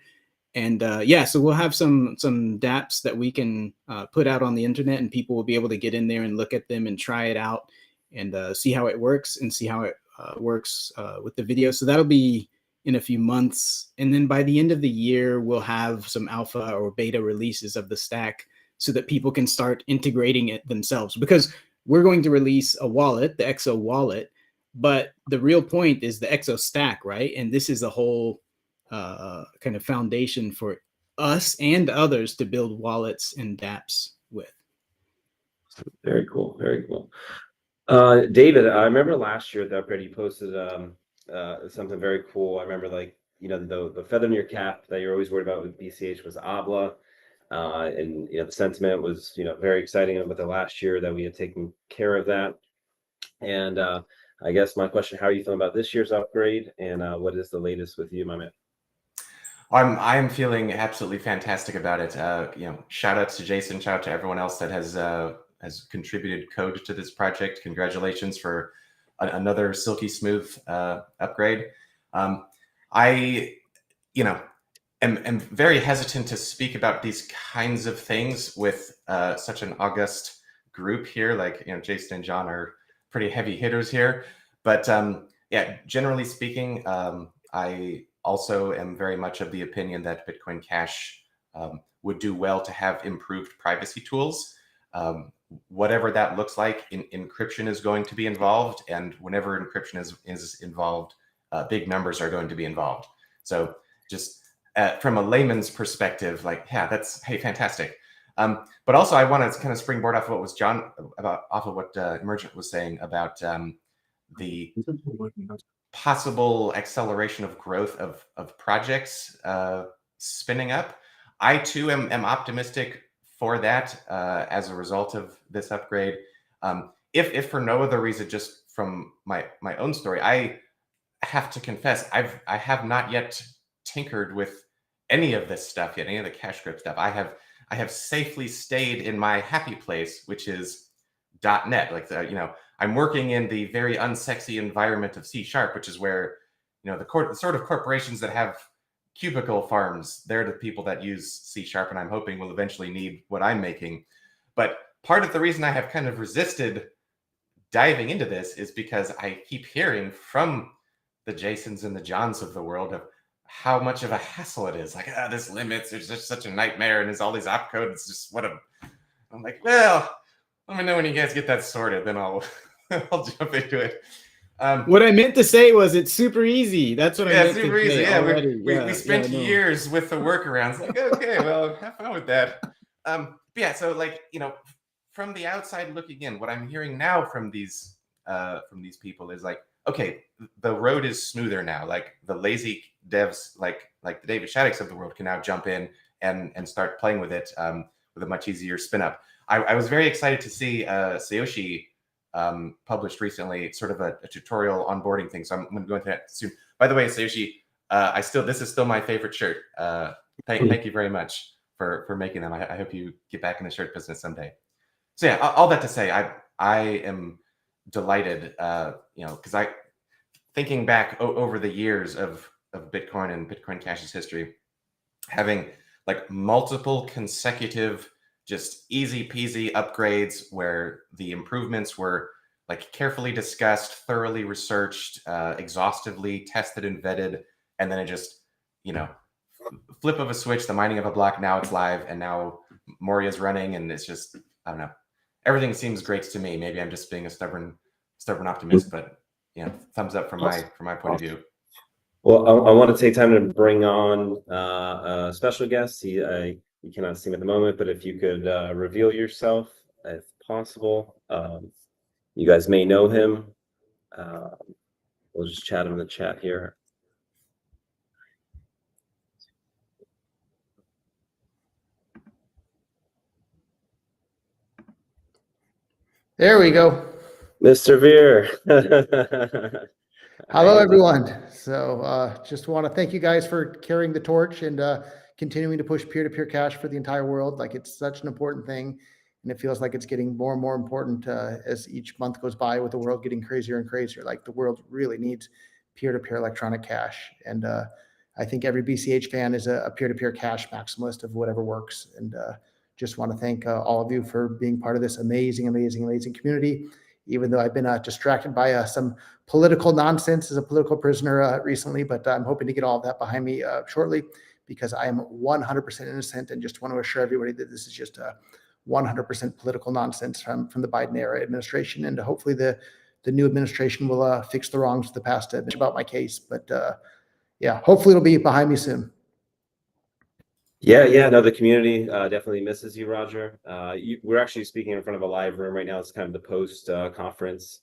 S14: And yeah, so we'll have some dApps that we can put out on the internet, and people will be able to get in there and look at them and try it out and see how it works and see how it works with the video. So that'll be in a few months, and then by the end of the year, we'll have some alpha or beta releases of the stack so that people can start integrating it themselves. Because we're going to release a wallet, the XO wallet, but the real point is the XO stack, right? And this is the whole kind of foundation for us and others to build wallets and dApps with.
S10: Very cool. Very cool. David, I remember last year at the upgrade you posted something very cool. I remember, like, you know, the feather in your cap that you're always worried about with BCH was Abla. And you know, the sentiment was, you know, very exciting about the last year that we had taken care of that. And I guess my question: how are you feeling about this year's upgrade? And what is the latest with you, my man?
S15: I'm feeling absolutely fantastic about it. You know, shout out to Jason, shout out to everyone else that has contributed code to this project. Congratulations for another silky smooth upgrade. I, you know, am very hesitant to speak about these kinds of things with such an august group here. Like, you know, Jason and John are pretty heavy hitters here. But yeah, generally speaking, I also am very much of the opinion that Bitcoin Cash would do well to have improved privacy tools. Whatever that looks like, encryption is going to be involved. And whenever encryption is involved, big numbers are going to be involved. So just from a layman's perspective, like, yeah, that's, hey, fantastic. But also I want to kind of springboard off of what was off of what Emergent was saying about the possible acceleration of growth of projects spinning up. I too am optimistic for that as a result of this upgrade. If for no other reason, just from my own story, I have to confess, I have not yet tinkered with any of this stuff yet, any of the CashScript stuff. I have safely stayed in my happy place, which is .NET. Like, you know, I'm working in the very unsexy environment of C#, which is where, you know, the sort of corporations that have cubicle farms, they're the people that use C#, and I'm hoping will eventually need what I'm making. But part of the reason I have kind of resisted diving into this is because I keep hearing from the Jasons and the Johns of the world of how much of a hassle it is. Like, this limits, it's just such a nightmare, and there's all these opcode. It's just I'm like, well, let me know when you guys get that sorted, then I'll I'll jump into it.
S14: What I meant to say was it's super easy. That's what I meant
S15: super
S14: to
S15: easy.
S14: say
S15: Yeah,
S14: already.
S15: we spent years with the workarounds. Like, okay, well, have fun with that. But yeah, so, like, you know, from the outside looking in, what I'm hearing now from these people is like, okay, the road is smoother now. Like, the lazy devs, like the David Shaddix of the world, can now jump in and start playing with it with a much easier spin up. I was very excited to see Sayoshi published recently sort of a tutorial onboarding thing. So I'm going to go into that soon. By the way, Sayoshi, this is still my favorite shirt. Thank you very much for making them. I hope you get back in the shirt business someday. So yeah, all that to say, I am delighted, you know, because thinking back over the years of Bitcoin and Bitcoin Cash's history, having like multiple consecutive, just easy peasy upgrades where the improvements were like carefully discussed, thoroughly researched, exhaustively tested and vetted, and then it just, you know, flip of a switch, the mining of a block, now it's live, and now Moria's running, and it's just, I don't know, everything seems great to me. Maybe I'm just being a stubborn optimist, but, you know, thumbs up from my point of view.
S10: Well, I want to take time to bring on a special guest. You cannot see him at the moment, but if you could reveal yourself, if possible. You guys may know him. We'll just chat in the chat here.
S12: There we go.
S10: Mr. Veer.
S12: Hello, everyone. So just want to thank you guys for carrying the torch and continuing to push peer-to-peer cash for the entire world. Like, it's such an important thing, and it feels like it's getting more and more important as each month goes by, with the world getting crazier and crazier. Like, the world really needs peer-to-peer electronic cash. And I think every BCH fan is a peer-to-peer cash maximalist of whatever works. And just want to thank all of you for being part of this amazing, amazing, amazing community. Even though I've been distracted by some political nonsense as a political prisoner recently, but I'm hoping to get all of that behind me shortly, because I am 100% innocent, and just want to assure everybody that this is just 100% political nonsense from the Biden era administration, and hopefully the new administration will fix the wrongs of the past about my case. But yeah, hopefully it'll be behind me soon.
S10: Yeah, no, the community definitely misses you, Roger. We're actually speaking in front of a live room right now. It's kind of the post conference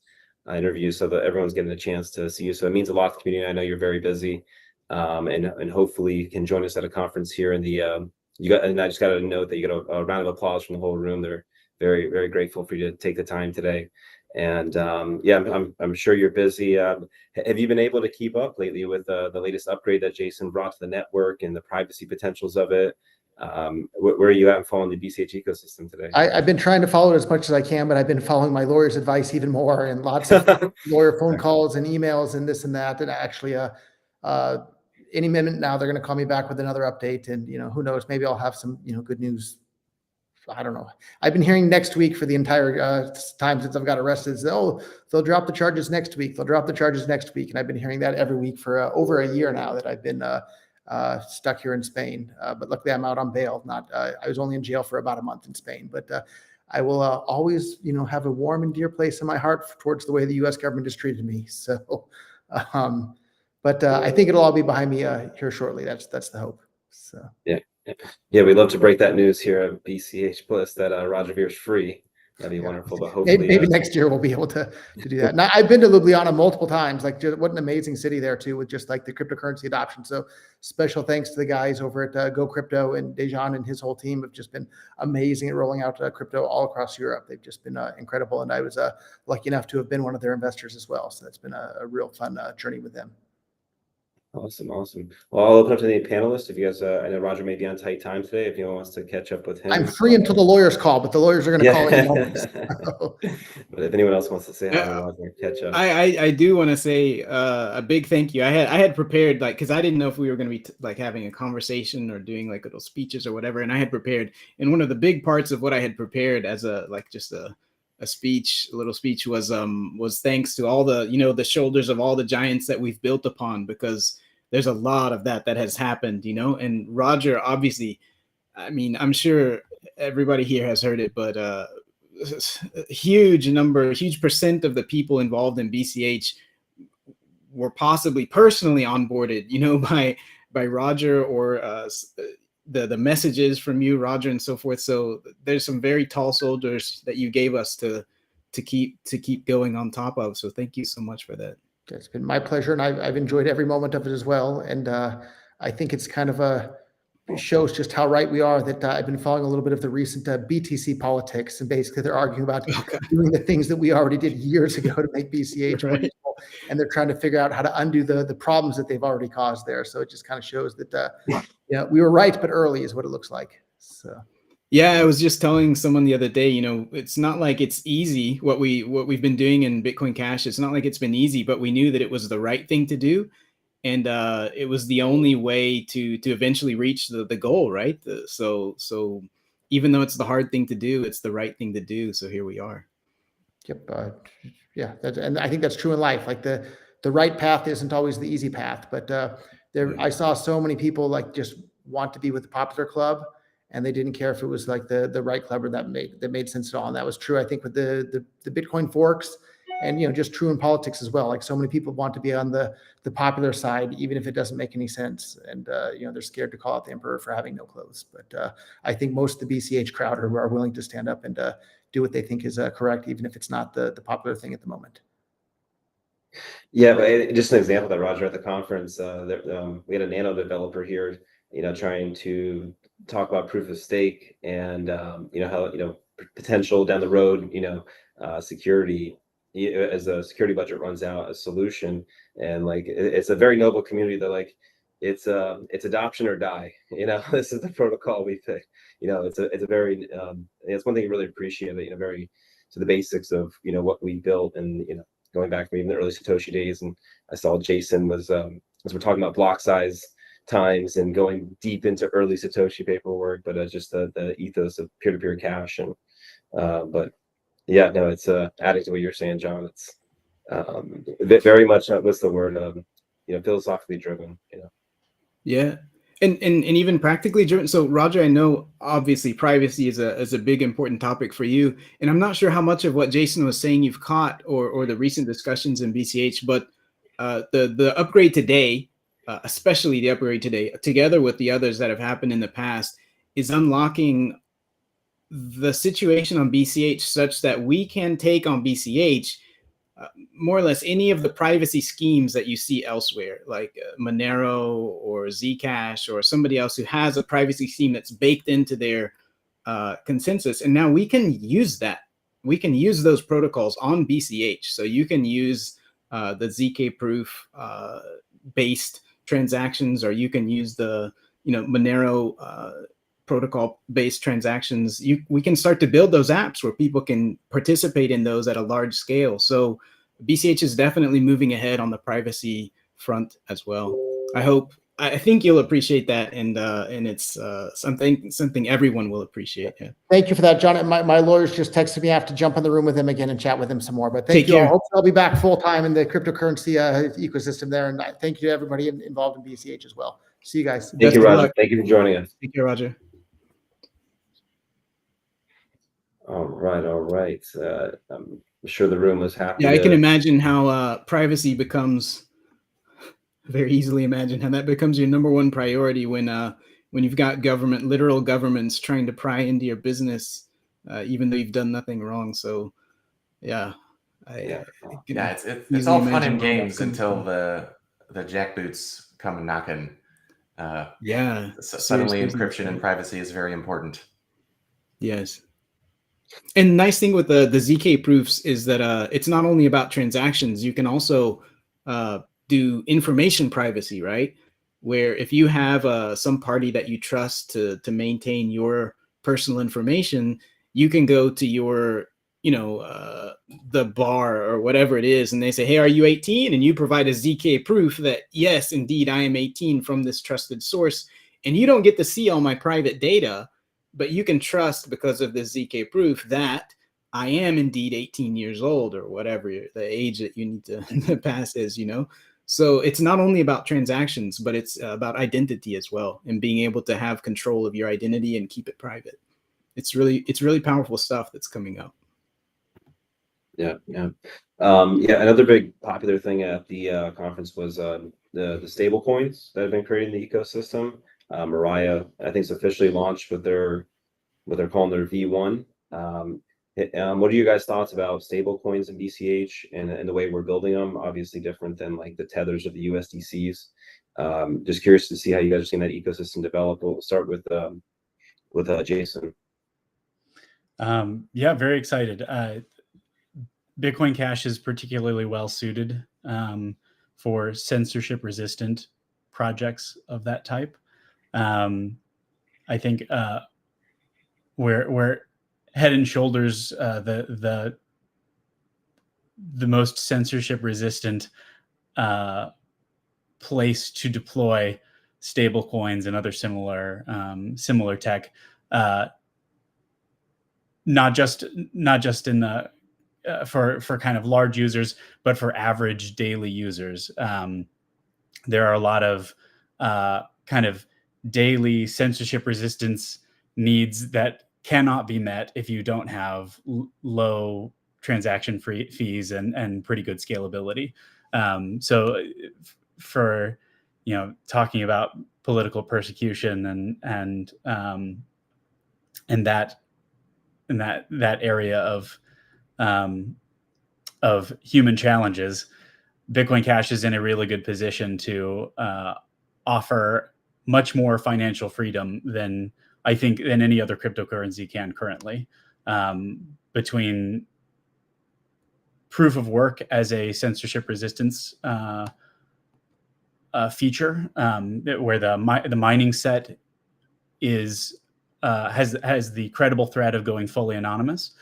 S10: interview, so that everyone's getting a chance to see you. So it means a lot to the community. I know you're very busy, and hopefully you can join us at a conference here in the. And I just got to note that you got a round of applause from the whole room. They're very, very grateful for you to take the time today. And yeah, I'm sure you're busy. Have you been able to keep up lately with the latest upgrade that Jason brought to the network and the privacy potentials of it? Where are you at following the BCH ecosystem today?
S12: I've been trying to follow it as much as I can, but I've been following my lawyer's advice even more, and lots of lawyer phone calls and emails and this and that. And actually, any minute now they're going to call me back with another update, and who knows? Maybe I'll have some good news. I don't know. I've been hearing next week for the entire time since I've got arrested. Oh, they'll drop the charges next week. They'll drop the charges next week, and I've been hearing that every week for over a year now that I've been stuck here in Spain. But luckily, I'm out on bail. I was only in jail for about a month in Spain. But I will always, have a warm and dear place in my heart towards the way the U.S. government has treated me. So, but I think it'll all be behind me here shortly. That's the hope. So
S10: yeah, we'd love to break that news here at BCH BLISS that Roger Veer's free. That'd be wonderful. But hopefully,
S12: maybe next year we'll be able to do that. Now, I've been to Ljubljana multiple times. Like, what an amazing city there too, with just like the cryptocurrency adoption. So special thanks to the guys over at Go Crypto, and Dejan and his whole team have just been amazing at rolling out crypto all across Europe. They've just been incredible, and I was lucky enough to have been one of their investors as well. So that's been a real fun journey with them.
S10: Awesome. Well, I'll open up to the panelists. If you guys, I know Roger may be on tight time today. If anyone wants to catch up with him,
S12: I'm free until the lawyers call, but the lawyers are going to call in.
S10: But if anyone else wants to say hi, Roger, catch up.
S14: I do want to say a big thank you. I had prepared, like, because I didn't know if we were going to be like having a conversation or doing like little speeches or whatever, and I had prepared. And one of the big parts of what I had prepared as a little speech was thanks to all the the shoulders of all the giants that we've built upon, because there's a lot of that has happened, and Roger, obviously, I mean, I'm sure everybody here has heard it, but a huge percent of the people involved in BCH were possibly personally onboarded, by Roger, or the messages from you, Roger, and so forth. So there's some very tall soldiers that you gave us to keep going on top of. So thank you so much for that.
S12: It's been my pleasure, and I've enjoyed every moment of it as well. And I think it's kind of it shows just how right we are that I've been following a little bit of the recent BTC politics, and basically they're arguing about doing the things that we already did years ago to make BCH more useful, and they're trying to figure out how to undo the problems that they've already caused there. So it just kind of shows that we were right, but early is what it looks like. So.
S14: Yeah, I was just telling someone the other day, it's not like it's easy what we've been doing in Bitcoin Cash. It's not like it's been easy, but we knew that it was the right thing to do, and it was the only way to eventually reach the goal, right? So even though it's the hard thing to do, it's the right thing to do. So here we are.
S12: Yep. Yeah, and I think that's true in life. Like the right path isn't always the easy path, but I saw so many people like just want to be with the popular club, and they didn't care if it was like the right club or that made sense at all. And that was true, I think, with the Bitcoin forks, and just true in politics as well. Like, so many people want to be on the popular side, even if it doesn't make any sense. And they're scared to call out the emperor for having no clothes. But I think most of the BCH crowd are willing to stand up and do what they think is correct, even if it's not the popular thing at the moment.
S10: Yeah, but just an example that Roger at the conference, we had a nano developer here, trying to talk about proof of stake and how potential down the road, security as the security budget runs out, a solution, and like it's a very noble community that like it's adoption or die. This is the protocol we pick. It's a very it's one thing you really appreciate that very to the basics of what we built and going back from even the early Satoshi days. And I saw Jason was, as we're talking about block size times and going deep into early Satoshi paperwork, but just the ethos of peer-to-peer cash. And, but yeah, no, it's adding to what you're saying, John. It's very much, what's the word, philosophically driven,
S14: Yeah. And even practically driven. So Roger, I know obviously privacy is a big important topic for you. And I'm not sure how much of what Jason was saying you've caught or the recent discussions in BCH, but the upgrade today, especially the upgrade today, together with the others that have happened in the past, is unlocking the situation on BCH such that we can take on BCH more or less any of the privacy schemes that you see elsewhere, like Monero or Zcash or somebody else who has a privacy scheme that's baked into their consensus. And now we can use that. We can use those protocols on BCH. So you can use the ZK proof based transactions, or you can use the Monero protocol based transactions. We can start to build those apps where people can participate in those at a large scale. So BCH is definitely moving ahead on the privacy front as well. I think you'll appreciate that, and it's something everyone will appreciate. Yeah.
S12: Thank you for that, John. My lawyers just texted me. I have to jump in the room with him again and chat with him some more. But thank you all. Hopefully I'll be back full time in the cryptocurrency ecosystem there. And thank you to everybody involved in BCH as well. See you guys.
S10: Thank you, Roger. Thank you for joining us.
S14: Thank you, Roger.
S10: All right. I'm sure the room was happy.
S14: Yeah, I can imagine how privacy becomes very easily imagine how that becomes your number one priority when you've got literal governments trying to pry into your business, even though you've done nothing wrong. So, yeah.
S15: It's all fun and games until the jackboots come knocking.
S14: Yeah.
S15: Suddenly, encryption and privacy is very important.
S14: Yes. And the nice thing with the ZK proofs is that it's not only about transactions. You can also do information privacy, right? Where if you have some party that you trust to maintain your personal information, you can go to your, the bar or whatever it is, and they say, hey, are you 18? And you provide a ZK proof that, yes, indeed, I am 18 from this trusted source. And you don't get to see all my private data, but you can trust because of this ZK proof that I am indeed 18 years old or whatever the age that you need to pass is, So it's not only about transactions, but it's about identity as well, and being able to have control of your identity and keep it private. It's really powerful stuff that's coming up.
S10: Yeah. Another big popular thing at the conference was the stable coins that have been created in the ecosystem. Mariah, I think, is officially launched with what they're calling their V1. What are you guys' thoughts about stable coins in BCH and the way we're building them? Obviously different than like the tethers of the USDCs. Just curious to see how you guys are seeing that ecosystem develop. We'll start with Jason.
S13: Yeah, very excited. Bitcoin Cash is particularly well suited for censorship resistant projects of that type. I think we're head and shoulders the most censorship resistant place to deploy stable coins and other similar tech, not just in the for kind of large users, but for average daily users. There are a lot of kind of daily censorship resistance needs that cannot be met if you don't have low transaction fees and pretty good scalability. So for talking about political persecution and that area of human challenges, Bitcoin Cash is in a really good position to offer much more financial freedom than I think than any other cryptocurrency can currently, between proof of work as a censorship resistance feature, where the mining set is has the credible threat of going fully anonymous,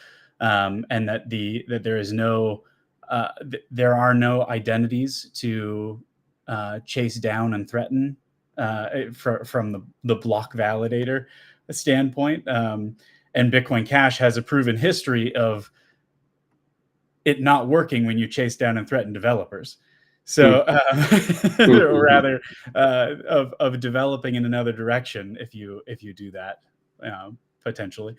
S13: and that there is no there are no identities to chase down and threaten from the block validator standpoint. And Bitcoin Cash has a proven history of it not working when you chase down and threaten developers. So, or rather, of developing in another direction if you do that, potentially.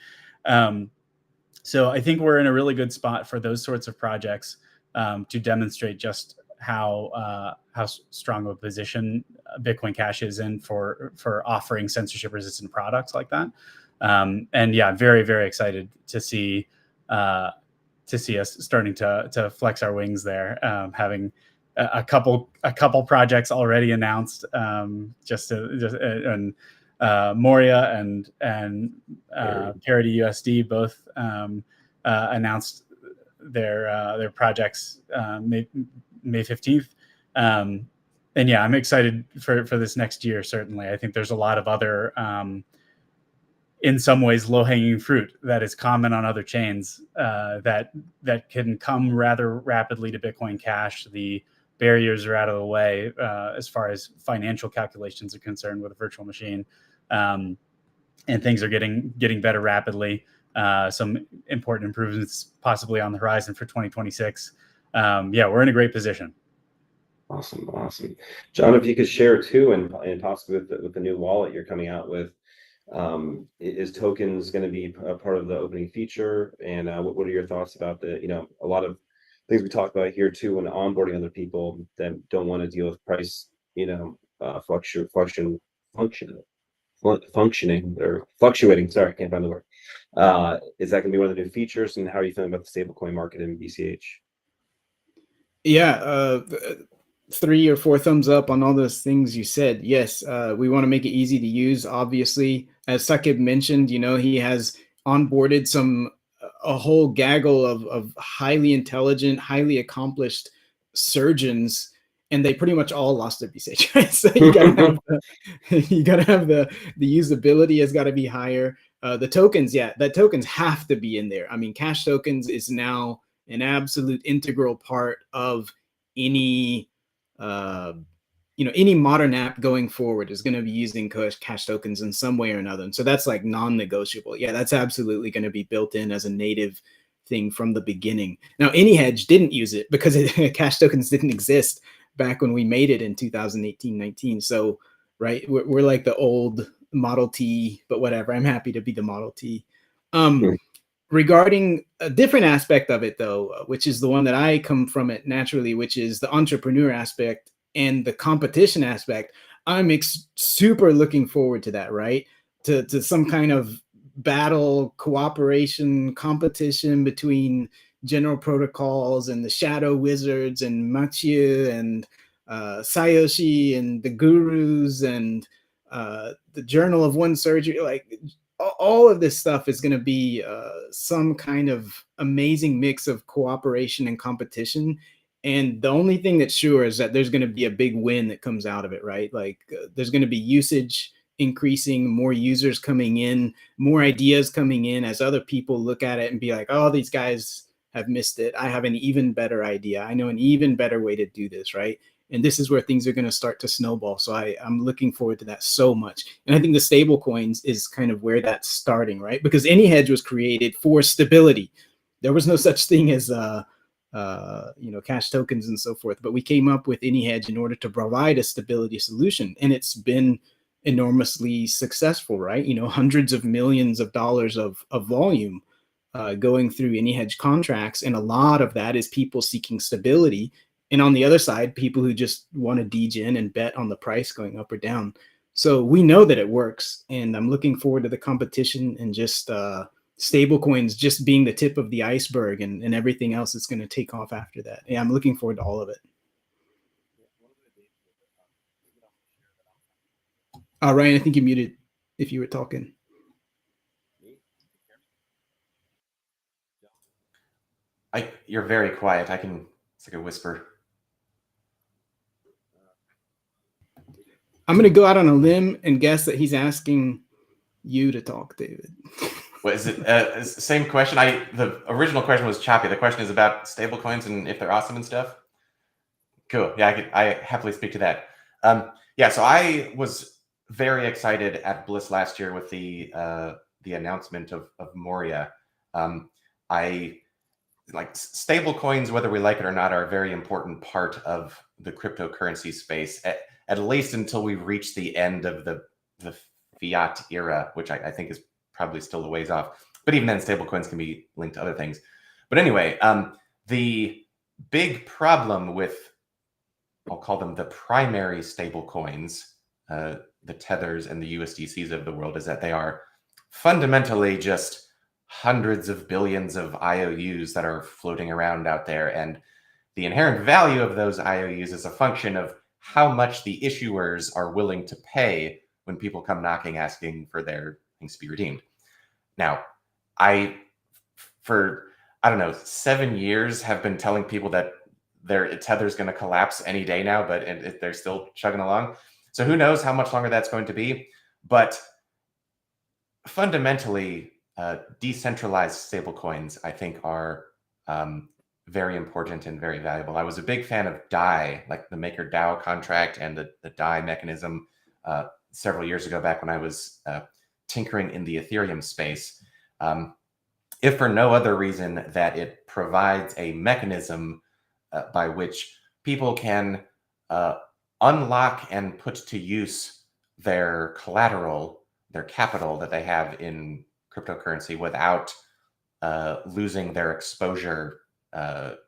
S13: So I think we're in a really good spot for those sorts of projects to demonstrate just how strong of a position Bitcoin Cash is in for offering censorship resistant products like that. And yeah, very, very excited to see us starting to flex our wings there, having a couple projects already announced, and Moria and Parity USD both announced their projects May 15th. And yeah, I'm excited for this next year. Certainly, I think there's a lot of other in some ways low-hanging fruit that is common on other chains that can come rather rapidly to Bitcoin Cash. The barriers are out of the way as far as financial calculations are concerned with a virtual machine, and things are getting better rapidly. Some important improvements possibly on the horizon for 2026. Yeah, we're in a great position.
S10: Awesome. John, if you could share too, and possibly with the new wallet you're coming out with, is tokens going to be a part of the opening feature? And what are your thoughts about a lot of things we talked about here too when onboarding other people that don't want to deal with price, functioning or fluctuating. Sorry, I can't find the word. Is that going to be one of the new features? And how are you feeling about the stablecoin market in BCH?
S14: Yeah, 3 or 4 thumbs up on all those things you said. Yes, we want to make it easy to use. Obviously, as Sakib mentioned, he has onboarded a whole gaggle of highly intelligent, highly accomplished surgeons, and they pretty much all lost their BCH. Right? So you gotta have the usability has got to be higher. The tokens, the tokens have to be in there. I mean, cash tokens is now an absolute integral part of any any modern app going forward is going to be using cash tokens in some way or another. And so that's like non-negotiable. Yeah, that's absolutely going to be built in as a native thing from the beginning. Now, AnyHedge didn't use it because cash tokens didn't exist back when we made it in 2018-19. So, right, we're like the old Model T, but whatever. I'm happy to be the Model T. Regarding a different aspect of it, though, which is the one that I come from it naturally, which is the entrepreneur aspect and the competition aspect, I'm super looking forward to that, right? To some kind of battle, cooperation, competition between general protocols and the shadow wizards and Mathieu and Sayoshi and the gurus and the Journal of One Surgery. Like, all of this stuff is going to be some kind of amazing mix of cooperation and competition. And the only thing that's sure is that there's going to be a big win that comes out of it, right? Like there's going to be usage increasing, more users coming in, more ideas coming in as other people look at it and be like, oh, these guys have missed it. I have an even better idea. I know an even better way to do this, right? And this is where things are going to start to snowball. So I'm looking forward to that so much. And I think the stable coins is kind of where that's starting, right? Because AnyHedge was created for stability. There was no such thing as cash tokens and so forth. But we came up with AnyHedge in order to provide a stability solution. And it's been enormously successful, right? Hundreds of millions of dollars of volume going through AnyHedge contracts. And a lot of that is people seeking stability. And on the other side, people who just want to degen and bet on the price going up or down. So we know that it works, and I'm looking forward to the competition and just stable coins just being the tip of the iceberg and everything else that's going to take off after that. Yeah, I'm looking forward to all of it. Ryan, I think you muted if you were talking.
S15: You're very quiet. It's like a whisper.
S14: I'm going to go out on a limb and guess that he's asking you to talk, David.
S15: What is it? Same question. The original question was choppy. The question is about stablecoins and if they're awesome and stuff. Cool. Yeah, I happily speak to that. Yeah, so I was very excited at BLISS last year with the announcement of Moria. I like stable coins, whether we like it or not, are a very important part of the cryptocurrency space, at least until we reach the end of the fiat era, which I think is probably still a ways off. But even then, stable coins can be linked to other things. But anyway, the big problem with, I'll call them the primary stable coins, the Tethers and the USDCs of the world, is that they are fundamentally just hundreds of billions of IOUs that are floating around out there. And the inherent value of those IOUs is a function of how much the issuers are willing to pay when people come knocking asking for their things to be redeemed. Now, for, I don't know, 7 years have been telling people that their Tether's going to collapse any day now, but they're still chugging along. So who knows how much longer that's going to be. But fundamentally, decentralized stablecoins, I think, are very important and very valuable. I was a big fan of DAI, like the MakerDAO contract and the DAI mechanism several years ago, back when I was tinkering in the Ethereum space. If for no other reason that it provides a mechanism by which people can unlock and put to use their collateral, their capital that they have in cryptocurrency without losing their exposure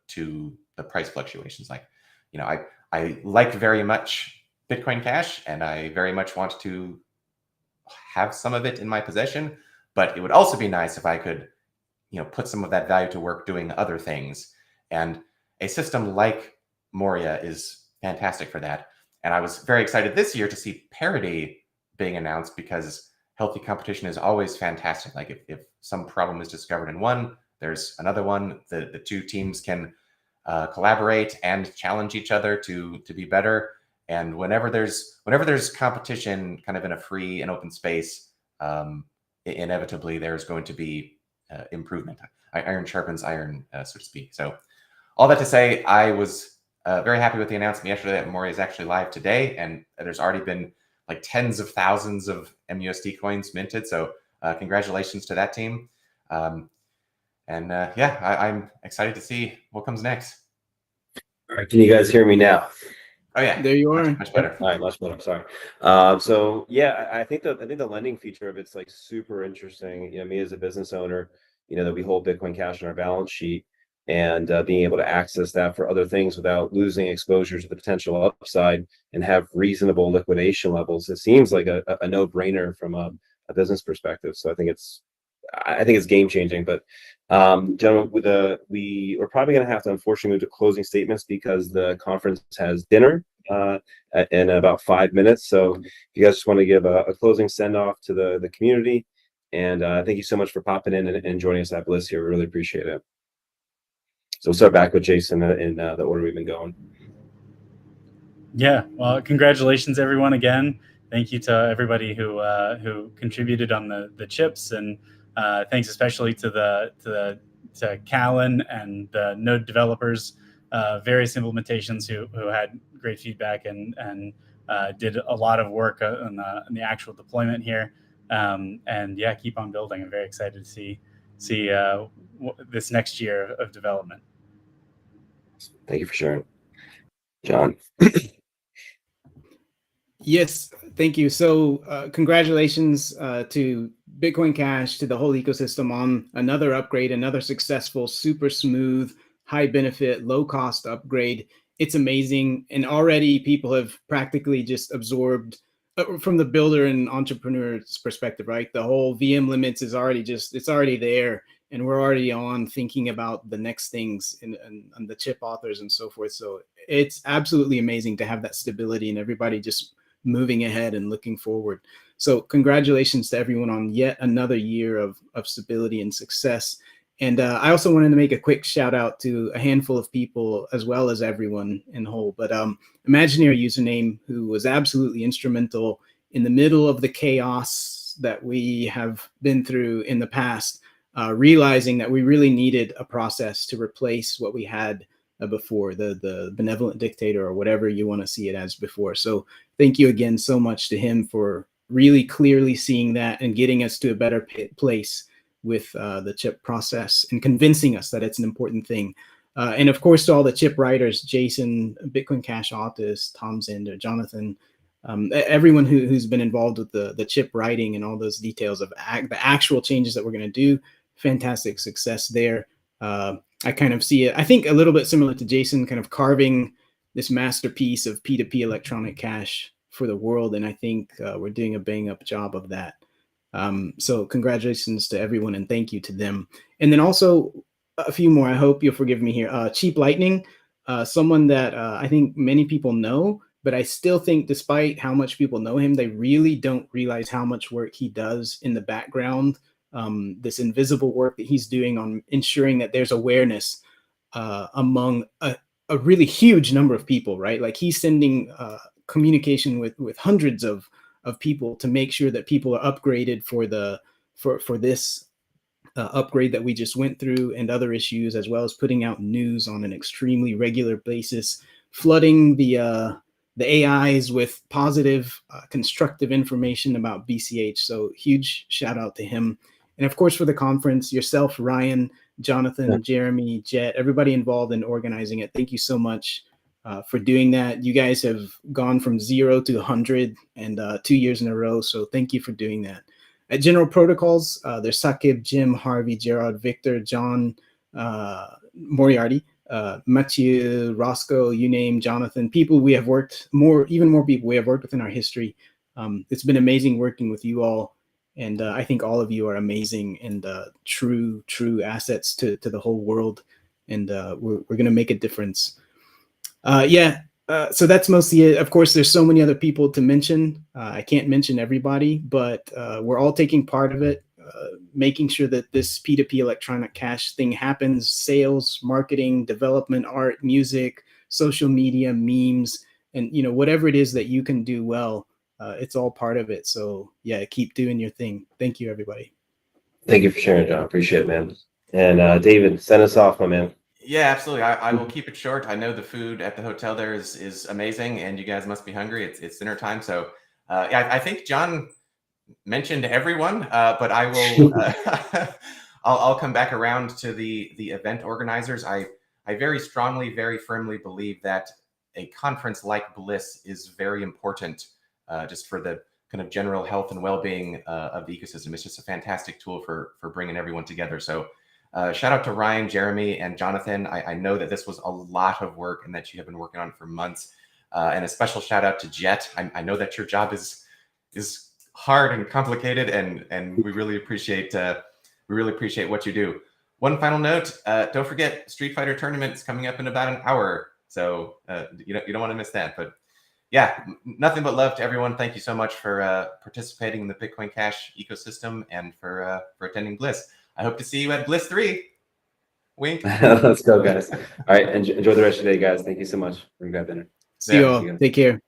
S15: to the price fluctuations. Like, you know, I like very much Bitcoin Cash, and I very much want to have some of it in my possession, but it would also be nice if I could, you know, put some of that value to work doing other things. And a system like Moria is fantastic for that. And I was very excited this year to see parity being announced, because healthy competition is always fantastic. Like if some problem is discovered in one, there's another one. The two teams can collaborate and challenge each other to be better. And whenever there's competition kind of in a free and open space, inevitably there's going to be improvement. Iron sharpens iron, so to speak. So all that to say, I was very happy with the announcement yesterday that Moria is actually live today, and there's already been like tens of thousands of MUSD coins minted. So congratulations to that team. Yeah, I'm excited to see what comes next.
S10: All right, can you guys hear me now?
S15: Oh yeah,
S14: there you are.
S15: Much better.
S10: All right, much better. Sorry. So yeah, I think the lending feature of it's like super interesting. You know, me as a business owner, you know, that we hold Bitcoin Cash on our balance sheet, and being able to access that for other things without losing exposure to the potential upside and have reasonable liquidation levels. It seems like a no-brainer from a business perspective. So I think it's game changing. But gentlemen, we're probably going to have to unfortunately move to closing statements because the conference has dinner in about 5 minutes. So if you guys just want to give a closing send off to the community, and thank you so much for popping in and joining us at BLISS here. We really appreciate it. So we'll start back with Jason in the order we've been going.
S13: Yeah, well, congratulations everyone again. Thank you to everybody who contributed on the chips, and thanks especially to Callan and the node developers, various implementations who had great feedback and did a lot of work on the actual deployment here. And yeah, keep on building. I'm very excited to see this next year of development.
S10: Thank you for sharing, John.
S14: Yes, thank you. So congratulations to Bitcoin Cash, to the whole ecosystem on another upgrade, another successful, super smooth, high benefit, low cost upgrade. It's amazing. And already people have practically just absorbed from the builder and entrepreneur's perspective, right? The whole VM limits is already it's already there. And we're already on thinking about the next things and the chip authors and so forth. So it's absolutely amazing to have that stability and everybody just moving ahead and looking forward. So congratulations to everyone on yet another year of stability and success. And I also wanted to make a quick shout out to a handful of people as well as everyone in whole. But Imagineer username, who was absolutely instrumental in the middle of the chaos that we have been through in the past, realizing that we really needed a process to replace what we had before, the benevolent dictator or whatever you want to see it as before. So thank you again so much to him for really clearly seeing that and getting us to a better place with the chip process and convincing us that it's an important thing. And of course, to all the chip writers, Jason, Bitcoin Cash authors, Tom Zender, Jonathan, everyone who's been involved with the chip writing and all those details of the actual changes that we're going to do. Fantastic success there. I kind of see it, I think, a little bit similar to Jason, kind of carving this masterpiece of P2P electronic cash for the world. And I think we're doing a bang up job of that. So congratulations to everyone and thank you to them. And then also a few more, I hope you'll forgive me here. Cheap Lightning, someone that I think many people know, but I still think despite how much people know him, they really don't realize how much work he does in the background. This invisible work that he's doing on ensuring that there's awareness among a really huge number of people, right? Like he's sending communication with hundreds of people to make sure that people are upgraded for this upgrade that we just went through and other issues, as well as putting out news on an extremely regular basis, flooding the AIs with positive, constructive information about BCH. So huge shout out to him. And of course, for the conference, yourself, Ryan, Jonathan, Jeremy, Jet, everybody involved in organizing it. Thank you so much for doing that. You guys have gone from 0 to 100 and 2 years in a row. So thank you for doing that. At General Protocols, there's Sakib, Jim, Harvey, Gerard, Victor, John, Moriarty, Mathieu, Roscoe, you name, Jonathan, people we have worked even more people we have worked with in our history. It's been amazing working with you all. And I think all of you are amazing and true assets to the whole world. And we're going to make a difference. So that's mostly it. Of course, there's so many other people to mention. I can't mention everybody, but we're all taking part of it, making sure that this P2P electronic cash thing happens, sales, marketing, development, art, music, social media, memes, and whatever it is that you can do well, it's all part of it. So yeah, keep doing your thing. Thank you, everybody.
S10: Thank you for sharing, John. Appreciate it, man. And David, send us off, my man.
S15: Yeah, absolutely. I will keep it short. I know the food at the hotel there is amazing, and you guys must be hungry. It's dinner time, so yeah, I think John mentioned everyone, but I will. I'll come back around to the event organizers. I very strongly, very firmly believe that a conference like BLISS is very important, just for the kind of general health and well-being of the ecosystem. It's just a fantastic tool for bringing everyone together. So. Shout out to Ryan, Jeremy, and Jonathan. I know that this was a lot of work and that you have been working on for months. And a special shout out to Jet. I know that your job is hard and complicated, and we really appreciate what you do. One final note: don't forget Street Fighter tournament is coming up in about an hour, so you don't want to miss that. But yeah, nothing but love to everyone. Thank you so much for participating in the Bitcoin Cash ecosystem and for attending BLISS. I hope to see you at BLISS 3. Wink.
S10: Let's go, guys. All right. Enjoy the rest of the day, guys. Thank you so much. We're going to grab dinner.
S14: See you all. Take care.